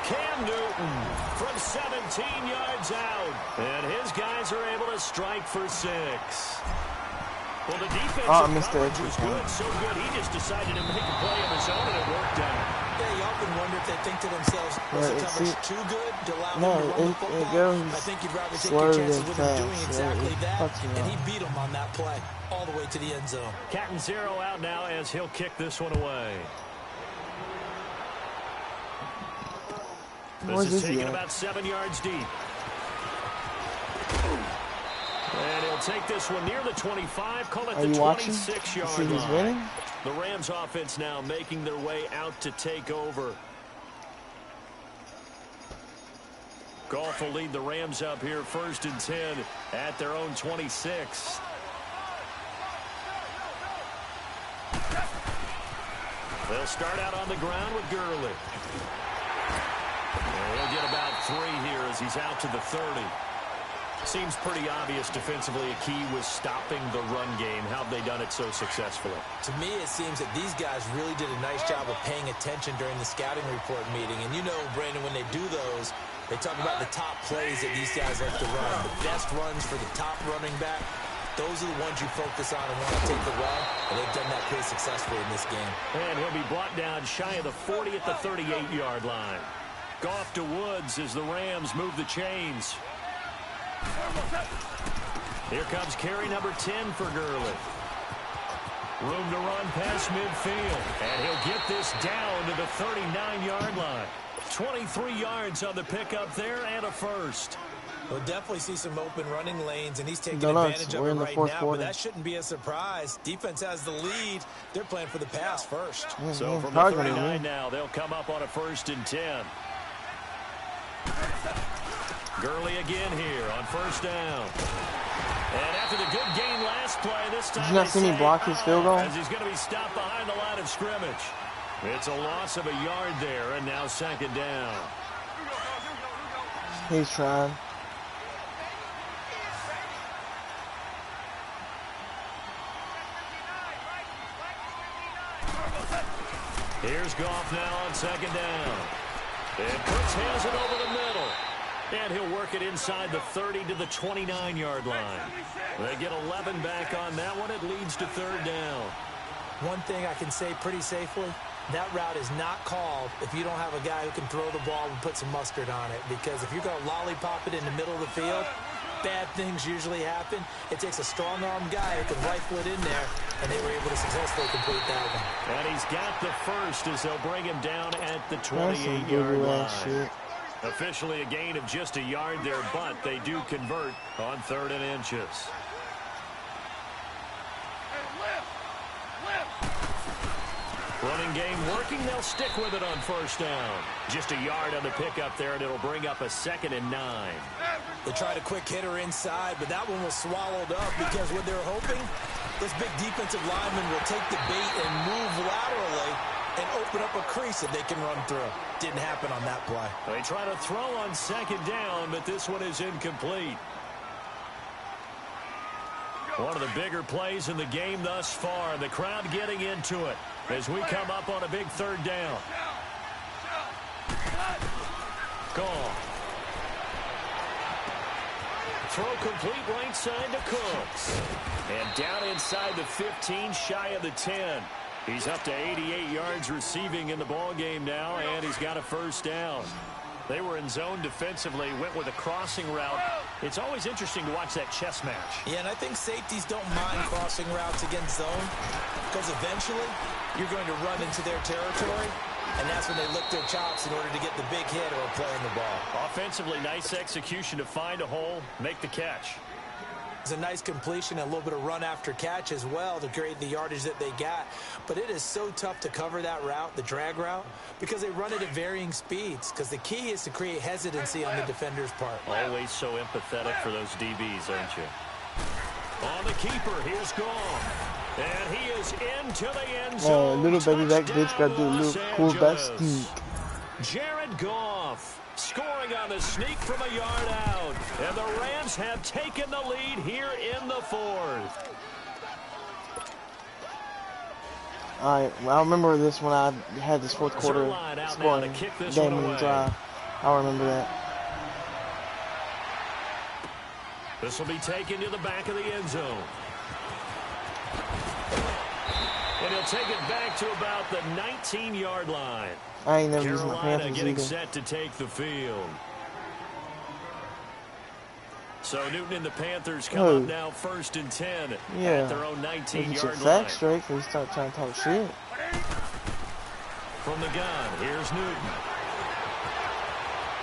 Cam Newton from 17 yards out. And his guys are able to strike for 6. Well, the defensive coverage was good, so good, he just decided to make a play of his own, and it worked out.
Yeah, you often wonder if they think to themselves, was the coverage too good to allow him to run the football? I think you'd rather take your chances with him doing exactly that, and he beat him on that play all the way to the end zone.
Cat and zero out now as he'll kick this one away. This is taken about 7 yards deep. And he'll take this one near the 25, call it the 26-yard line. The Rams offense now making their way out to take over. Goff will lead the Rams up here 1st and 10 at their own 26. They'll start out on the ground with Gurley. And he'll get about 3 here as he's out to the 30. Seems pretty obvious defensively a key was stopping the run game. How have they done it so successfully?
To me, it seems that these guys really did a nice job of paying attention during the scouting report meeting. And you know, Brandon, when they do those, they talk about the top plays that these guys like to run. The best runs for the top running back, those are the ones you focus on and want to take away. And they've done that pretty successfully in this game.
And he'll be brought down shy of the 40 at the 38-yard line. Goff to Woods as the Rams move the chains. Here comes carry number 10 for Gurley. Room to run past midfield. And he'll get this down to the 39-yard line. 23 yards on the pickup there and a first.
We'll definitely see some open running lanes, and he's taking advantage of it right now, but that shouldn't be a surprise. Defense has the lead. They're playing for the pass first.
So from the 39 now, they'll come up on a 1st and 10. Gurley again here on first down. And after the good gain last play, this time
did you not see me block his field goal?
As he's going to be stopped behind the line of scrimmage. It's a loss of a yard there, and now 2nd down.
He's trying.
Here's Goff now on 2nd down. And Cooks has it over the middle. And he'll work it inside the 30 to the 29-yard line. They get 11 back on that one. It leads to 3rd down.
One thing I can say pretty safely, that route is not called if you don't have a guy who can throw the ball and put some mustard on it. Because if you're going to lollipop it in the middle of the field, bad things usually happen. It takes a strong-arm guy who can rifle it in there, and they were able to successfully complete that one.
And he's got the first as they'll bring him down at the 28-yard line. Officially a gain of just a yard there, but they do convert on 3rd and inches. Running Passing game working. They'll stick with it on first down. Just a yard on the pickup there, and it'll bring up a 2nd and 9.
They tried a quick hitter inside, but that one was swallowed up because what they're hoping, this big defensive lineman will take the bait and move laterally and open up a crease that they can run through. Didn't happen on that play.
They try to throw on 2nd down, but this one is incomplete. One of the bigger plays in the game thus far. The crowd getting into it as we come up on a big 3rd down. Gone. Throw complete right side to Cooks. And down inside the 15, shy of the 10. He's up to 88 yards receiving in the ball game now, and he's got a 1st down. They were in zone defensively, went with a crossing route. It's always interesting to watch that chess match.
Yeah, and I think safeties don't mind crossing routes against zone because eventually you're going to run into their territory, and that's when they lick their chops in order to get the big hit or playing the ball.
Offensively, nice execution to find a hole, make the catch.
It's a nice completion and a little bit of run after catch as well to create the yardage that they got. But it is so tough to cover that route, the drag route, because they run it at varying speeds. Because the key is to create hesitancy on the defender's part.
Always so empathetic for those DBs, aren't you? On the keeper, here's gone. And he is into the end zone.
Oh, little baby that bitch got to do a little cool back sneak.
Jared Goff scoring on the sneak from a yard out. And the Rams have taken the lead here in the 4th.
Alright, well, I remember this when I had this 4th quarter scoring game drive. I remember that.
This will be taken to the back of the end zone. And he'll take it back to about the 19-yard line.
I ain't never used my
Carolina
Panthers
getting
either.
set to take the field. So Newton and the Panthers come up now 1st and 10 at their own 19-yard line.
Facts straight before you start trying to talk shit.
From the gun, here's Newton.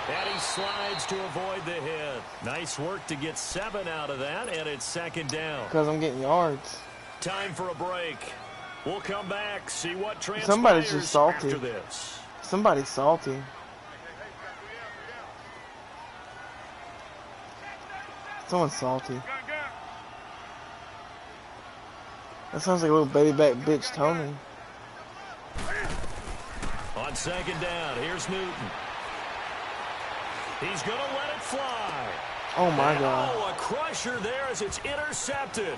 And he slides to avoid the hit. Nice work to get 7 out of that, and it's 2nd down.
Because I'm getting yards.
Time for a break. We'll come back, see what transpires
Somebody's just salty.
after this.
Somebody's salty. Someone's salty. That sounds like a little baby back bitch Tony.
On 2nd down, here's Newton. He's going to let it fly.
Oh my God.
Oh, a crusher there as it's intercepted.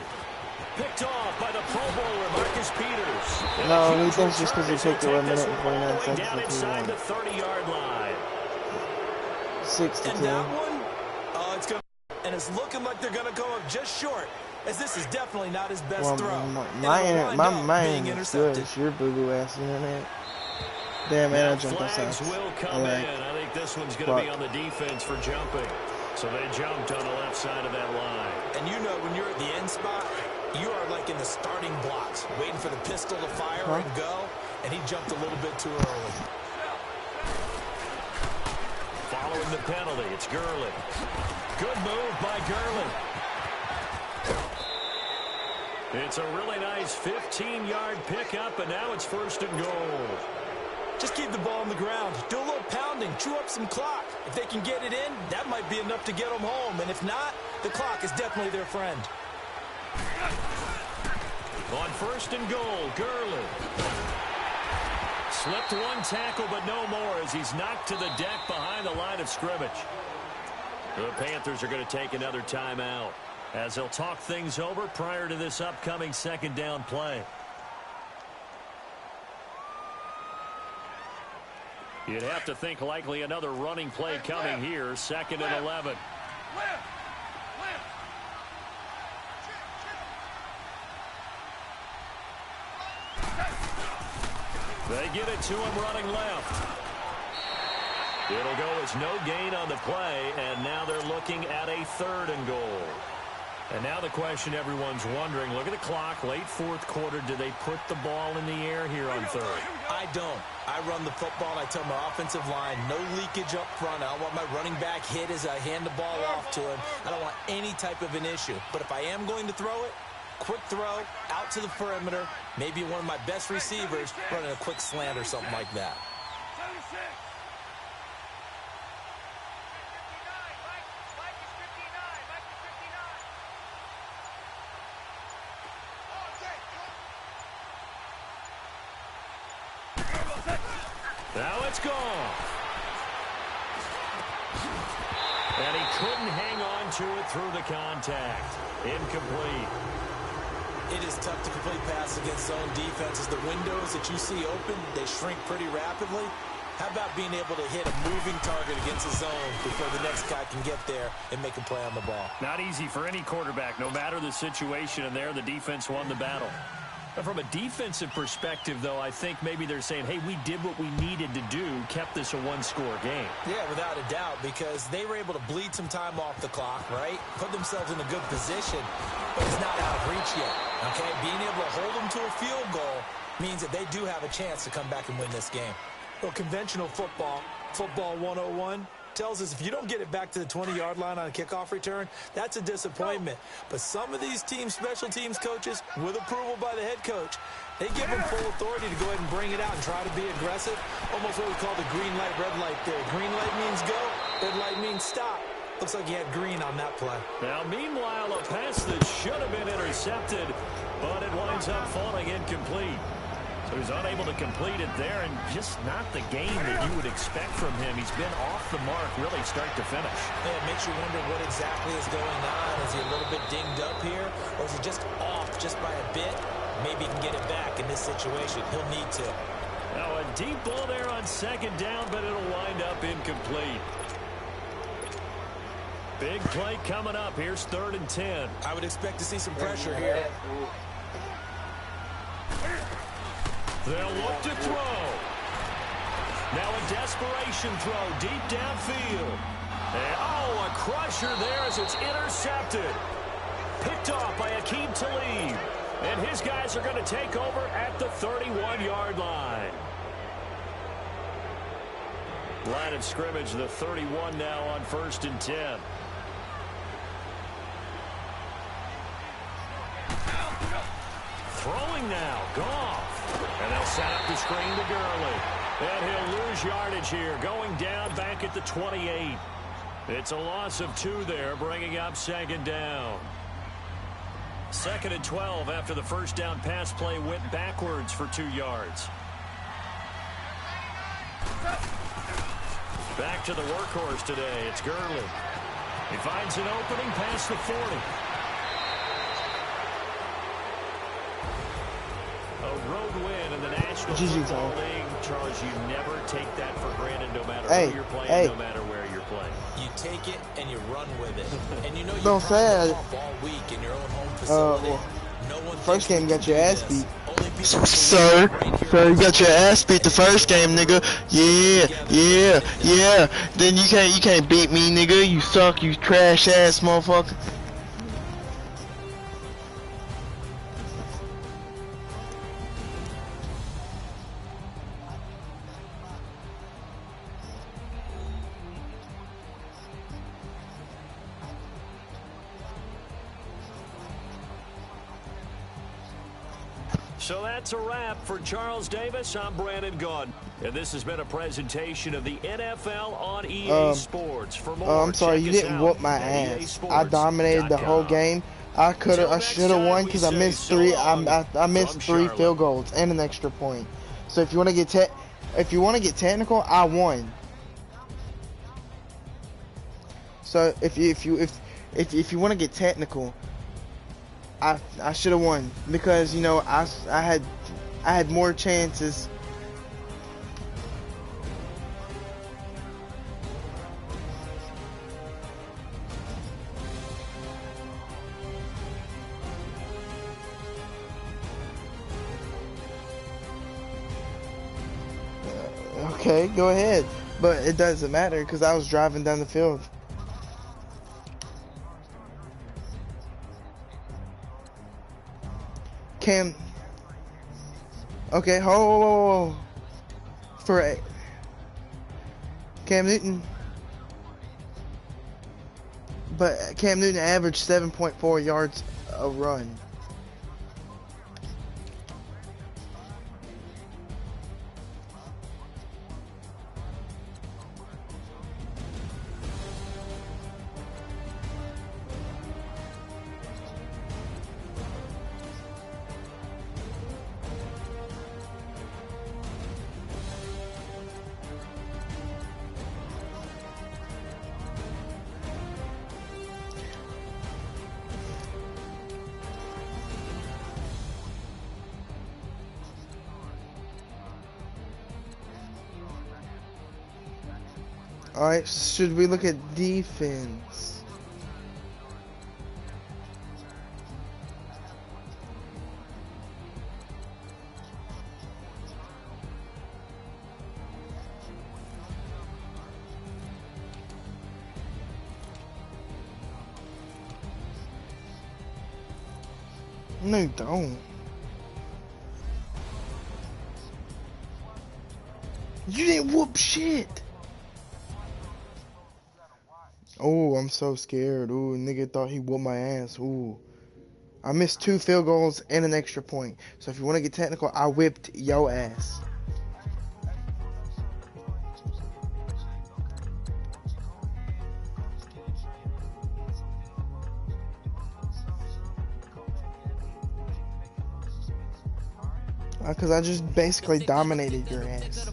Picked off by the Pro Bowler, Marcus Peters.
No, he thinks just because he picked it 1 minute and 29 seconds.
Down inside the 30-yard line.
6 to 10.
And that one, it's going to, and it's looking like they're going to go up just short, as this is definitely not his best throw.
My internet's good. It's your boo-boo ass internet. Damn, man, I jumped outside.
Will come in. I think this one's going to be on the defense for jumping. So they jumped on the left side of that line.
And you know, when you're at the end spot, you are like in the starting blocks, waiting for the pistol to fire and go, and he jumped a little bit too early.
Following the penalty, it's Gurley. Good move by Gurley. It's a really nice 15-yard pickup, and now it's 1st and goal.
Just keep the ball on the ground. Do a little pounding. Chew up some clock. If they can get it in, that might be enough to get them home. And if not, the clock is definitely their friend.
On 1st and goal, Gurley. Slipped one tackle, but no more as he's knocked to the deck behind the line of scrimmage. The Panthers are going to take another timeout as they'll talk things over prior to this upcoming 2nd down play. You'd have to think likely another running play coming here, 2nd and 11. They get it to him running left. It'll go as no gain on the play, and now they're looking at a 3rd and goal. And now the question everyone's wondering, look at the clock, late 4th quarter, do they put the ball in the air here on 3rd?
I don't. I run the football, and I tell my offensive line, no leakage up front. I don't want my running back hit as I hand the ball off to him. I don't want any type of an issue. But if I am going to throw it, quick throw out to the perimeter. Maybe one of my best receivers running a quick slant or something like that.
76.
Now it's gone. And he couldn't hang on to it through the contact. Incomplete.
It is tough to complete passes against zone defenses. The windows that you see open, they shrink pretty rapidly. How about being able to hit a moving target against a zone before the next guy can get there and make a play on the ball?
Not easy for any quarterback, no matter the situation, and there the defense won the battle. But from a defensive perspective, though, I think maybe they're saying, hey, we did what we needed to do, kept this a one-score game.
Yeah, without a doubt, because they were able to bleed some time off the clock, right? Put themselves in a good position, but it's not out of reach yet, okay? Being able to hold them to a field goal means that they do have a chance to come back and win this game. Well, conventional football 101, tells us if you don't get it back to the 20-yard line on a kickoff return, that's a disappointment. But some of these team special teams coaches, with approval by the head coach, they give them full authority to go ahead and bring it out and try to be aggressive. Almost what we call the green light, red light theory. Green light means go, red light means stop. Looks like he had green on that play.
Now, meanwhile, a pass that should have been intercepted, but it winds up falling incomplete. So he's unable to complete it there, and just not the game that you would expect from him. He's been off the mark, really start to finish.
Yeah, it makes you wonder what exactly is going on. Is he a little bit dinged up here, or is he just off just by a bit? Maybe he can get it back in this situation. He'll need to.
Now, a deep ball there on second down, but it'll wind up incomplete. Big play coming up. Here's 3rd and 10.
I would expect to see some pressure here.
They'll look to throw. Now a desperation throw deep downfield. And, oh, a crusher there as it's intercepted. Picked off by Akeem Talib. And his guys are going to take over at the 31-yard line. Line of scrimmage, the 31 now on 1st and 10. Throwing now, Goff. And they'll set up the screen to Gurley. And he'll lose yardage here, going down back at the 28. It's a loss of 2 there, bringing up 2nd down. 2nd and 12 after the first down pass play went backwards for 2 yards. Back to the workhorse today. It's Gurley. He finds an opening past the 40. A road win in the National Football League. Charles, you never take that for granted no matter who you're playing, no matter where you're playing.
You take it and you run with it. And you know you
don't say
all week in your own home facility. No one
first game got your ass beat.
Sir, you got your ass beat the first game, nigga. Yeah. Then you can't beat me, nigga. You suck, you trash ass motherfucker.
So that's a wrap for Charles Davis. I'm Brandon Gaudin, and this has been a presentation of the NFL on EA Sports. For more,
I'm sorry, you didn't whoop my ass. I dominated the whole game. I should have won because I missed 3. I missed 3 field goals and an extra point. So if you want to get technical, I won. So if you want to get technical, I should have won because you know I had more chances. Okay, go ahead, but it doesn't matter because I was driving down the field. Cam. Okay, ho. For Cam Newton. But Cam Newton averaged 7.4 yards a run. Alright, should we look at defense? No, you don't. You didn't whoop shit. Oh, I'm so scared. Ooh, nigga thought he whooped my ass. Ooh. I missed 2 field goals and an extra point. So if you want to get technical, I whipped your ass. Because I just basically dominated your ass.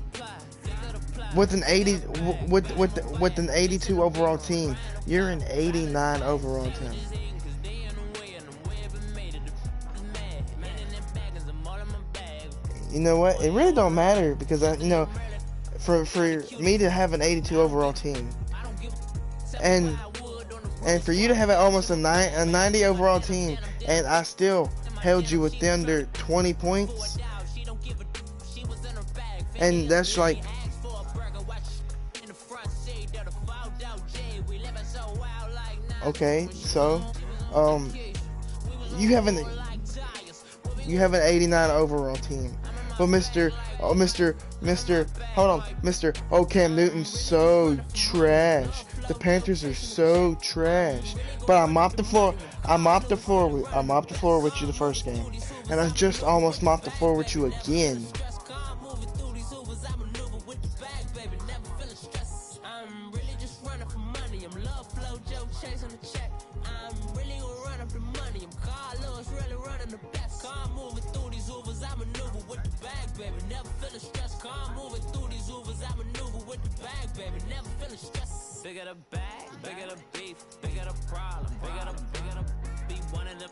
With an 80, with an 82 overall team, you're an 89 overall team. You know what? It really don't matter because for me to have an 82 overall team, and for you to have almost a 90 overall team, and I still held you within under 20 points, and that's like. Okay, so, you have an 89 overall team, but Mr. Cam Newton's so trash. The Panthers are so trash. But I mopped the floor with you the first game, and I just almost mopped the floor with you again.
Bigger the bag, bigger the beef, bigger the problem, bigger the be one in the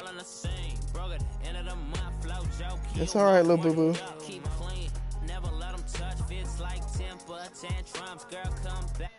all on the same. Broke at the end of the month, flow joke.
It's alright, little boo boo.
Keep clean, never let them touch. Fits like temper tantrums, girl, come back.